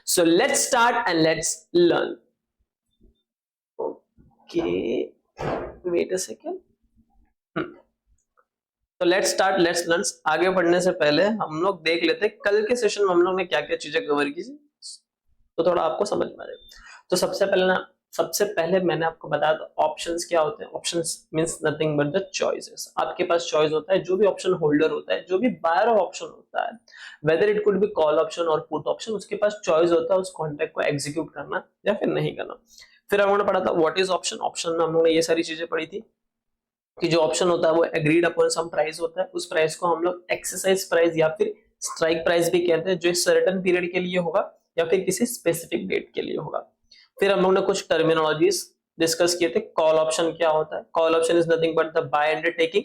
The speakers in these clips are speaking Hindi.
So let's start and let's learn. Okay, wait a second. तो लेट्स स्टार्ट लेट्स लर्न। आगे बढ़ने से पहले हम लोग देख लेते हैं कल के सेशन में हम लोग ने क्या क्या चीजें कवर की थी, तो थोड़ा आपको समझ में आ जाएगा। तो सबसे पहले मैंने आपको बताया था ऑप्शंस क्या होते हैं। Options means nothing but the choices. आपके पास चॉइस होता है, जो भी ऑप्शन होल्डर होता है, जो भी बायर ऑफ ऑप्शन होता है, whether it could be call option और पुट ऑप्शन, उसके पास चॉइस होता है उस कॉन्ट्रैक्ट को एग्जीक्यूट करना या फिर नहीं करना। फिर हम लोगों ने पढ़ा था व्हाट इज ऑप्शन। ऑप्शन में हम लोगों ने ये सारी चीजें पढ़ी थी कि जो ऑप्शन होता है वो एग्रीड अपॉन सम प्राइस होता है। उस प्राइस को हम लोग एक्सरसाइज प्राइस या फिर स्ट्राइक प्राइस भी कहते हैं, जो एक सर्टेन पीरियड के लिए होगा या फिर किसी स्पेसिफिक डेट के लिए होगा। फिर हम लोग ने कुछ टर्मिनोलॉजीज डिस्कस किए थे। कॉल ऑप्शन क्या होता है? Call option is nothing but the buy undertaking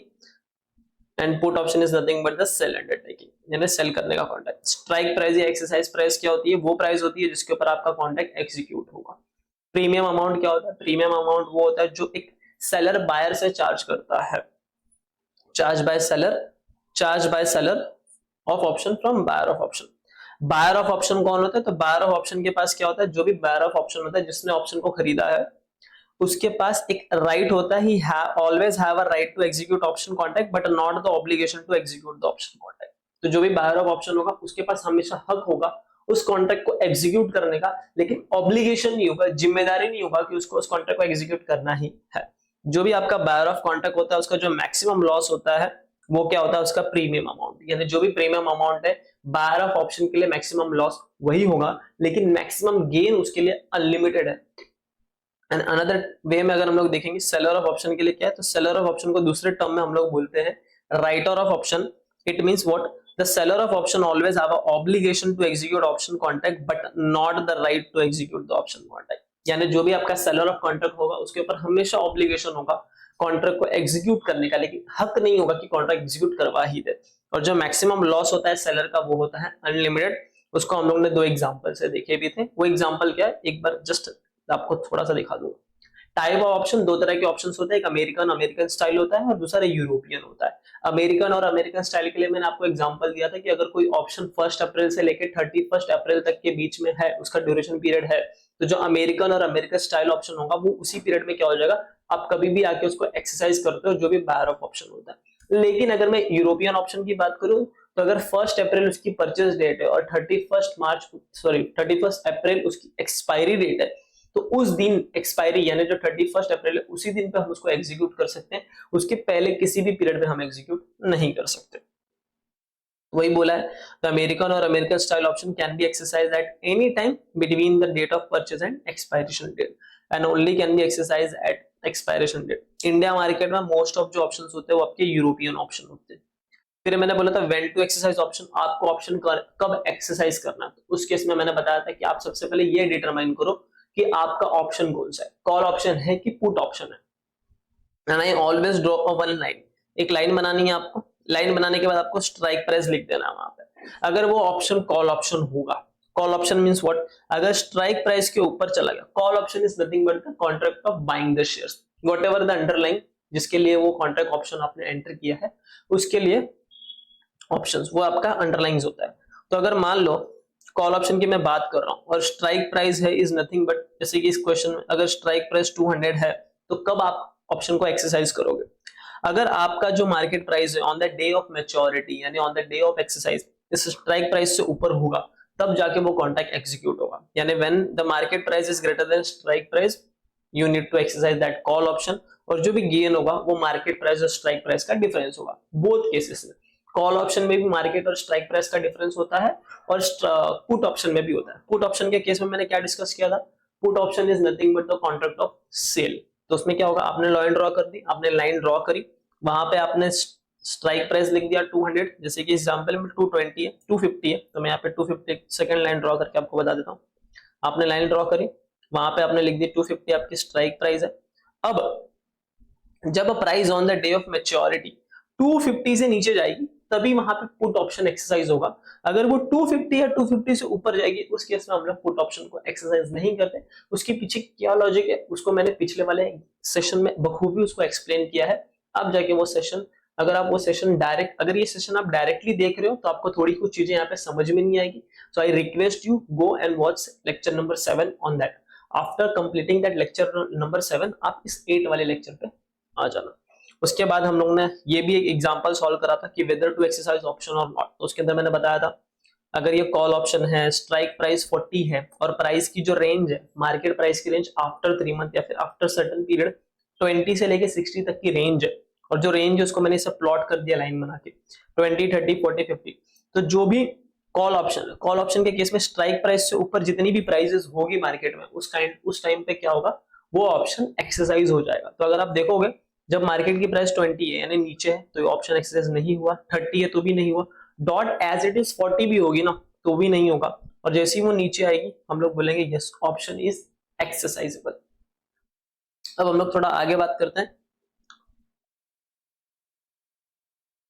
and put option is nothing but the sale undertaking, यानी सेल करने का कॉन्ट्रैक्ट। स्ट्राइक प्राइस या एक्सरसाइज प्राइस क्या होती है? वो प्राइस होती है जिसके ऊपर आपका कॉन्ट्रैक्ट एग्जीक्यूट होगा। प्रीमियम अमाउंट क्या होता है? प्रीमियम अमाउंट वो होता है जो एक सेलर बायर से चार्ज करता है। Charge by seller of option from buyer of option. Buyer of option कौन होता है? तो बायर ऑफ ऑप्शन के पास क्या होता है? जो भी बायर ऑफ ऑप्शन होता है, जिसने ऑप्शन को खरीदा है, उसके पास एक राइट होता है। He always have a right to execute option contract but not the obligation to execute the option contract. तो जो भी बायर ऑफ ऑप्शन होगा उसके पास हमेशा हक होगा उस कॉन्ट्रैक्ट को एग्जीक्यूट करने का, लेकिन ऑब्लिगेशन नहीं होगा, जिम्मेदारी नहीं होगा कि उसको उस कॉन्ट्रैक्ट को एग्जीक्यूट करना ही है। जो भी आपका बायर ऑफ कॉन्ट्रैक्ट होता है उसका जो मैक्सिमम लॉस होता है वो क्या होता है? उसका प्रीमियम अमाउंट। यानी जो भी प्रीमियम अमाउंट है बायर ऑफ ऑप्शन के लिए मैक्सिमम लॉस वही होगा, लेकिन मैक्सिमम गेन उसके लिए अनलिमिटेड है। एंड अनदर वे में अगर हम लोग देखेंगे सेलर ऑफ ऑप्शन के लिए क्या है, तो सेलर ऑफ ऑप्शन को दूसरे टर्म में हम लोग बोलते हैं writer of option. It means what? The seller of option always have a obligation to execute option contract but not the right to execute the option contract. यानी जो भी आपका सेलर ऑफ कॉन्ट्रैक्ट होगा उसके ऊपर हमेशा ऑब्लिगेशन होगा कॉन्ट्रैक्ट को एग्जीक्यूट करने का, लेकिन हक नहीं होगा कि कॉन्ट्रैक्ट एग्जीक्यूट करवा ही दे। और जो मैक्सिमम लॉस होता है सेलर का वो होता है अनलिमिटेड। उसको हम लोग ने दो एग्जांपल से देखे भी थे। वो एग्जांपल क्या है, एक बार जस्ट आपको थोड़ा सा दिखा दूंगा। टाइप ऑफ ऑप्शन, दो तरह के ऑप्शंस होते हैं, एक अमेरिकन स्टाइल होता है और दूसरा यूरोपियन होता है। अमेरिकन और अमेरिकन स्टाइल के लिए मैंने आपको एग्जांपल दिया था कि अगर कोई ऑप्शन 1 अप्रैल से लेकर 31 अप्रैल तक के बीच में है, उसका ड्यूरेशन पीरियड है, तो जो अमेरिकन और अमेरिकन स्टाइल ऑप्शन होगा वो उसी पीरियड में क्या हो जाएगा, आप कभी भी आके उसको एक्सरसाइज करते हो, जो भी बायर ऑफ ऑप्शन होता है। लेकिन अगर मैं यूरोपियन ऑप्शन की बात करूं तो अगर 1 अप्रैल उसकी परचेज डेट है और 31 अप्रैल उसकी एक्सपायरी डेट है, तो उस दिन एक्सपायरी यानी जो 31 अप्रैल है उसी दिन पे हम उसको एग्जीक्यूट कर सकते हैं, उसके पहले किसी भी पीरियड में हम एग्जीक्यूट नहीं कर सकते। वही बोला है, द अमेरिकन और American style option can be exercise at any time between the date of purchase and expiration date and only can be exercise at expiration date. India market में मोस्ट ऑफ जो ऑप्शंस होते हैं वो आपके यूरोपियन ऑप्शन होते हैं। फिर मैंने बोला था व्हेन टू एक्सरसाइज ऑप्शन, आपको ऑप्शन कब एक्सरसाइज करना है। तो उस केस में मैंने बताया था कि आप सबसे पहले ये डिटरमाइन करो कि आपका ऑप्शन कौन सा है, कॉल ऑप्शन है कि पुट ऑप्शन है। And I always draw one line, एक लाइन बनानी है आपको। लाइन बनाने के बाद आपको स्ट्राइक प्राइस लिख देना है वहां पे। अगर वो ऑप्शन कॉल ऑप्शन होगा, कॉल ऑप्शन मींस व्हाट? अगर स्ट्राइक प्राइस के ऊपर चला गया, call option is nothing but the contract of buying the shares, whatever the underline जिसके लिए वो कॉन्ट्रैक्ट ऑप्शन आपने एंटर किया है उसके लिए ऑप्शंस वो आपका अंडरलाइंस होता है। तो अगर मान लो कॉल ऑप्शन की मैं बात कर रहा हूं और स्ट्राइक प्राइस है इज नथिंग बट, जैसे कि इस क्वेश्चन में अगर स्ट्राइक प्राइस 200 है तो कब आप ऑप्शन को एक्सरसाइज करोगे? अगर आपका जो मार्केट प्राइस है on the day of maturity यानी on the day of exercise इस स्ट्राइक प्राइस से ऊपर होगा, तब जाके वो कॉन्ट्रैक्ट एग्जीक्यूट होगा। यानी when the market price is greater than strike price you need to exercise that call option, और जो भी गेन होगा वो मार्केट प्राइस और स्ट्राइक प्राइस का डिफरेंस होगा। बोथ केसेस में कॉल ऑप्शन में भी मार्केट और स्ट्राइक प्राइस का डिफरेंस होता है और पुट ऑप्शन में भी होता है। पुट ऑप्शन के केस में मैंने क्या डिस्कस किया था? Put option is nothing but the contract of sale. तो उसमें क्या होगा, आपने लाइन ड्रॉ कर दी, आपने लाइन ड्रॉ करी, वहां पे आपने स्ट्राइक प्राइस लिख दिया 200, जैसे कि एग्जांपल में 220 है 250 है, तो मैं यहाँ पे 250 सेकंड लाइन ड्रॉ करके आपको बता देता हूँ। आपने लाइन ड्रॉ करी, वहां पे आपने लिख दी 250 आपकी स्ट्राइक प्राइस है। अब जब price on the day of maturity 250 से नीचे जाएगी तभी वहां पे पुट ऑप्शन एक्सरसाइज होगा। अगर वो 250 या 250 से ऊपर जाएगी उस केस में हम लोग पुट ऑप्शन को एक्सरसाइज नहीं करते। उसके पीछे क्या लॉजिक है उसको मैंने पिछले वाले सेशन में बखूबी उसको एक्सप्लेन किया है। अब जाके वो सेशन अगर आप वो सेशन डायरेक्ट, अगर ये सेशन आप डायरेक्टली देख रहे हो तो आपको थोड़ी कुछ चीजें यहाँ पे समझ में नहीं आएगी. So I request you go and watch lecture number 7 on that. After completing that lecture number 7 आप इस 8 वाले लेक्चर पे आ जाना. उसके बाद हम लोग ने ये भी एक एग्जांपल सॉल्व करा था कि वेदर टू एक्सरसाइज ऑप्शन और नॉट. तो उसके अंदर मैंने बताया था अगर ये कॉल ऑप्शन है, स्ट्राइक प्राइस 40 है और प्राइस की जो रेंज है, मार्केट प्राइस की रेंज आफ्टर 3 मंथ या फिर आफ्टर सर्टेन पीरियड 20 से लेके 60 तक की रेंज है, और जो रेंज है उसको मैंने सब प्लॉट कर दिया लाइन बना के 20, 30, 40, 50. तो जो भी कॉल ऑप्शन है, कॉल ऑप्शन के केस में स्ट्राइक प्राइस से ऊपर जितनी भी प्राइसेस होगी मार्केट में उस टाइम पे क्या होगा, वो ऑप्शन एक्सरसाइज हो जाएगा. तो अगर आप देखोगे जब मार्केट की प्राइस 20 है यानी नीचे है तो ये ऑप्शन एक्सरसाइज नहीं हुआ, 30 है तो भी नहीं हुआ, डॉट एज इट इज 40 भी होगी ना तो भी नहीं होगा, और जैसे ही वो नीचे आएगी हम लोग बोलेंगे यस ऑप्शन इज एक्सरसाइजेबल. अब हम लोग थोड़ा आगे बात करते हैं.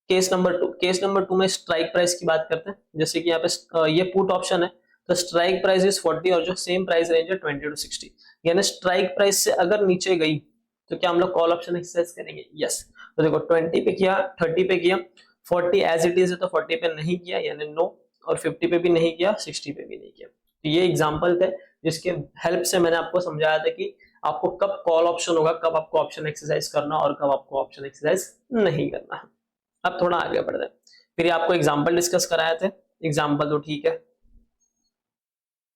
केस नंबर 2 में स्ट्राइक प्राइस की बात करते हैं. जैसे कि यहाँ पे ये पुट ऑप्शन है तो स्ट्राइक प्राइस इज 40 और जो सेम प्राइस रेंज है 20 to 60, यानी स्ट्राइक प्राइस से अगर नीचे गई तो क्या हम लोग कॉल ऑप्शन एक्सरसाइज करेंगे? यस. तो देखो 20 पे किया, 30 पे किया, 40 एज इट इज है तो 40 पे नहीं किया यानी नो, और 50 पे भी नहीं किया, 60 पे भी नहीं किया. तो ये एग्जांपल थे जिसके हेल्प से मैंने आपको समझाया था कि आपको कब कॉल ऑप्शन होगा, कब आपको ऑप्शन एक्सरसाइज करना और कब आपको ऑप्शन एक्सरसाइज नहीं करना है. अब थोड़ा आगे बढ़ते हैं. फिर आपको एग्जांपल डिस्कस कराए थे, एग्जांपल तो ठीक है.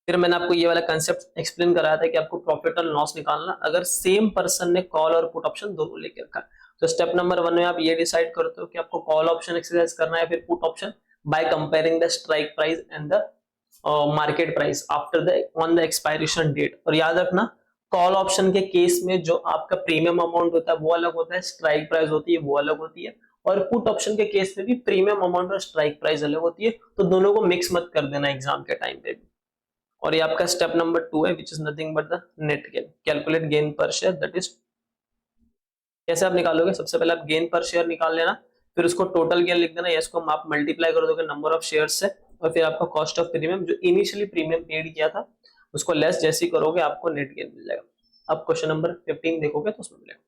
फिर मैंने आपको ये वाला कंसेप्ट एक्सप्लेन कराया था कि आपको प्रॉफिट और लॉस निकालना अगर सेम पर्सन ने कॉल और पुट ऑप्शन दोनों लेके रखा. तो स्टेप नंबर 1 में आप ये डिसाइड करते हो कि आपको कॉल ऑप्शन एक्सरसाइज करना है फिर put option by comparing the strike price and the market price after the on the expiration date. और याद रखना कॉल ऑप्शन के केस में जो आपका प्रीमियम अमाउंट होता है वो अलग होता है, स्ट्राइक प्राइस होती है वो अलग होती है, और पुट ऑप्शन के केस में भी प्रीमियम अमाउंट और स्ट्राइक प्राइस अलग होती है. तो दोनों को मिक्स मत कर देना एग्जाम के टाइम पे भी. और ये आपका स्टेप नंबर 2 है which is nothing but the net gain. Calculate gain पर शेयर, दैट इज कैसे आप निकालोगे? सबसे पहले आप गेन पर शेयर निकाल लेना, फिर उसको टोटल गेन लिख देना, इसको आप मल्टीप्लाई कर दोगे नंबर ऑफ शेयर से, और फिर आपका कॉस्ट ऑफ प्रीमियम जो इनिशियली प्रीमियम पेड किया था उसको लेस जैसे करोगे आपको नेट गेन मिल जाएगा. अब क्वेश्चन नंबर 15 देखोगे तो उसमें मिलेगा.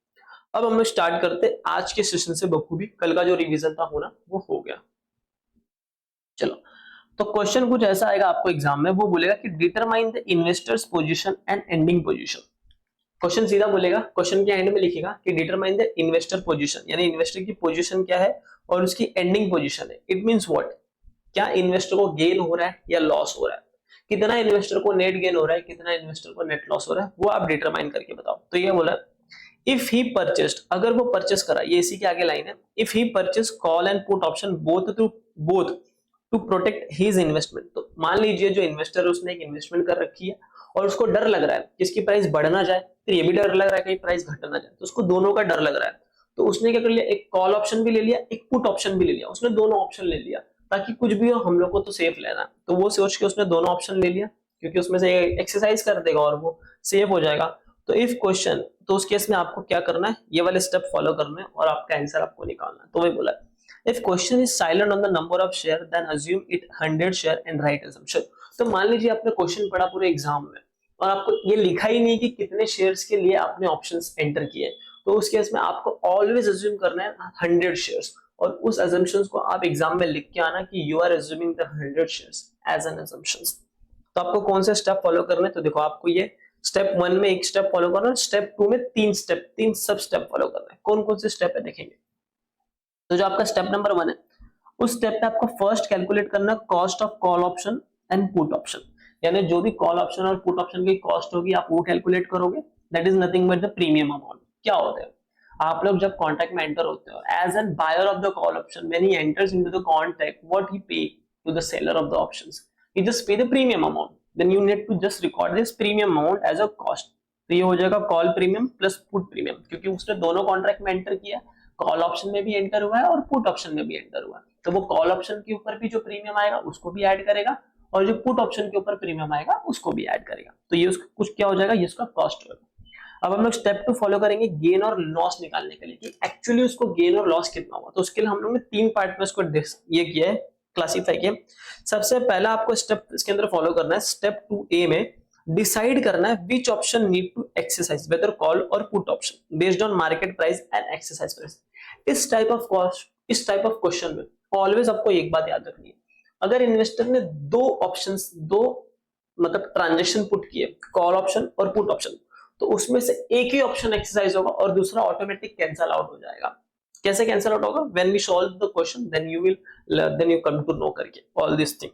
अब हम लोग स्टार्ट करते आज के सेशन से बखूबी. कल का जो रिवीजन था होना वो हो गया. चलो, तो क्वेश्चन कुछ ऐसा आएगा आपको एग्जाम में, वो बोलेगा कि determine the investors position and ending position. Question सीधा बोलेगा, क्वेश्चन के एंड में लिखेगा कि डिटरमाइन द इन्वेस्टर पोजीशन, यानी इन्वेस्टर की पोजीशन क्या है और उसकी एंडिंग पोजीशन है. इट मींस व्हाट, क्या इन्वेस्टर को गेन हो रहा है या लॉस हो रहा है, कितना इन्वेस्टर को नेट गेन हो रहा है, कितना इन्वेस्टर को नेट लॉस हो रहा है, वो आप डिटरमाइन करके बताओ. तो ये बोला इफ ही परचेस्ड, अगर वो परचेस करा, ये इसी के आगे लाइन है, if he purchase call and put option both to protect his investment. तो मान लीजिए जो इन्वेस्टर है उसने एक इन्वेस्टमेंट कर रखी है और उसको डर लग रहा है कि इसकी प्राइस बढ़ ना जाए, फिर ये भी डर लग रहा है कि प्राइस घट ना जाए, तो उसको दोनों का डर लग रहा है. तो उसने क्या कर लिया, एक कॉल ऑप्शन भी ले लिया, एक पुट ऑप्शन भी ले लिया. उसने दोनों ऑप्शन ले लिया ताकि कुछ भी हो हम लोग को तो सेफ लेना है. तो वो सोच के उसने दोनों ऑप्शन ले लिया क्योंकि उसमें से एक्सरसाइज कर देगा और वो सेफ हो जाएगा. तो इफ क्वेश्चन, तो उस केस में आपको क्या करना है, ये वाले स्टेप फॉलो करना है और आपका आंसर आपको निकालना है. तो वही बोला, if question is silent on the number of share then assume it 100 share and write assumption. तो मान लीजिए आपने क्वेश्चन पढ़ा पूरे एग्जाम में और आपको ये लिखा ही नहीं कि कितने शेयर्स के लिए आपने ऑप्शंस एंटर किए, तो उस केस में आपको ऑलवेज अज्यूम करना है 100 शेयर्स, और उस असम्पशंस को आप एग्जाम में लिख के आना कि you are assuming the 100 shares as an assumptions. तो आपको कौन से स्टेप फॉलो करने हैं? तो देखो आपको ये स्टेप 1 में एक स्टेप फॉलो करना है, स्टेप 2 में तीन सब स्टेप फॉलो करना है. कौन कौन से स्टेप है देखेंगे. तो जो आपका स्टेप नंबर 1 है उस स्टेप पे आपको फर्स्ट कैलकुलेट करना cost of call option and put option, यानी जो भी कॉल ऑप्शन और पुट ऑप्शन की कॉस्ट होगी आप वो कैलकुलेट करोगे. That is nothing but the premium amount. क्या होता है, आप लोग जब कॉन्ट्रैक्ट में एंटर होते हो as an buyer of the call option, when he enters into the contract, what he pay to the seller of the options, he just pay the premium amount, then you need to just record this premium amount as a cost. तो ये हो जाएगा call premium plus put premium, क्योंकि उसने दोनों कॉन्ट्रैक्ट में एंटर किया, कॉल ऑप्शन में भी एंटर हुआ है और पुट ऑप्शन में भी एंटर हुआ है. तो वो कॉल ऑप्शन के ऊपर भी जो प्रीमियम आएगा उसको भी ऐड करेगा और जो पुट ऑप्शन के ऊपर प्रीमियम आएगा उसको भी ऐड करेगा. तो ये उसका कुछ क्या हो जाएगा, ये उसका कॉस्ट होगा. अब हम लोग स्टेप 2 फॉलो करेंगे गेन और लॉस निकालने के लिए कि एक्चुअली उसको गेन और लॉस कितना हुआ. तो उसके लिए हम लोग ने 3 पार्ट में उसको ये किया है, क्लासिफाई किया. सबसे पहला आपको स्टेप इसके अंदर फॉलो करना है, स्टेप 2A में डिसाइड करना है which option need to exercise whether call और put option based on market price and exercise price. इस टाइप ऑफ इस टाइप ऑफ क्वेश्चन में ऑलवेज आपको एक बात याद रखनी है, अगर इन्वेस्टर ने दो ऑप्शंस, दो मतलब ट्रांजेक्शन पुट किए, कॉल ऑप्शन और पुट ऑप्शन, तो उसमें से एक ही ऑप्शन एक्सरसाइज होगा और दूसरा ऑटोमेटिक कैंसल आउट हो जाएगा। कैसे कैंसल आउट होगा? When we solve the question then you come to know करके ऑल दिस थिंग।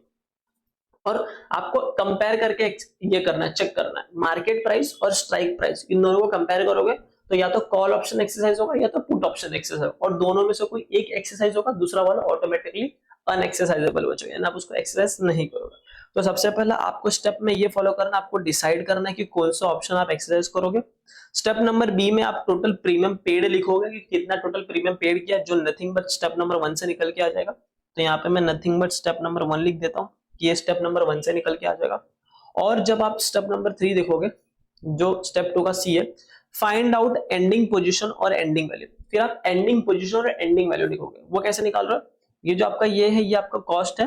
और आपको कंपेयर करके ये करना है, चेक करना है मार्केट प्राइस और स्ट्राइक प्राइस, इन दोनों को कंपेयर करोगे तो या तो कॉल ऑप्शन एक्सरसाइज होगा या तो पुट ऑप्शन एक्सरसाइज होगा, और दोनों में से कोई एक एक्सरसाइज होगा, दूसरा वाला ऑटोमेटिकली अनएक्सरसाइजेबल बचेगा, यानी आप उसको एक्सरसाइज नहीं करोगे। तो सबसे पहले आपको स्टेप में ये फॉलो करना, आपको डिसाइड करना है कि कौन सा ऑप्शन आप एक्सरसाइज करोगे। स्टेप नंबर बी में आप टोटल प्रीमियम पेड लिखोगे कि कितना टोटल प्रीमियम पेड किया, जो नथिंग बट स्टेप नंबर 1 से निकल के आ जाएगा। तो यहाँ पे मैं नथिंग बट स्टेप नंबर 1 लिख देता हूँ कि ये स्टेप नंबर 1 से निकल के आ जाएगा। और जब आप स्टेप नंबर 3 देखोगे, जो स्टेप 2 का सी है, फाइंड आउट एंडिंग पोजीशन और एंडिंग वैल्यू, फिर आप एंडिंग पोजीशन और एंडिंग वैल्यू लिखोगे। वो कैसे निकाल रहे हो? ये जो आपका ये है, ये आपका कॉस्ट है,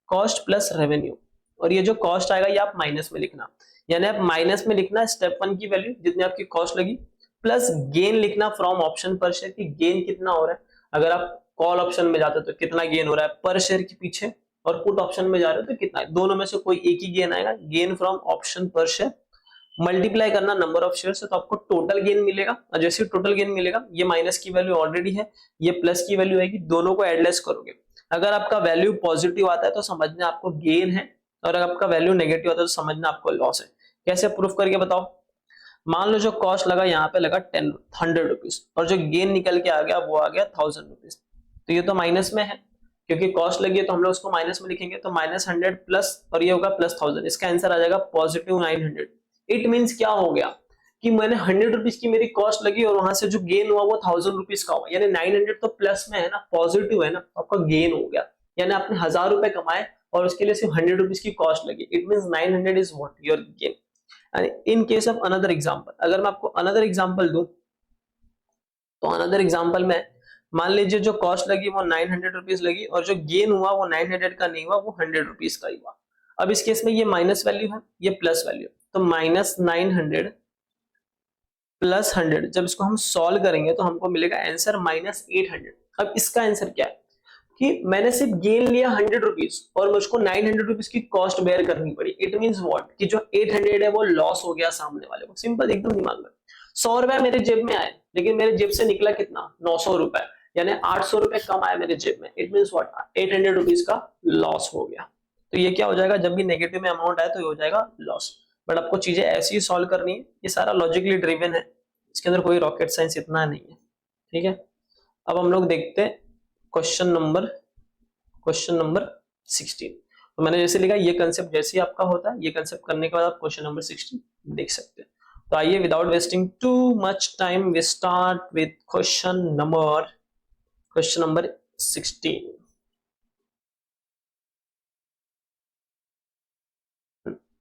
कॉस्ट प्लस रेवेन्यू, और ये जो कॉस्ट आएगा ये आप माइनस में लिखना, यानी आप माइनस में लिखना स्टेप 1 की वैल्यू जितनी आपकी कॉस्ट लगी, प्लस गेन लिखना फ्रॉम ऑप्शन पर शेयर की गेन कितना हो रहा है। अगर आप कॉल ऑप्शन में जाते हो तो कितना गेन हो रहा है पर शेयर के पीछे, और पुट ऑप्शन में जा रहे हो तो कितना है, दोनों में से कोई एक ही गेन आएगा, गेन फ्रॉम ऑप्शन पर शेयर, मल्टीप्लाई करना नंबर ऑफ शेयर से, तो आपको टोटल गेन मिलेगा। और जैसे टोटल गेन मिलेगा, ये माइनस की वैल्यू ऑलरेडी है, ये प्लस की वैल्यू आएगी, दोनों को एडलेस करोगे। अगर आपका वैल्यू पॉजिटिव आता है तो समझना आपको गेन है, और अगर आपका वैल्यू नेगेटिव आता है तो समझना आपको लॉस है। कैसे प्रूफ करके बताओ? मान लो जो कॉस्ट लगा यहाँ पे लगा 100 रुपीज, और जो गेन निकल के आ गया वो आ गया 1000 रुपीज, तो ये तो माइनस में है क्योंकि कॉस्ट लगी है, तो हम लोग उसको माइनस में लिखेंगे, तो -100 प्लस, और ये होगा प्लस 1000, इसका आंसर आ जाएगा पॉजिटिव 900। इट मीन्स क्या हो गया कि मैंने 100 रुपीज की मेरी कॉस्ट लगी और वहां से जो गेन हुआ वो 1000 रुपीज का हुआ, यानी 900 तो प्लस में है ना, पॉजिटिव है ना, तो आपका गेन हो गया, यानी आपने 1000 रुपए कमाए और उसके लिए सिर्फ 100 रुपीज की कॉस्ट लगी। It means 900 is what your gain. In case of another example, अगर मैं आपको अनदर एग्जांपल दूं, तो अनदर एग्जांपल में मान लीजिए जो कॉस्ट लगी वो 900 रुपीज लगी और जो गेन हुआ वो 900 का नहीं हुआ, वो 100 रुपीज का ही हुआ। अब इस केस में ये माइनस वैल्यू है, ये प्लस वैल्यू, तो -900 प्लस 100, जब इसको हम सॉल्व करेंगे तो हमको मिलेगा आंसर -800। अब इसका आंसर क्या है कि मैंने सिर्फ गेन लिया 100 रुपीज और मुझको 900 रुपीज की कॉस्ट बेयर करनी पड़ी। इट मींस व्हाट कि जो 800 है वो लॉस हो गया सामने वाले को। सिंपल एकदम दिमाग में। 100 रुपए मेरे जेब में आए, लेकिन मेरे जेब से निकला कितना? 900 रुपए, यानी 800 रुपए कम आए मेरे जेब में। इट मींस व्हाट 800 रुपीज का लॉस हो गया। तो ये क्या हो जाएगा? जब भी नेगेटिव में अमाउंट आए तो ये हो जाएगा लॉस। बट आपको चीजें ऐसी ही सॉल्व करनी है, ये सारा लॉजिकली ड्रिवन है, इसके अंदर कोई रॉकेट साइंस इतना नहीं है। ठीक है, अब हम लोग देखते हैं क्वेश्चन नंबर 16। तो मैंने जैसे लिखा, ये कंसेप्ट जैसे ही आपका होता है, ये कंसेप्ट करने के बाद आप क्वेश्चन नंबर 16 देख सकते हैं। तो आइए without wasting too much time we start with question number 16।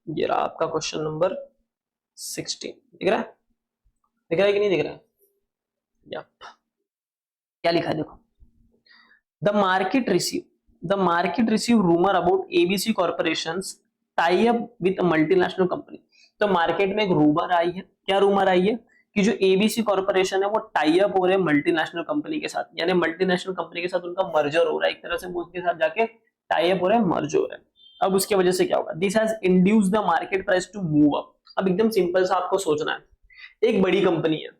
ये रहा आपका क्वेश्चन नंबर 16। दिख रहा है कि नहीं दिख रहा है? यप। क्या लिखा है देखो, the market receive rumour about ABC corporations tie up with multinational company. तो मार्केट में एक रूमर आई है। क्या रूमर आई है? कि जो एबीसी कॉर्पोरेशन है वो टाई अप हो रहे हैं मल्टीनेशनल कंपनी के साथ, यानी मल्टीनेशनल कंपनी के साथ उनका मर्जर हो रहा है, एक तरह से वो उसके साथ जाके टाई अप हो रहे हैं, मर्ज हो रहे हैं। अब उसके वजह से क्या होगा? This has induced the market price to move up. अब एकदम सिंपल सा आपको सोचना है, एक बड़ी कंपनी है,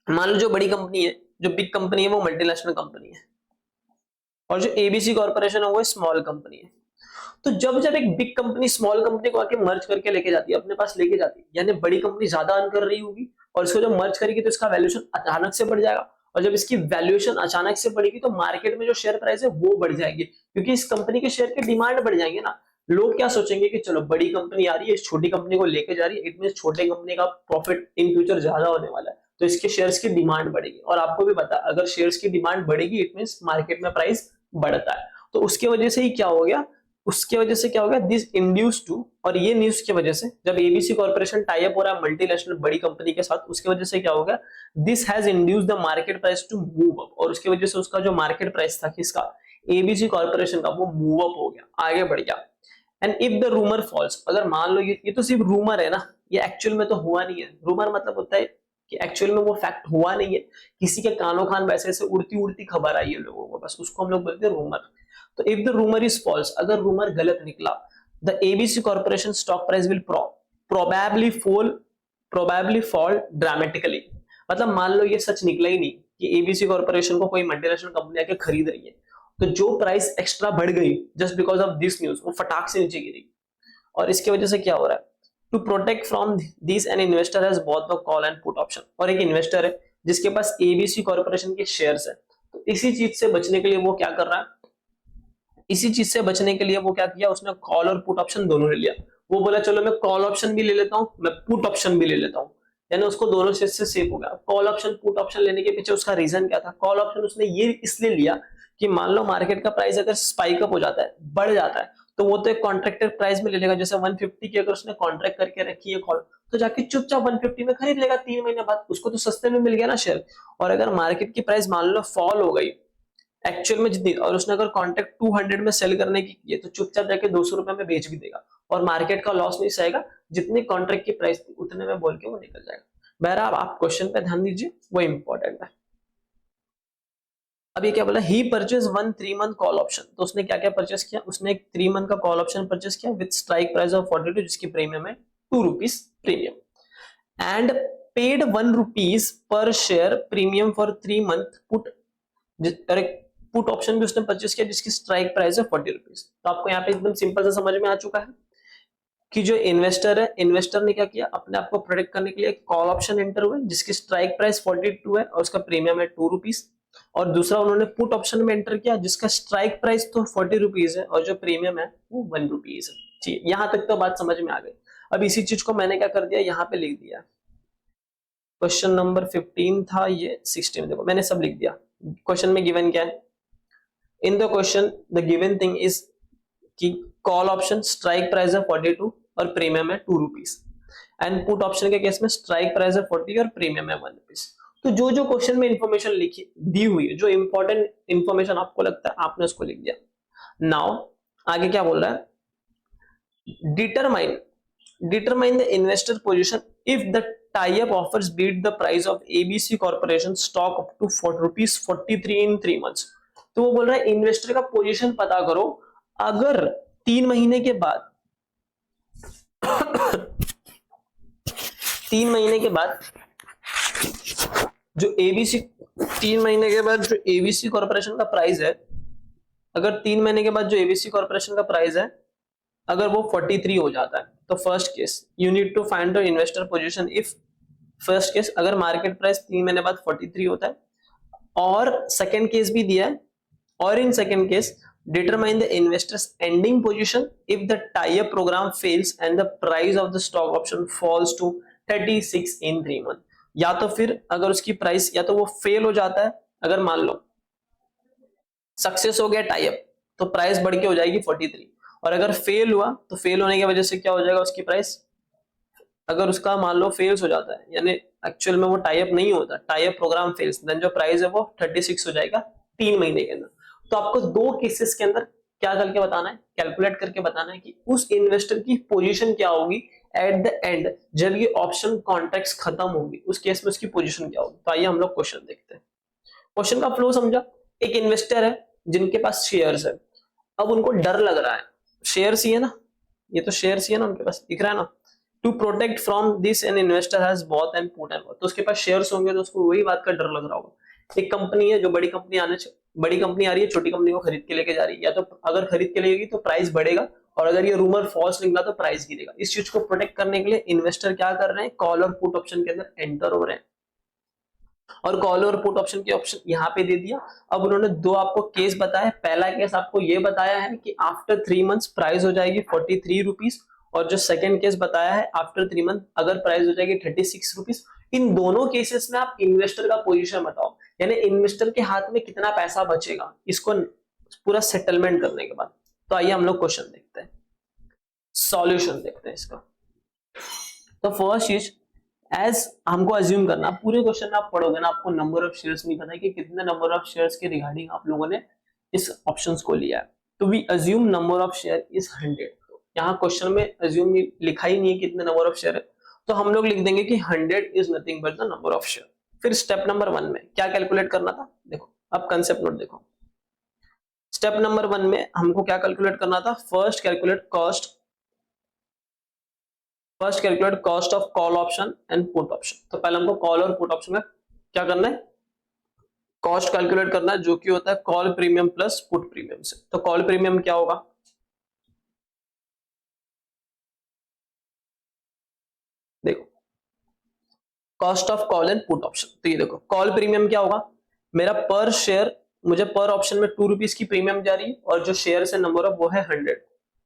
मान लो जो बड़ी कंपनी है, जो बिग कंपनी है वो मल्टीनेशनल कंपनी है, और जो एबीसी कॉर्पोरेशन है वो स्मॉल कंपनी है। तो जब एक बिग कंपनी स्मॉल कंपनी को आके मर्ज करके लेके जाती है, अपने पास लेके जाती है, यानी बड़ी कंपनी ज्यादा अर्न कर रही होगी, और इसको जब मर्ज करेगी तो इसका वैल्यूएशन अचानक से बढ़ जाएगा, और जब इसकी वैल्यूएशन अचानक से बढ़ेगी तो मार्केट में जो शेयर प्राइस है वो बढ़ जाएगी, क्योंकि इस कंपनी के शेयर की डिमांड बढ़ जाएंगे ना। लोग क्या सोचेंगे कि चलो बड़ी कंपनी आ रही है, इस छोटी कंपनी को लेके जा रही है, इट मींस छोटे कंपनी का प्रॉफिट इन फ्यूचर ज्यादा होने वाला है, तो इसके शेयर्स की डिमांड बढ़ेगी। और आपको भी पता है, अगर शेयर्स की डिमांड बढ़ेगी इट मींस मार्केट में प्राइस बढ़ता है। तो उसके वजह से ही क्या हो गया, दिस इंड्यूस टू, और ये न्यूज की वजह से जब एबीसी कॉर्पोरेशन टाई अप हो रहा है मल्टीनेशनल बड़ी कंपनी के साथ, उसके वजह से क्या होगा, this has induced the market price to move up, और उसके वजह से उसका जो मार्केट प्राइस था किसका, एबीसी कॉर्पोरेशन का, वो मूव अप हो गया, आगे बढ़ गया। And if the rumour false, अगर मान लो ये तो सिर्फ रूमर है ना, ये एक्चुअल में तो हुआ नहीं है। रूमर मतलब होता है कि एक्चुअल में वो फैक्ट हुआ नहीं है, किसी के कानों कान वैसे ऐसे उड़ती उड़ती खबर आई है लोगों को, बस उसको हम लोग बोलते हैं रूमर। तो if the rumour is false, अगर रूमर गलत निकला, the ABC corporation stock price will probably fall dramatically. मतलब मान लो ये सच निकला ही नहीं कि एबीसी कॉर्पोरेशन को कोई मल्टीनेशनल कंपनी आके खरीद रही है, तो जो प्राइस एक्स्ट्रा बढ़ गई just because of this news, वो फटाक से नीचे गिरी। और इसकी वजह से क्या हो रहा है, to protect from this an investor has bought the call and put option. और एक इन्वेस्टर है जिसके पास एबीसी कॉर्पोरेशन के शेयर्स है, तो इसी चीज से बचने के लिए वो क्या कर रहा है, इसी चीज से बचने के लिए वो क्या किया, उसने कॉल और पुट ऑप्शन दोनों ले लिया। वो बोला चलो मैं कॉल ऑप्शन भी ले लेता हूं, मैं पुट ऑप्शन भी ले लेता हूं, यानी उसको दोनों चीज से सेफ हो गया। कॉल ऑप्शन पुट ऑप्शन लेने के पीछे उसका रीजन क्या था, कॉल ऑप्शन उसने ये इसलिए लिया कि मान लो मार्केट का प्राइस अगर स्पाइक अप हो जाता है, बढ़ जाता है, तो वो तो एक कॉन्ट्रैक्टेड प्राइस में ले लेगा। जैसे 150 की अगर उसने कॉन्ट्रैक्ट करके रखी है कॉल, तो जाके चुपचाप 150 में खरीद लेगा 3 महीने बाद, उसको तो सस्ते में मिल गया ना शेयर। और अगर मार्केट की प्राइस मान लो फॉल हो गई एक्चुअल में जितनी, और उसने अगर कॉन्ट्रैक्ट 200 में सेल करने की है, तो चुपचाप जाके 200 रुपए में बेच भी देगा और मार्केट का लॉस नहीं सहेगा, जितनी कॉन्ट्रैक्ट की प्राइस थी उतने में बोल के वो निकल जाएगा। बहरहाल आप क्वेश्चन पे ध्यान दीजिए, वो इंपॉर्टेंट है। अब ये क्या बोला, ही परचेज 1 3 मंथ कॉल ऑप्शन। तो उसने क्या क्या परचेस किया, उसने एक 3 मंथ का कॉल ऑप्शन परचेस किया विद स्ट्राइक प्राइस ऑफ 42, जिसकी प्रीमियम है 2 rupees premium, and paid 1 rupees per share premium for 3 month put. और एक पुट ऑप्शन भी उसने परचेस किया जिसकी स्ट्राइक प्राइस है 40 रुपीज। तो आपको यहाँ पे एकदम सिंपल से समझ में आ चुका है कि जो इन्वेस्टर है, इन्वेस्टर ने क्या किया, अपने आप को प्रोटेक्ट करने के लिए कॉल ऑप्शन एंटर हुए जिसकी स्ट्राइक प्राइस 42 है और उसका प्रीमियम है 2 रुपीज। और दूसरा उन्होंने पुट ऑप्शन में एंटर किया जिसका स्ट्राइक प्राइस तो 40 रुपीज है और जो प्रीमियम है वो 1 रुपीज है। ठीक, यहां तक तो बात समझ में आ गई। अब इसी चीज को मैंने क्या कर दिया, यहाँ पे लिख दिया। क्वेश्चन नंबर 15 था, ये 16, देखो मैंने सब लिख दिया। क्वेश्चन में गिवन क्या है, in the question the given thing is कि कॉल ऑप्शन स्ट्राइक प्राइस है 42 और प्रीमियम है 2 रुपीज, एंड पुट ऑप्शन के केस में स्ट्राइक प्राइस है 40 और प्रीमियम है 1 रुपीज। तो जो जो क्वेश्चन में इंफॉर्मेशन लिखी दी हुई है, जो इंपॉर्टेंट इंफॉर्मेशन आपको लगता है, आपने उसको लिख दिया। नाउ आगे क्या बोल रहा है, determine the investor position if the tie up offers beat the price of ABC Corporation stock up to ₹43 in 3 months। तो वो बोल रहा है इन्वेस्टर का पोजीशन पता करो अगर 3 महीने के बाद 3 महीने के बाद जो एबीसी 3 महीने के बाद जो एबीसी कॉर्पोरेशन का प्राइस है, अगर 3 महीने के बाद जो एबीसी कॉर्पोरेशन का प्राइस है अगर वो 43 हो जाता है, तो first case you need to find the investor position if, first case अगर मार्केट प्राइस 3 महीने बाद 43 होता है, और सेकंड केस भी दिया है, और in second case determine the investors ending position if the tie up program fails and the price of the stock option falls to 36 in 3 month. या तो फिर अगर उसकी प्राइस या तो वो फेल हो जाता है, अगर मान लो सक्सेस हो गया टाई अप तो प्राइस बढ़ के हो जाएगी 43, और अगर फेल हुआ तो फेल होने की वजह से क्या हो जाएगा, उसकी प्राइस अगर उसका मान लो फेल्स हो जाता है, यानी एक्चुअल में वो टाई अप नहीं होता, tie up program fails, then जो प्राइस है वो 36 हो जाएगा 3 महीने के अंदर। तो आपको दो केसेस के अंदर क्या करके बताना है, कैलकुलेट करके बताना है कि उस इन्वेस्टर की पोजीशन क्या होगी एट द एंड, जब ये ऑप्शन कॉन्ट्रैक्ट्स खत्म होंगी उस केस में उसकी पोजीशन क्या होगी। तो आइए हम लोग क्वेश्चन देखते हैं। क्वेश्चन का फ्लो समझा, एक इन्वेस्टर है जिनके पास शेयर्स है, अब उनको डर लग रहा है, शेयर्स ही है ना, ये तो शेयर्स ही है ना उनके पास, दिख रहा है ना, to protect from this an investor has bought and put and, तो उसके पास शेयर्स होंगे तो उसको वही बात का डर लग रहा होगा। एक कंपनी है जो बड़ी कंपनी आ रही है, छोटी कंपनी को खरीद के लेके जा रही है, या तो अगर खरीद के लेगी तो प्राइस बढ़ेगा, और अगर ये रूमर फॉल्स निकला तो प्राइस गिरेगा। इस चीज को प्रोटेक्ट करने के लिए इन्वेस्टर क्या कर रहे हैं, कॉल और पुट ऑप्शन के अंदर एंटर हो रहे हैं, और कॉल और पुट ऑप्शन के ऑप्शन यहाँ पे दे दिया। अब उन्होंने दो आपको केस बताया, पहला केस आपको ये बताया है कि आफ्टर 3 मंथ्स प्राइस हो जाएगी 43 रुपीज, और जो सेकंड केस बताया है आफ्टर 3 मंथ अगर प्राइस हो जाएगी 36 रुपीज। इन दोनों केसेस में आप इन्वेस्टर का पोजीशन बताओ, यानी इन्वेस्टर के हाथ में कितना पैसा बचेगा इसको पूरा सेटलमेंट करने के बाद। तो आइए हम लोग क्वेश्चन देखते हैं, सॉल्यूशन देखते हैं इसका। तो फर्स्ट चीज, एज हमको अज्यूम करना, पूरे क्वेश्चन में आप पढ़ोगे ना, आपको नंबर ऑफ शेयर्स नहीं पता है कि कितने नंबर ऑफ शेयर्स के रिगार्डिंग आप लोगों ने इस ऑप्शंस को लिया है। तो we assume number of share is 100, यहाँ क्वेश्चन में अज्यूम लिखा ही नहीं है कितने नंबर ऑफ शेयर है, तो हम लोग लिख देंगे कि 100 is nothing but the number of share. फिर स्टेप नंबर 1 में क्या कैलकुलेट करना था, देखो अब कंसेप्ट नोट देखो। स्टेप नंबर 1 में हमको क्या कैलकुलेट करना था, first calculate cost of call option and put option. तो पहले हमको कॉल और पुट ऑप्शन का क्या करना है, कॉस्ट कैलकुलेट करना है, जो कि होता है call premium plus put premium से। तो कॉल प्रीमियम क्या होगा, देखो cost of call and put option. तो ये देखो कॉल प्रीमियम क्या होगा, मेरा पर शेयर, मुझे पर ऑप्शन में 2 रुपीज की प्रीमियम जा रही है और जो शेयर से नंबर ऑफ वो है 100।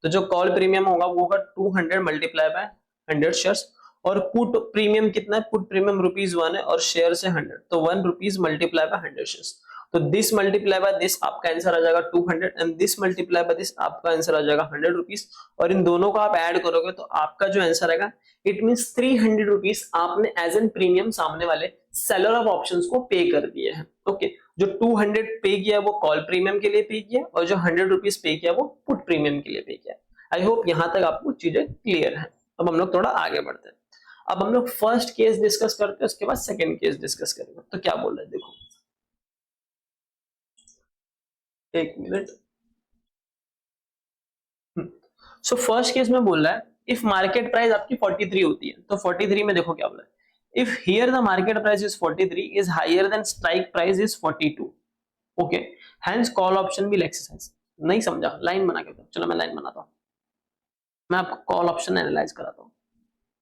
तो जो कॉल प्रीमियम होगा वो होगा 200 मल्टीप्लाई बाय 100 शेयर्स। और पुट प्रीमियम कितना है, पुट प्रीमियम ₹1 है और शेयर से 100, तो 1 रुपीज मल्टीप्लाई बाय 100 शेयर्स। तो दिस मल्टीप्लाई बाय दिस आपका आंसर आ जाएगा 200 and this multiply by this आपका आंसर आ जाएगा 100 रुपीज। और इन दोनों को आप ऐड करोगे तो आपका जो आंसर आएगा इट मींस 300 रुपीज आपने एज एन प्रीमियम सामने वाले सेलर ऑफ ऑप्शंस को पे कर दिए हैं। ओके, जो 200 पे किया वो कॉल प्रीमियम के लिए पे किया और जो 100 रुपीज पे किया वो पुट प्रीमियम के लिए पे किया। आई होप यहां तक आपको चीजें क्लियर है। अब हम लोग थोड़ा आगे बढ़ते हैं। अब हम लोग फर्स्ट केस डिस्कस करते हैं, उसके बाद सेकंड केस डिस्कस करेंगे। तो क्या बोल रहे हैं देखो, एक मिनट। सो फर्स्ट केस में बोल रहा है इफ मार्केट प्राइस आपकी 43 होती है, तो 43 में देखो क्या बोला है, if here the market price is 43 is higher than strike price is 42, okay, hence call option will exercise. नहीं समझा, लाइन बना के दो। चलो मैं लाइन बनाता हूं, मैं आपको कॉल ऑप्शन एनालाइज कराता हूं।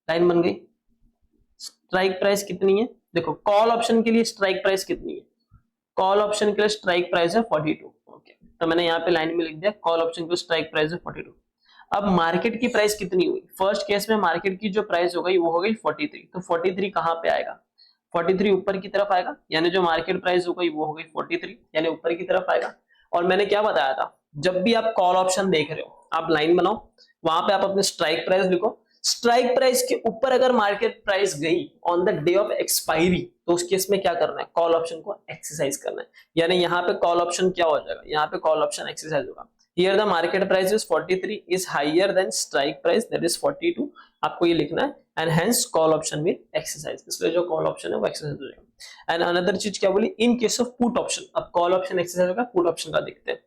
लाइन बन गई। स्ट्राइक प्राइस कितनी है, देखो कॉल ऑप्शन के लिए स्ट्राइक प्राइस कितनी है, कॉल ऑप्शन के लिए स्ट्राइक प्राइस है 42। ओके, तो मैंने यहाँ पे लाइन में लिख दिया कॉल ऑप्शन के लिए स्ट्राइक प्राइस है 42। अब मार्केट की प्राइस कितनी हुई, फर्स्ट केस में मार्केट की जो प्राइस हो गई वो हो गई 43। तो 43 कहां पे आएगा, 43 ऊपर की तरफ आएगा, यानी जो मार्केट प्राइस हो गई वो हो गई 43, यानी ऊपर की तरफ आएगा। और मैंने क्या बताया था, जब भी आप कॉल ऑप्शन देख रहे हो आप लाइन बनाओ, वहां पे आप अपने स्ट्राइक प्राइस लिखो। स्ट्राइक प्राइस के ऊपर अगर मार्केट प्राइस गई on the day of expiry, तो उस केस में क्या करना है, कॉल ऑप्शन को एक्सरसाइज करना है। यानी यहाँ पे कॉल ऑप्शन क्या हो जाएगा, यहाँ पे कॉल ऑप्शन एक्सरसाइज होगा। Here the market price is 43 is higher than strike price that is 42, आपको ये लिखना है and hence call option will exercise, इसलिए जो call option है वो exercise हो जाएगा। and another चीज क्या बोली, in case of put option, अब call option exercise होगा, put option का देखते हैं।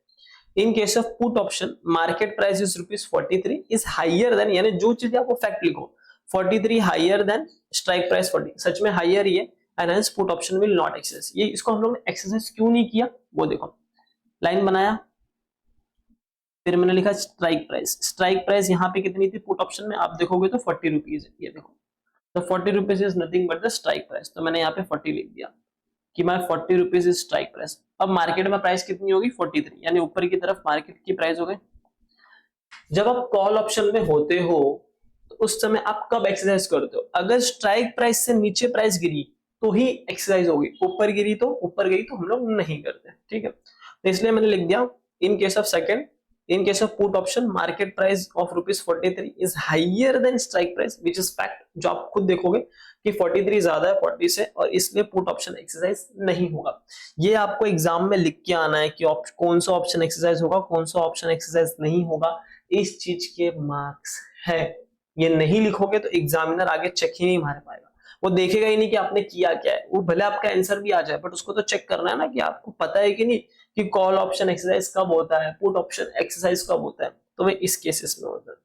in case of put option market price is ₹43 is higher than, यानी जो चीज आपको फैक्ट लिखो 43 higher than strike price 40, सच में हाइयर ही है and hence put option will not exercise। ये इसको हम लोग ने एक्सरसाइज क्यों नहीं किया वो देखो, लाइन बनाया, फिर मैंने लिखा स्ट्राइक प्राइस। स्ट्राइक प्राइस यहाँ पे कितनी थी पुट ऑप्शन में, आप देखोगे तो 40 रुपीज है, ये देखो। तो 40 rupees is nothing but the strike price, तो मैंने यहाँ पे 40 लिख दिया कि मैं 40 रुपीज इज स्ट्राइक प्राइस। अब मार्केट में प्राइस कितनी होगी 43, यानी ऊपर की तरफ मार्केट की प्राइस हो गई। जब आप कॉल ऑप्शन में होते हो तो उस समय आप कब एक्सरसाइज करते हो, अगर स्ट्राइक प्राइस से नीचे प्राइस गिरी तो ही एक्सरसाइज होगी, ऊपर गिरी तो ऊपर गई तो हम लोग नहीं करते, ठीक है। तो इसलिए मैंने लिख दिया इन case of second, in case of put option market price of ₹43 is higher than strike price which is fact, जो आप खुद देखोगे कि 43 ज्यादा है 40 से और इसलिए पुट ऑप्शन एक्सरसाइज नहीं होगा। ये आपको एग्जाम में लिख के आना है कि कौन सा ऑप्शन एक्सरसाइज होगा कौन सा ऑप्शन एक्सरसाइज नहीं होगा, इस चीज के मार्क्स है। ये नहीं लिखोगे तो एग्जामिनर आगे चेक ही नहीं मार पाएगा, वो देखेगा ही नहीं कि आपने किया क्या है। वो भले आपका आंसर भी आ जाए बट उसको तो चेक करना है ना कि आपको पता है कि नहीं कि कॉल ऑप्शन एक्सरसाइज कब होता है, पुट ऑप्शन एक्सरसाइज कब होता है। तो वह इस केसेस में होता है।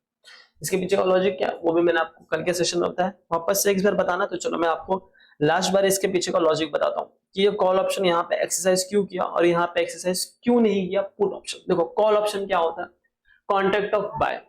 इसके पीछे का लॉजिक क्या है वो भी मैंने आपको कल के सेशन में बताया, वापस से एक बार बताना। तो चलो मैं आपको लास्ट बार इसके पीछे का लॉजिक बताता हूँ कि ये कॉल ऑप्शन यहाँ पे एक्सरसाइज क्यों किया और यहाँ पे एक्सरसाइज क्यों नहीं किया पुट ऑप्शन। देखो कॉल ऑप्शन क्या होता है, कॉन्ट्रैक्ट ऑफ बाय।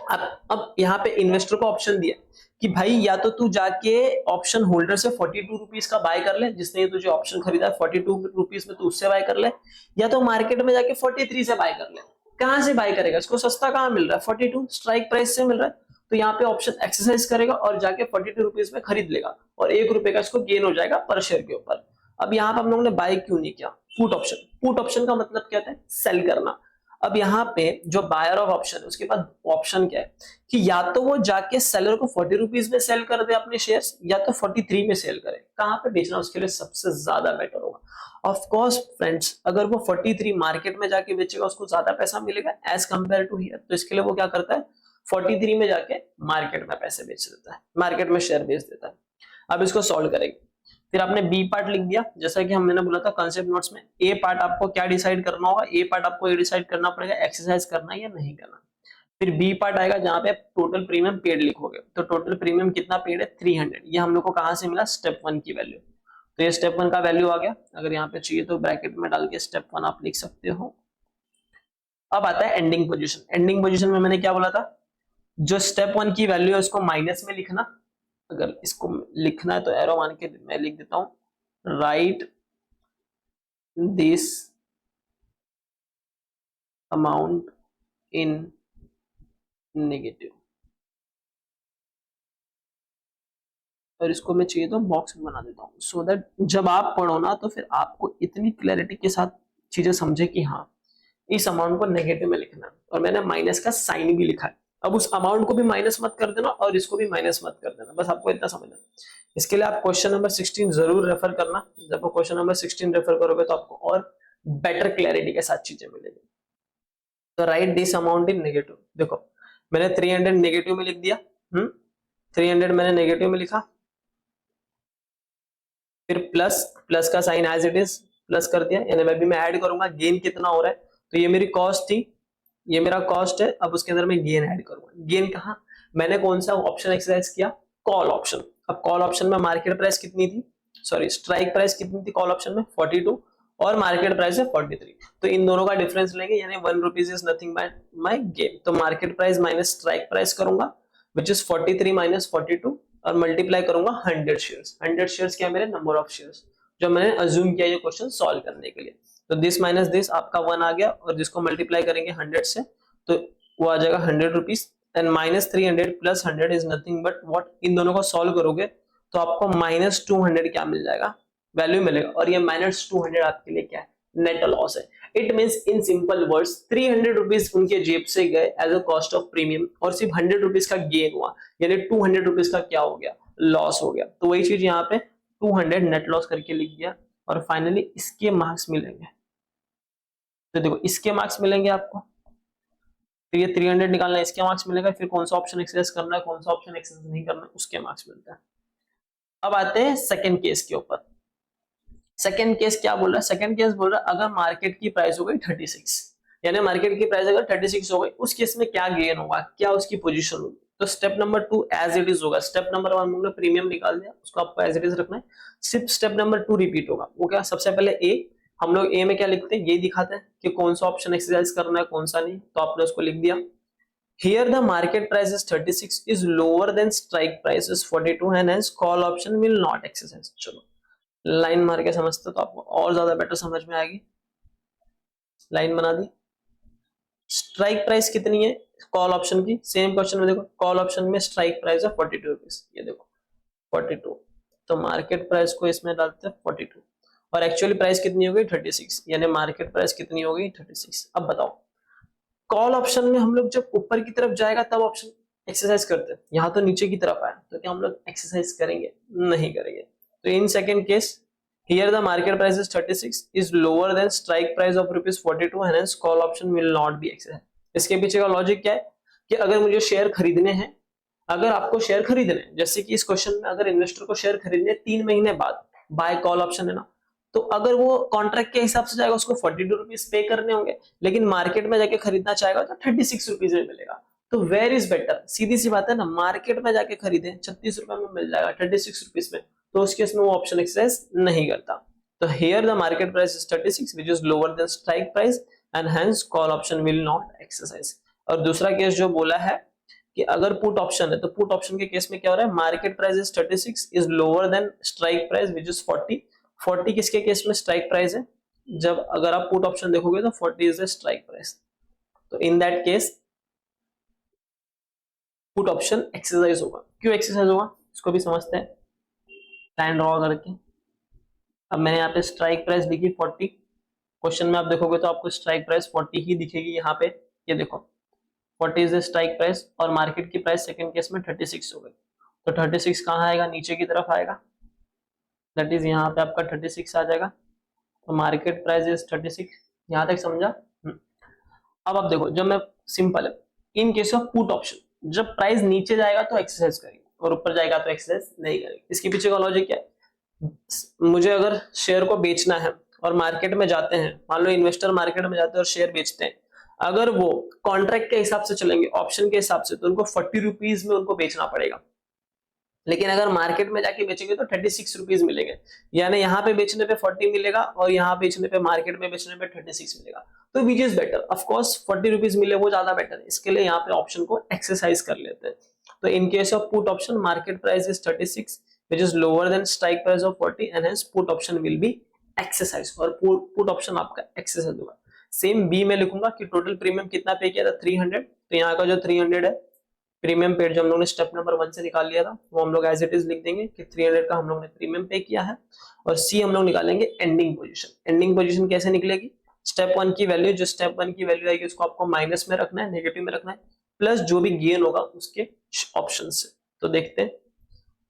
अब यहाँ पे इन्वेस्टर को ऑप्शन दिया कि भाई या तो तू जाके ऑप्शन होल्डर से 42 रुपीज का बाय कर ले, जिसने तुझे ऑप्शन खरीदा 42 रुपीज में तू उससे बाय कर ले, या तो मार्केट में जाके 43 से बाय कर ले। कहां से बाय करेगा, इसको सस्ता कहां मिल रहा है 42 स्ट्राइक प्राइस से मिल रहा है, तो यहाँ पे ऑप्शन एक्सरसाइज करेगा और जाके 42 रुपीज में खरीद लेगा और ₹1 का इसको गेन हो जाएगा पर शेयर के ऊपर। अब यहाँ पे हम लोगों ने बाय क्यों नहीं किया पुट ऑप्शन, पुट ऑप्शन का मतलब क्या होता है सेल करना। अब यहाँ पे जो बायर ऑफ ऑप्शन है उसके पास ऑप्शन क्या है कि या तो वो जाके सेलर को 40 रुपीज में सेल कर दे अपने शेयर्स, या तो 43 में सेल करे। कहां पे बेचना उसके लिए सबसे ज्यादा बेटर होगा। ऑफ कोर्स फ्रेंड्स, अगर वो 43 मार्केट में जाके बेचेगा उसको ज्यादा पैसा मिलेगा एज कंपेयर टू हियर, तो इसके लिए वो क्या करता है 43 में जाके मार्केट में पैसे बेच देता है, मार्केट में शेयर बेच देता है। अब इसको सॉल्व करेंगे। फिर आपने बी पार्ट लिख दिया, जैसा कि मैंने बोला था कंसेप्ट नोट्स में। ए पार्ट आपको क्या डिसाइड करना होगा, ए पार्ट आपको ये डिसाइड करना पड़ेगा एक्सरसाइज करना है या नहीं करना। फिर बी पार्ट आएगा जहां पे टोटल प्रीमियम पेड लिखोगे, तो टोटल प्रीमियम कितना पेड है 300। ये हम लोग को कहां से मिला, स्टेप 1 की वैल्यू। तो ये स्टेप 1 का वैल्यू आ गया। अगर यहाँ पे चाहिए तो ब्रैकेट में डाल के स्टेप 1 आप लिख सकते हो। अब आता है एंडिंग पोजीशन। एंडिंग पोजीशन में मैंने क्या बोला था, जो स्टेप 1 की वैल्यू है उसको माइनस में लिखना। अगर इसको लिखना है तो एरो मान के मैं लिख देता हूं, right this amount in negative. और इसको मैं चाहिए तो बॉक्स में बना देता हूँ, सो दैट जब आप पढ़ो ना तो फिर आपको इतनी क्लैरिटी के साथ चीजें समझे कि हाँ इस अमाउंट को नेगेटिव में लिखना है। और मैंने माइनस का साइन भी लिखा है। अब उस अमाउंट को भी माइनस मत कर देना और इसको भी माइनस मत कर देना, बस आपको इतना समझना। इसके लिए आप क्वेश्चन नंबर 16 जरूर रेफर करना। जब आप क्वेश्चन नंबर 16 रेफर करोगे तो आपको और बेटर क्लैरिटी के साथ चीजें मिलेगी। तो right this amount in negative. देखो मैंने 300 नेगेटिव में लिख दिया। 300 मैंने नेगेटिव में लिखा। फिर प्लस, प्लस का sign as it is plus कर दिया, यानी अभी मैं ऐड करूंगा गेन कितना हो रहा है। तो ये मेरी कॉस्ट थी, ये मेरा कॉस्ट है। अब उसके अंदर मैं गेन ऐड करूंगा। गेन कहाँ, मैंने कौन सा ऑप्शन एक्सरसाइज किया, कॉल ऑप्शन। अब कॉल ऑप्शन में मार्केट प्राइस कितनी थी, सॉरी स्ट्राइक प्राइस कितनी थी कॉल ऑप्शन में 42 और मार्केट प्राइस है 43। तो इन दोनों का डिफरेंस लेंगे, यानी 1 rupees is nothing by my gain. तो market price minus strike price करूंगा विच इज 43 माइनस 42 और मल्टीप्लाई करूंगा 100 शेयर्स। 100 शेयर्स क्या मेरे नंबर ऑफ शेयर्स जो मैंने अज्यूम किया ये क्वेश्चन सॉल्व करने के लिए। तो दिस माइनस दिस आपका 1 आ गया और जिसको मल्टीप्लाई करेंगे 100 से तो वो आ जाएगा 100 rupees. And minus 300 plus 100 is nothing but what, इन दोनों को सॉल्व करोगे तो आपको माइनस 200 क्या मिल जाएगा, वैल्यू मिलेगा। और ये माइनस 200 आपके लिए क्या है, नेट लॉस है। It means in simple words 300 rupees उनके जेब से गए as a cost of premium और सिर्फ 100 रुपीज का गेन हुआ, यानी 200 रुपीज का क्या हो गया, लॉस हो गया। तो वही चीज यहाँ पे 200 नेट लॉस करके लिख दिया। और फाइनली इसके मार्क्स मिलेंगे। तो देखो इसके मार्क्स मिलेंगे आपको, तो ये 300 निकालना है, इसके मार्क्स मिलेगा। फिर कौन सा ऑप्शन एक्सरसाइज करना है, कौन सा ऑप्शन एक्सरसाइज नहीं करना है, उसके मार्क्स मिलता है। अब आते हैं सेकंड केस के ऊपर। सेकंड केस क्या बोल रहा है, सेकंड केस बोल रहा है अगर मार्केट की प्राइस हो गई 36, यानी मार्केट की प्राइस अगर 36 हो गई, उस केस में क्या गेन होगा, क्या उसकी पोजीशन होगी। तो step number 2 as it is होगा। स्टेप नंबर 1 हमने प्रीमियम निकाल दिया, उसको आपको एज इट इज रखना है। सिर्फ स्टेप नंबर 2 रिपीट होगा। वो क्या, सबसे पहले ए, हम लोग ए में क्या लिखते हैं, ये दिखाते हैं कि कौन सा ऑप्शन एक्सरसाइज करना है कौन सा नहीं। तो आपने उसको लिख दिया, here the market price is 36 is lower than strike price is 42 and hence call option will not exercise। चलो लाइन मार के समझते तो आपको और ज्यादा बेटर समझ में आएगी। लाइन बना दी। स्ट्राइक प्राइस कितनी है कॉल ऑप्शन की, सेम क्वेश्चन में देखो कॉल ऑप्शन में स्ट्राइक प्राइस है 42 रुपीज, ये देखो 42। तो मार्केट प्राइस को इसमें डालते हैं 42 और एक्चुअली प्राइस कितनी हो गई 36, यानी मार्केट प्राइस कितनी हो गई 36। अब बताओ कॉल ऑप्शन में हम लोग जब ऊपर की तरफ जाएगा तब ऑप्शन एक्सरसाइज करते हैं, यहाँ तो नीचे की तरफ आया तो क्या हम लोग एक्सरसाइज करेंगे, नहीं करेंगे। तो इन second case here the market price is 36 is lower than strike price of rupees 42 and hence call option will not be exercised। इसके पीछे का लॉजिक क्या है कि अगर मुझे शेयर खरीदने हैं, अगर आपको शेयर खरीदने हैं, जैसे कि इस क्वेश्चन में अगर इन्वेस्टर को शेयर खरीदने 3 महीने बाद बाय कॉल ऑप्शन है ना, तो अगर वो कॉन्ट्रैक्ट के हिसाब से जाएगा उसको 42 रुपीज पे करने होंगे, लेकिन मार्केट में जाके खरीदना चाहेगा तो 36 रुपीज में मिलेगा। तो वेयर इज बेटर, सीधी सी बात है ना, मार्केट में जाके खरीदे 36 रुपए में मिल जाएगा 36 रुपीज में, तो उस केस में वो ऑप्शन एक्सरसाइज नहीं करता। तो here the market price is 36 which is lower than strike price and hence call option will not exercise. और दूसरा केस जो बोला है कि अगर पुट ऑप्शन है, तो पुट ऑप्शन के केस में क्या हो रहा है, market price is 36 is lower than strike price which is 40। 40 किसके केस में स्ट्राइक प्राइस है, जब अगर आप पुट ऑप्शन देखोगे तो 40 इज द स्ट्राइक प्राइस। तो in that case put option exercise होगा। क्यों एक्सरसाइज होगा इसको भी समझते हैं, लाइन ड्रॉ करके। अब मैंने यहाँ पे स्ट्राइक प्राइस लिखी 40, क्वेश्चन में आप देखोगे तो आपको स्ट्राइक प्राइस 40 ही दिखेगी यहाँ पे, ये देखो 40 इज द स्ट्राइक प्राइस और मार्केट की प्राइस सेकंड केस में 36 हो गई। तो 36 कहाँ आएगा, नीचे की तरफ आएगा, दैट इज यहाँ पे आपका 36 आ जाएगा। तो मार्केट प्राइस इज 36, यहाँ तक समझा। अब आप देखो जब मैं सिंपल है इन केस ऑफ पुट ऑप्शन, जब प्राइस नीचे जाएगा तो एक्सरसाइज करेंगे और ऊपर जाएगा तो एक्सरसाइज नहीं करेंगे। इसके पीछे का लॉजिक क्या है, मुझे अगर शेयर को बेचना है और मार्केट में जाते हैं, मान लो इन्वेस्टर मार्केट में जाते हैं और शेयर बेचते हैं, अगर वो कॉन्ट्रैक्ट के हिसाब से चलेंगे, ऑप्शन के हिसाब से, तो उनको 40 रुपीज में उनको बेचना पड़ेगा। लेकिन अगर मार्केट में जाके बेचेंगे तो 36 रुपीज मिलेंगे, यानी यहाँ पे बेचने पे 40 मिलेगा और यहाँ बेचने पे, मार्केट में बेचने पे 36 मिलेगा। तो which is better? Of course 40 rupees मिले वो ज्यादा बेटर है। इसके लिए यहाँ पे ऑप्शन को एक्सरसाइज कर लेते हैं। तो इन case of put option, market price is 36 which is lower than strike price of 40 and hence put option will be exercise, और put option आपका एक्सरसाइज होगा। सेम बी में लिखूंगा कि टोटल प्रीमियम कितना पे किया था, 300। तो यहाँ का जो 300 है प्रीमियम पेड जो हम लोग ने स्टेप नंबर 1 से निकाल लिया था, वो हम लोग एज इट इज लिख देंगे कि 300 का हम लोग ने प्रीमियम पे किया है। और सी हम लोग निकालेंगे एंडिंग पोजीशन। एंडिंग पोजीशन कैसे निकलेगी, स्टेप 1 की वैल्यू, जो स्टेप 1 की वैल्यू आएगी उसको आपको माइनस में रखना है, नेगेटिव में रखना है, प्लस जो भी गेन होगा उसके ऑप्शन से। तो देखते हैं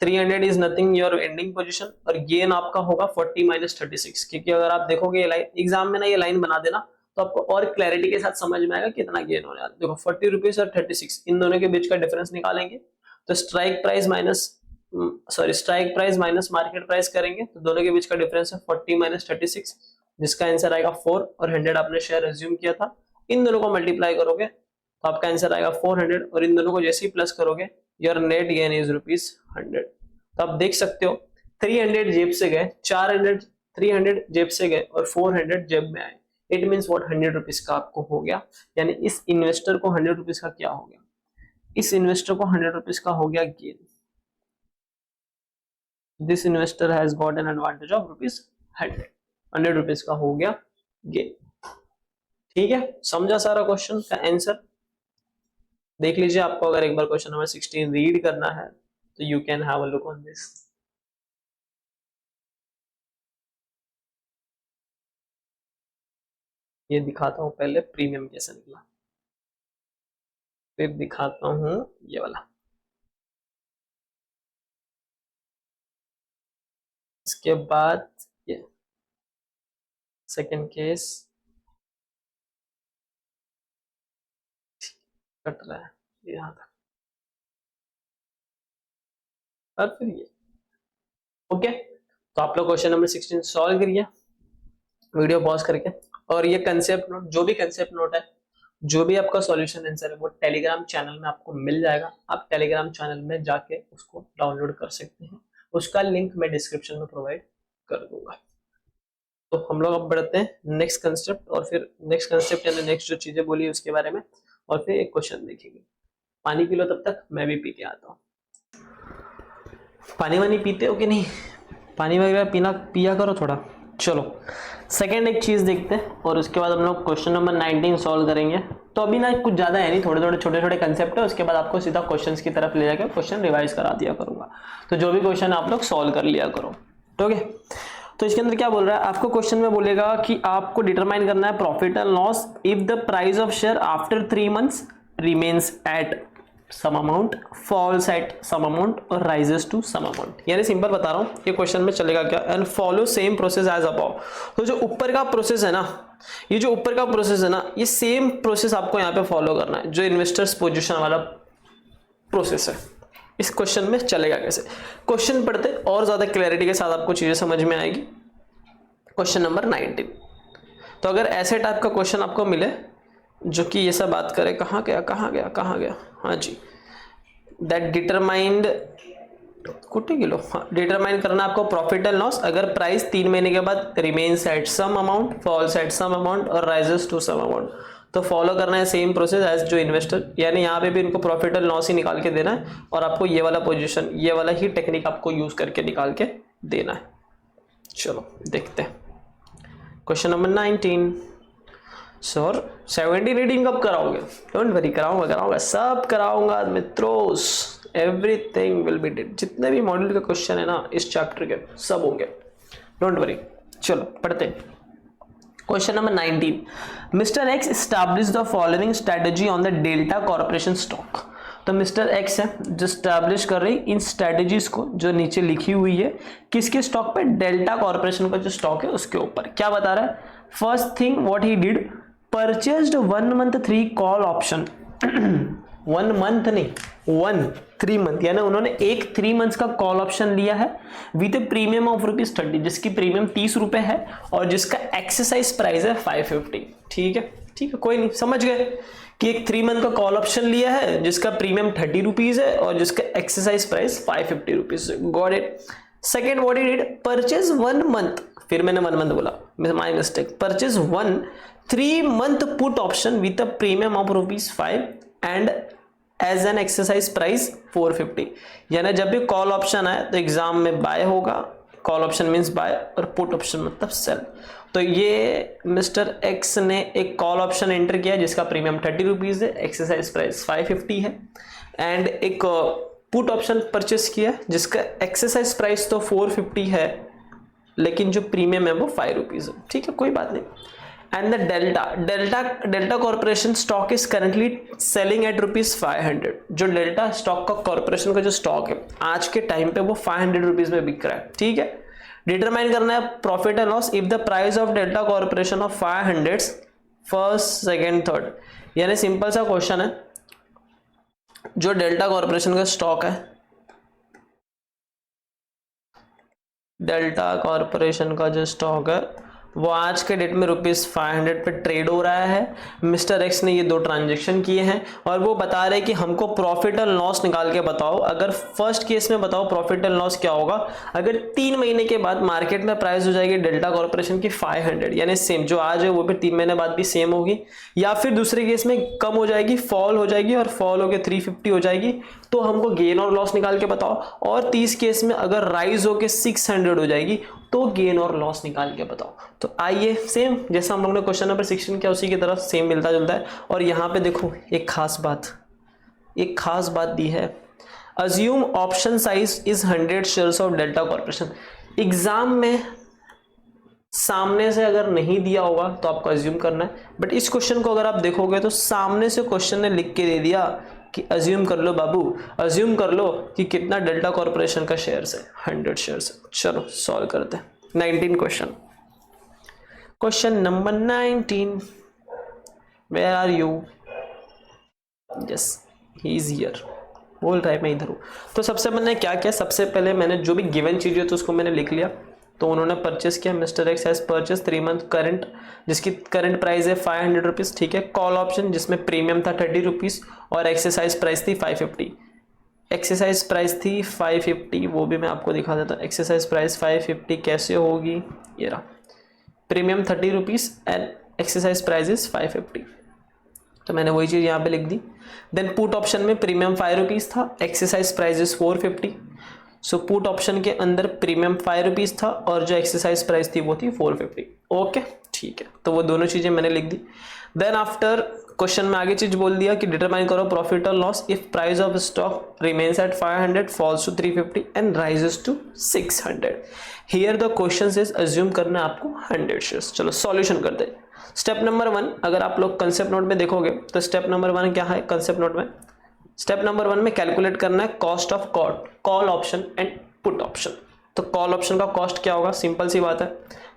300 is nothing your ending position और गेन आपका होगा 40 माइनस 36, क्योंकि अगर आप देखोगे ये लाइन एग्जाम में ना, ये लाइन बना देना तो आपको और क्लैरिटी के साथ समझ में आएगा कितना गेन होने वाला है। देखो 40 रुपीज और 36, इन दोनों के बीच का डिफरेंस निकालेंगे तो strike price minus market price करेंगे तो दोनों के बीच का डिफरेंस है 40 माइनस 36, जिसका आंसर आएगा 4, और 100 आपने शेयर एज्यूम किया था। इन दोनों को मल्टीप्लाई करोगे तो आपका आंसर आएगा 400, और इन दोनों को जैसे ही प्लस करोगे योर नेट गेन इज ₹100। तो आप देख सकते हो 300 जेब से गए, 300 जेब से गए और 400 जेब में आए। इट मीन्स व्हाट, 100 रुपीज का आपको हो गया। यानी इस इन्वेस्टर को 100 रुपीज का क्या हो गया, इस इन्वेस्टर को 100 रुपीज का हो गया gain. This investor has got an advantage of ₹100 rupees का हो गया गेन। ठीक है, समझा सारा क्वेश्चन का आंसर? देख लीजिए, आपको अगर एक बार क्वेश्चन नंबर 16 रीड करना है तो you can have a look on this. ये दिखाता हूं पहले प्रीमियम कैसे निकला, फिर दिखाता हूं ये वाला। इसके बाद ये सेकंड केस कट रहा है यहां तक, और फिर ये ओके। तो आप लोग क्वेश्चन नंबर 16 सॉल्व करिए वीडियो पॉज करके, और ये कंसेप्ट नोट, जो भी कंसेप्ट नोट है, जो भी आपका सॉल्यूशन आंसर है, वो टेलीग्राम चैनल में आपको मिल जाएगा। आप टेलीग्राम चैनल में जाके उसको डाउनलोड कर सकते हैं, उसका लिंक मैं डिस्क्रिप्शन में प्रोवाइड कर दूंगा। तो हम लोग अब बढ़ते हैं नेक्स्ट कंसेप्ट, और फिर नेक्स्ट कंसेप्ट यानी नेक्स्ट जो चीजें बोली उसके बारे में, और फिर एक क्वेश्चन देखेंगे। पानी पी लो, तब तक मैं भी पी के आता हूँ। पानी वानी पीते हो कि नहीं? पानी वगैरह पिया करो थोड़ा। चलो सेकेंड एक चीज देखते हैं, और उसके बाद हम लोग क्वेश्चन नंबर 19 सॉल्व करेंगे। तो अभी ना कुछ ज्यादा है नहीं, थोड़े थोड़े छोटे छोटे कंसेप्ट है, उसके बाद आपको सीधा क्वेश्चंस की तरफ ले जाकर क्वेश्चन रिवाइज करा दिया करूंगा। तो जो भी क्वेश्चन आप लोग सॉल्व कर लिया करो, ठीक है। तो इसके अंदर क्या बोल रहा है आपको, क्वेश्चन में बोलेगा कि आपको डिटरमाइन करना है profit and loss if the price of share after 3 months remains at some amount, falls at some amount और राइजेस टू सम अमाउंट। यानी सिंपल बता रहा हूं ये क्वेश्चन में चलेगा क्या, and follow same process as above. तो जो ऊपर का प्रोसेस है ना, ये जो ऊपर का प्रोसेस है ना, ये सेम प्रोसेस आपको यहाँ पे फॉलो करना है, जो इन्वेस्टर्स पोजीशन वाला प्रोसेस है। इस क्वेश्चन में चलेगा कैसे, क्वेश्चन पढ़ते और ज्यादा क्लैरिटी के साथ आपको चीजें समझ में आएगी। Question number 19। तो अगर ऐसे टाइप का क्वेश्चन आपको मिले जो कि ये सब बात करे, कहाँ गया, हाँ जी, दैट डिटरमाइंड डिटरमाइन करना आपको प्रॉफिट एंड लॉस अगर प्राइस 3 महीने के बाद remains at some amount, falls at some amount और राइजेस टू सम अमाउंट। तो फॉलो करना है सेम प्रोसेस एज जो इन्वेस्टर, यानी यहाँ पे भी इनको प्रॉफिट एंड लॉस ही निकाल के देना है, और आपको ये वाला पोजीशन, ये वाला ही टेक्निक आपको यूज करके निकाल के देना है। चलो देखते हैं क्वेश्चन नंबर 19। सर 70 रीडिंग कब कराओगे? डोंट वरी, कराऊंगा, सब कराऊंगा मित्रों, एवरीथिंग विल बी डिड। जितने भी मॉड्यूल के क्वेश्चन है ना इस चैप्टर के, सब होंगे, डोंट वरी। चलो पढ़ते हैं question number 19। Mister x establish the following strategy on the delta corporation stock. तो मिस्टर एक्स है जो स्टैब्लिश कर रही इन स्ट्रेटेजीज को, जो नीचे लिखी हुई है, किसके स्टॉक पे? डेल्टा कॉर्पोरेशन का जो स्टॉक है उसके ऊपर। क्या बता रहा है? First thing what he did, purchased 1 month 3 call option 1 month नहीं, 3 मंथ, यानी उन्होंने एक 3 मंथ्स का कॉल ऑप्शन लिया है विद प्रीमियम ऑफ ₹30, जिसकी प्रीमियम 30 रुपए है और जिसका एक्सरसाइज प्राइस है 550। ठीक है, ठीक है, कोई नहीं, समझ गए कि एक 3 मंथ का कॉल ऑप्शन लिया है जिसका प्रीमियम 30 रुपीज है और जिसका एक्सरसाइज प्राइस 550 रुपीज है। Got it. Second what he did, purchase 1 month, फिर मैंने 1 मंथ बोला, my mistake, purchase 3 month put option with a premium of ₹5 and as an exercise price 450। यानी जब भी कॉल ऑप्शन आए तो एग्जाम में बाय होगा, कॉल ऑप्शन मींस बाय और पुट ऑप्शन मतलब सेल। तो ये मिस्टर एक्स ने एक कॉल ऑप्शन एंटर किया जिसका प्रीमियम 30 रुपीज है, एक्सरसाइज प्राइस 550 है, एंड एक पुट ऑप्शन परचेस किया जिसका एक्सरसाइज प्राइस तो 450 है लेकिन जो प्रीमियम है वो 5 रुपीज है। ठीक है, कोई बात नहीं। And the delta corporation stock is currently selling at ₹500। जो डेल्टा स्टॉक का कॉर्पोरेशन का जो स्टॉक है आज के टाइम पे वो 500 रुपीज में बिक रहा है। ठीक है, डिटरमाइन करना है profit and loss if the price of delta corporation of 500 first, second, third. यानी सिंपल सा क्वेश्चन है, जो डेल्टा कॉर्पोरेशन का स्टॉक है, डेल्टा कॉर्पोरेशन का जो स्टॉक है वो आज के डेट में ₹500 पे ट्रेड हो रहा है। मिस्टर एक्स ने ये 2 ट्रांजेक्शन किए हैं और वो बता रहे हैं कि हमको प्रॉफिट एंड लॉस निकाल के बताओ। अगर फर्स्ट केस में बताओ प्रॉफिट एंड लॉस क्या होगा, अगर 3 महीने के बाद मार्केट में प्राइस हो जाएगी डेल्टा कॉर्पोरेशन की 500, यानी सेम जो आज है वो भी 3 महीने बाद भी सेम होगी, या फिर दूसरे केस में कम हो जाएगी, फॉल हो जाएगी और फॉल होकर 350 हो जाएगी, तो हमको गेन और लॉस निकाल के बताओ। और 30 केस में अगर राइज होकर 600 हो जाएगी तो गेन और लॉस निकाल के बताओ। तो आइए, सेम जैसा हम लोग ने क्वेश्चन नंबर 16 किया उसी की तरह सेम मिलता जुलता है। और यहाँ पे देखो एक खास बात दी है, assume option size is 100 shares of delta corporation. Exam में सामने से अगर नहीं दिया होगा तो आपको अज्यूम करना है, बट इस क्वेश्चन को अगर आप देखोगे तो सामने से क्वेश्चन ने लिख के दे दिया कि अज्यूम कर लो बाबू, अज्यूम कर लो कि कितना डेल्टा कॉर्पोरेशन का शेयर्स है, 100 शेयर्स है। चलो सॉल्व करते हैं। 19 question number 19, where are you? Yes, he is here, बोल रहा है मैं इधर हूँ। तो सबसे मैंने क्या किया, सबसे पहले मैंने जो भी गिवन चीज है तो उसको मैंने लिख लिया। तो उन्होंने परचेस किया, mister x has purchase 3 month current, जिसकी करंट प्राइस है 500 रुपीज। ठीक है, कॉल ऑप्शन जिसमें प्रीमियम था 30 रुपीज और एक्सरसाइज प्राइस थी 550। एक्सरसाइज प्राइस थी 550, वो भी मैं आपको दिखा देता हूँ। एक्सरसाइज प्राइस 550 कैसे होगी, ये रहा, premium 30 rupees and exercise price is 550। तो मैंने वही चीज यहाँ पे लिख दी। देन पुट ऑप्शन में प्रीमियम 5 रुपीज था, exercise price is 450। So put option के अंदर प्रीमियम 5 रुपीज था और जो एक्सरसाइज प्राइस थी वो थी 450। ओके, ठीक है, तो वो दोनों चीजें मैंने लिख दी। देन आफ्टर क्वेश्चन में आगे चीज बोल दिया कि डिटरमाइन करो प्रॉफिट और loss if price of stock remains at 500 falls to 350 and rises to 600। Here the question is assume करना आपको 100 शेयर्स। चलो सॉल्यूशन करते हैं। स्टेप नंबर 1, अगर आप लोग कंसेप्ट नोट में देखोगे तो स्टेप नंबर 1 क्या है कंसेप्ट नोट में? स्टेप नंबर 1 में कैलकुलेट करना है cost of call option and put option. तो कॉल ऑप्शन का कॉस्ट क्या होगा, सिंपल सी बात है,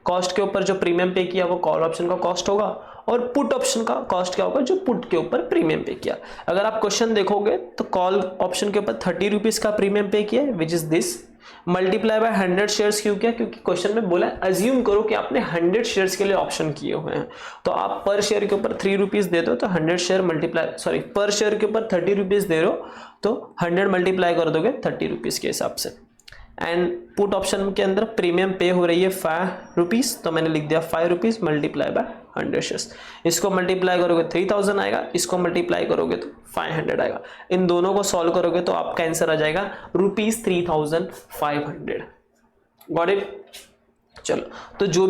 कॉस्ट के ऊपर जो प्रीमियम पे किया वो कॉल ऑप्शन का कॉस्ट होगा, और पुट ऑप्शन का कॉस्ट क्या होगा, जो पुट के ऊपर प्रीमियम पे किया। अगर आप क्वेश्चन देखोगे तो कॉल ऑप्शन के ऊपर 30 रुपीज का प्रीमियम पे किया है, which is this, multiply by 100 shares. क्यों किया? क्योंकि क्वेश्चन में बोला अज्यूम करो कि आपने 100 शेयर्स के लिए ऑप्शन किए हुए हैं, तो आप पर शेयर के ऊपर 3 रुपीज दे दो तो 100 शेयर मल्टीप्लाई, पर शेयर के ऊपर 30 रुपीज दे रहे हो तो 100 मल्टीप्लाई कर दोगे 30 रुपीज के हिसाब से। एंड पुट ऑप्शन के अंदर प्रीमियम पे हो रही है 5 रुपीज, तो मैंने लिख दिया 5 रुपीज मल्टीप्लाई बाय 100 शेयर्स। इसको मल्टीप्लाई करोगे 3000 आएगा, इसको मल्टीप्लाई करोगे तो 500 आएगा। इन दोनों को सॉल्व करोगे तो आपका आंसर आ जाएगा ₹3500। Got it? चलो, तो जो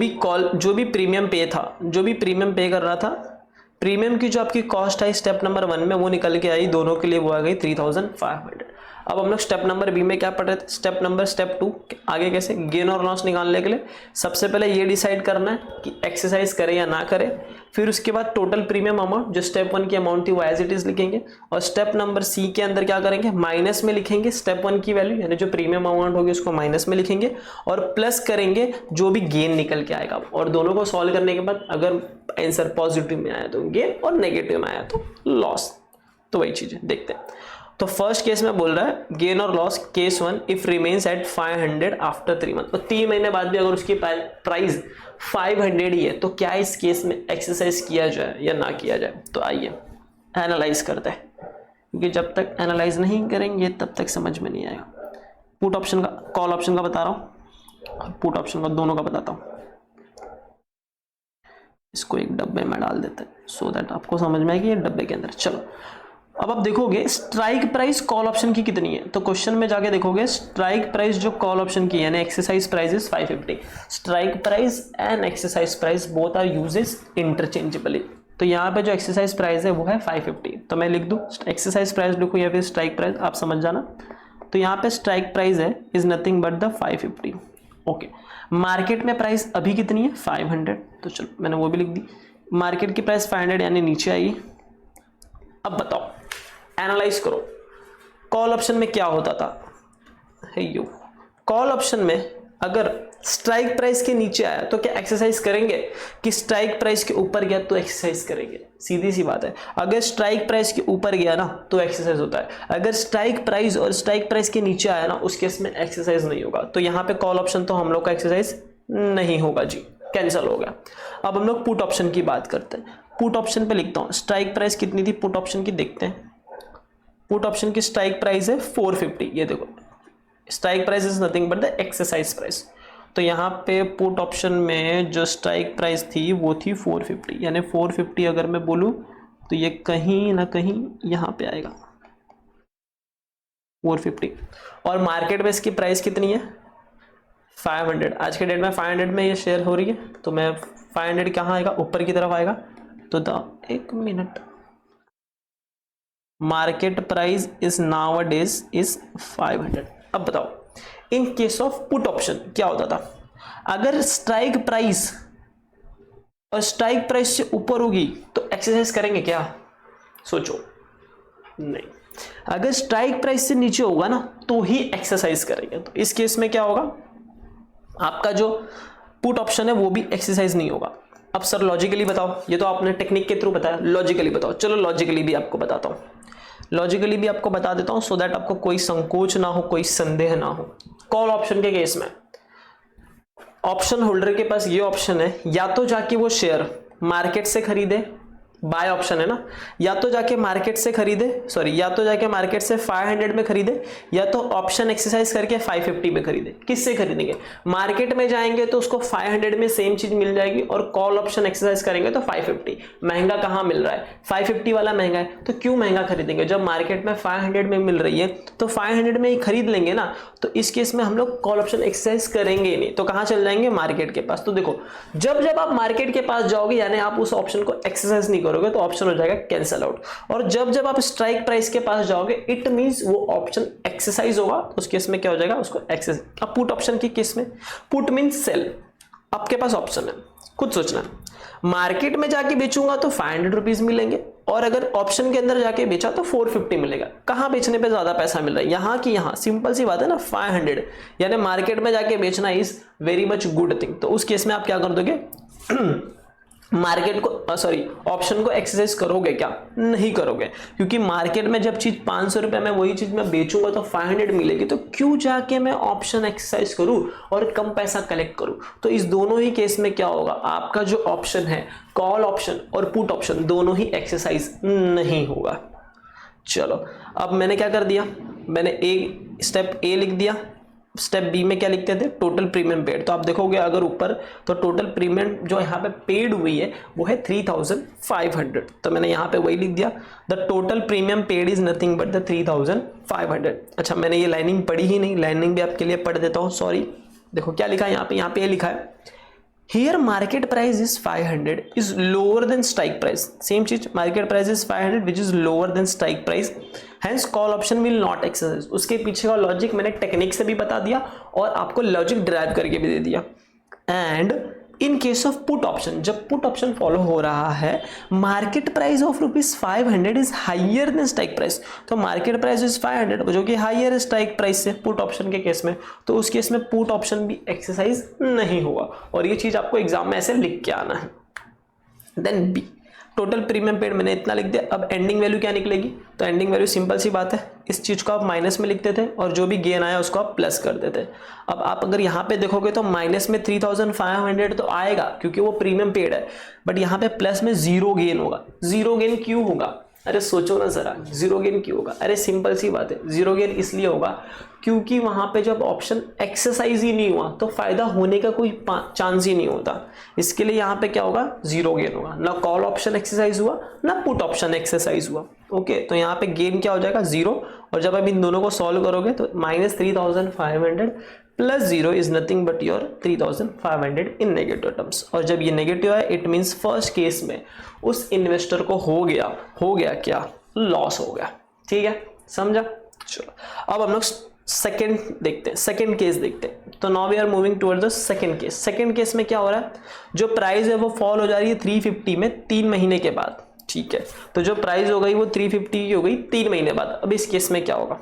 भी प्रीमियम पे था, जो भी प्रीमियम पे कर रहा था, प्रीमियम की जो आपकी कॉस्ट आई स्टेप नंबर 1 में वो निकल के आई, दोनों के लिए वो आ गई 3500। अब हम लोग स्टेप नंबर बी में क्या पढ़ रहे थे, स्टेप 2 आगे कैसे गेन और लॉस निकालने के लिए सबसे पहले ये डिसाइड करना है कि एक्सरसाइज करे या ना करे, फिर उसके बाद टोटल प्रीमियम अमाउंट जो स्टेप 1 की अमाउंट थी वो एज इट इज लिखेंगे, और स्टेप नंबर सी के अंदर क्या करेंगे, माइनस में लिखेंगे स्टेप 1 की वैल्यू, यानी जो प्रीमियम अमाउंट होगी उसको माइनस में लिखेंगे और प्लस करेंगे जो भी गेन निकल के आएगा। और दोनों को सॉल्व करने के बाद अगर आंसर पॉजिटिव में आया तो गेन और नेगेटिव में आया तो लॉस। तो वही चीज है, देखते हैं। तो फर्स्ट केस में बोल रहा है गेन और loss case 1 if remains at 500 after 3 month. तो 3 महीने बाद भी अगर उसकी प्राइस 500 ही है तो क्या इस केस में एक्सरसाइज किया जाए या ना किया जाए। तो आइए एनालाइज करते हैं, क्योंकि जब तक एनालाइज नहीं करेंगे तब तक समझ में नहीं आएगा। पुट ऑप्शन का, कॉल ऑप्शन का बता रहा हूं और पुट ऑप्शन का, दोनों का बताता हूं। इसको एक डब्बे में डाल देते हैं सो दैट आपको समझ में आएगी ये डब्बे के अंदर। चलो अब आप देखोगे स्ट्राइक प्राइस कॉल ऑप्शन की कितनी है। तो क्वेश्चन में जाके देखोगे स्ट्राइक प्राइस जो कॉल ऑप्शन की है, exercise price is 550। Strike price and exercise price both are uses interchangeably. तो यहाँ पे जो एक्सरसाइज प्राइस है वो है 550। तो मैं लिख दूं एक्सरसाइज प्राइस लिखूं या फिर स्ट्राइक प्राइस, आप समझ जाना। तो यहाँ पे स्ट्राइक प्राइस है is nothing but the 550। Okay, market में प्राइस अभी कितनी है 500। तो चलो मैंने वो भी लिख दी, मार्केट की प्राइस 500 यानी नीचे आएगी। अब बताओ एनालाइज करो कॉल ऑप्शन में क्या होता था। कॉल ऑप्शन में अगर स्ट्राइक प्राइस के नीचे आया तो क्या एक्सरसाइज करेंगे, कि स्ट्राइक प्राइस के ऊपर गया तो एक्सरसाइज करेंगे, सीधी सी बात है। अगर स्ट्राइक प्राइस के ऊपर गया ना तो एक्सरसाइज होता है, अगर स्ट्राइक प्राइस और स्ट्राइक प्राइस के नीचे आया ना उस केस में एक्सरसाइज नहीं होगा। तो यहाँ पे कॉल ऑप्शन तो हम लोग का एक्सरसाइज नहीं होगा जी, कैंसिल हो गया। अब हम लोग पुट ऑप्शन की बात करते हैं। पुट ऑप्शन पे लिखता हूं स्ट्राइक प्राइस कितनी थी पुट ऑप्शन की, देखते हैं। पुट ऑप्शन की स्ट्राइक प्राइस है 450। ये देखो strike price is nothing but the exercise price. तो यहाँ पे पुट ऑप्शन में जो स्ट्राइक प्राइस थी वो थी 450, यानी 450 अगर मैं बोलूं तो ये कहीं ना कहीं यहाँ पे आएगा 450। और मार्केट में इसकी प्राइस कितनी है 500। आज के डेट में 500 में ये शेयर हो रही है, तो मैं 500 कहाँ आएगा, ऊपर की तरफ आएगा। तो एक minute, market price is nowadays is 500। अब बताओ इन केस ऑफ पुट ऑप्शन क्या होता था, अगर स्ट्राइक प्राइस और स्ट्राइक प्राइस से ऊपर होगी तो एक्सरसाइज करेंगे क्या, सोचो, नहीं। अगर स्ट्राइक प्राइस से नीचे होगा ना तो ही एक्सरसाइज करेंगे। तो इस केस में क्या होगा, आपका जो पुट ऑप्शन है वो भी एक्सरसाइज नहीं होगा। अब सर लॉजिकली बताओ, ये तो आपने टेक्निक के थ्रू बताया, लॉजिकली बताओ। चलो लॉजिकली भी आपको बताता हूं, लॉजिकली भी आपको बता देता हूं सो दैट आपको कोई संकोच ना हो, कोई संदेह ना हो। कॉल ऑप्शन के केस में ऑप्शन होल्डर के पास ये ऑप्शन है, या तो जाके वो शेयर मार्केट से खरीदे, बाय ऑप्शन है ना, या तो जाके मार्केट से खरीदे, या तो जाके मार्केट से 500 में खरीदे, या तो ऑप्शन एक्सरसाइज करके 550 में खरीदे। किससे खरीदेंगे, मार्केट में जाएंगे तो उसको 500 में सेम चीज मिल जाएगी, और कॉल ऑप्शन एक्सरसाइज करेंगे तो 550। महंगा कहां मिल रहा है, 550 वाला महंगा है, तो क्यों महंगा खरीदेंगे, जब मार्केट में 500 में मिल रही है तो 500 में ही खरीद लेंगे ना। तो इस केस में हम लोग कॉल ऑप्शन एक्सरसाइज करेंगे नहीं, तो कहां चल जाएंगे, मार्केट के पास। तो देखो जब जब आप मार्केट के पास जाओगे यानी आप उस ऑप्शन को एक्सरसाइज नहीं करोगे तो ऑप्शन हो जाएगा कैंसिल आउट। और जब जब आप स्ट्राइक प्राइस के पास जाओगे इट मींस वो ऑप्शन एक्सरसाइज होगा, तो उस केस में क्या हो जाएगा, उसको एक्सरसाइज। अब पुट ऑप्शन के केस में पुट मींस सेल, आपके पास ऑप्शन है, खुद सोचना है। मार्केट में जाके बेचूंगा तो 500 रुपीज मिलेंगे, और अगर ऑप्शन के अंदर जाके बेचा तो 450 मिलेगा। कहां बेचने पे ज्यादा पैसा मिल रहा है, यहां की यहां, सिंपल सी बात है ना, 500 यानी मार्केट में जाके बेचना is very much good thing. तो उस केस में आप क्या कर दोगे मार्केट को ऑप्शन को एक्सरसाइज करोगे क्या, नहीं करोगे, क्योंकि मार्केट में जब चीज 500 रुपए में वही चीज मैं बेचूंगा तो 500 मिलेगी, तो क्यों जाके मैं ऑप्शन एक्सरसाइज करूं और कम पैसा कलेक्ट करूं। तो इस दोनों ही केस में क्या होगा, आपका जो ऑप्शन है कॉल ऑप्शन और पुट ऑप्शन दोनों ही एक्सरसाइज नहीं होगा। चलो अब मैंने क्या कर दिया, मैंने स्टेप ए लिख दिया, स्टेप बी में क्या लिखते थे, टोटल प्रीमियम पेड। तो आप देखोगे अगर ऊपर तो टोटल प्रीमियम जो यहाँ पे पेड हुई है वो है 3500। तो मैंने यहाँ पे वही लिख दिया, the total premium paid is nothing but the 3500। अच्छा मैंने ये लाइनिंग पढ़ी ही नहीं, लाइनिंग भी आपके लिए पढ़ देता हूँ, सॉरी। देखो क्या लिखा है यहाँ पे लिखा है, here market price is 500 is lower than strike price। same चीज, market price is 500 which is lower than strike price, hence call option will not exercise। उसके पीछे का लॉजिक मैंने टेक्निक से भी बता दिया और आपको लॉजिक ड्राइव करके भी दे दिया। And in case of put option, जब पुट ऑप्शन फॉलो हो रहा है, market price of ₹500 is higher than strike price. तो मार्केट प्राइस इज 500 जो कि हाइयर है स्ट्राइक प्राइस से पुट ऑप्शन के केस में, तो उस केस में पुट ऑप्शन भी एक्सरसाइज नहीं होगा। और ये चीज आपको एग्जाम में ऐसे लिख के आना है। Then B, total premium paid मैंने इतना लिख दिया। अब एंडिंग वैल्यू क्या निकलेगी, तो एंडिंग वैल्यू सिंपल सी बात है, इस चीज को आप माइनस में लिखते थे और जो भी गेन आया उसको आप प्लस कर देते। अब आप अगर यहाँ पे देखोगे तो माइनस में 3500 तो आएगा क्योंकि वो प्रीमियम पेड है, बट यहाँ पे प्लस में जीरो गेन होगा। जीरो गेन क्यों होगा, अरे सोचो ना जरा, जीरो गेन क्यों होगा? अरे सिंपल सी बात है, जीरो गेन इसलिए होगा क्योंकि वहां पे जब ऑप्शन एक्सरसाइज ही नहीं हुआ तो फायदा होने का कोई चांस ही नहीं होता। इसके लिए यहाँ पे क्या होगा, जीरो गेन होगा। ना कॉल ऑप्शन एक्सरसाइज हुआ ना पुट ऑप्शन एक्सरसाइज हुआ। ओके, तो यहाँ पे गेन क्या हो जाएगा, जीरो। और जब आप इन दोनों को सॉल्व करोगे तो -3500 plus zero is nothing but your 3500 in negative terms. और जब ये नेगेटिव है इट मींस फर्स्ट केस में उस इन्वेस्टर को हो गया क्या, लॉस हो गया। ठीक है, समझा? चलो अब हम लोग सेकेंड देखते हैं, सेकेंड केस देखते हैं। तो now we are moving towards the second case. Second case में क्या हो रहा है, जो प्राइस है वो फॉल हो जा रही है 350 में 3 महीने के बाद। ठीक है, तो जो प्राइस हो गई वो 350 की हो गई 3 महीने बाद। अब इस केस में क्या होगा,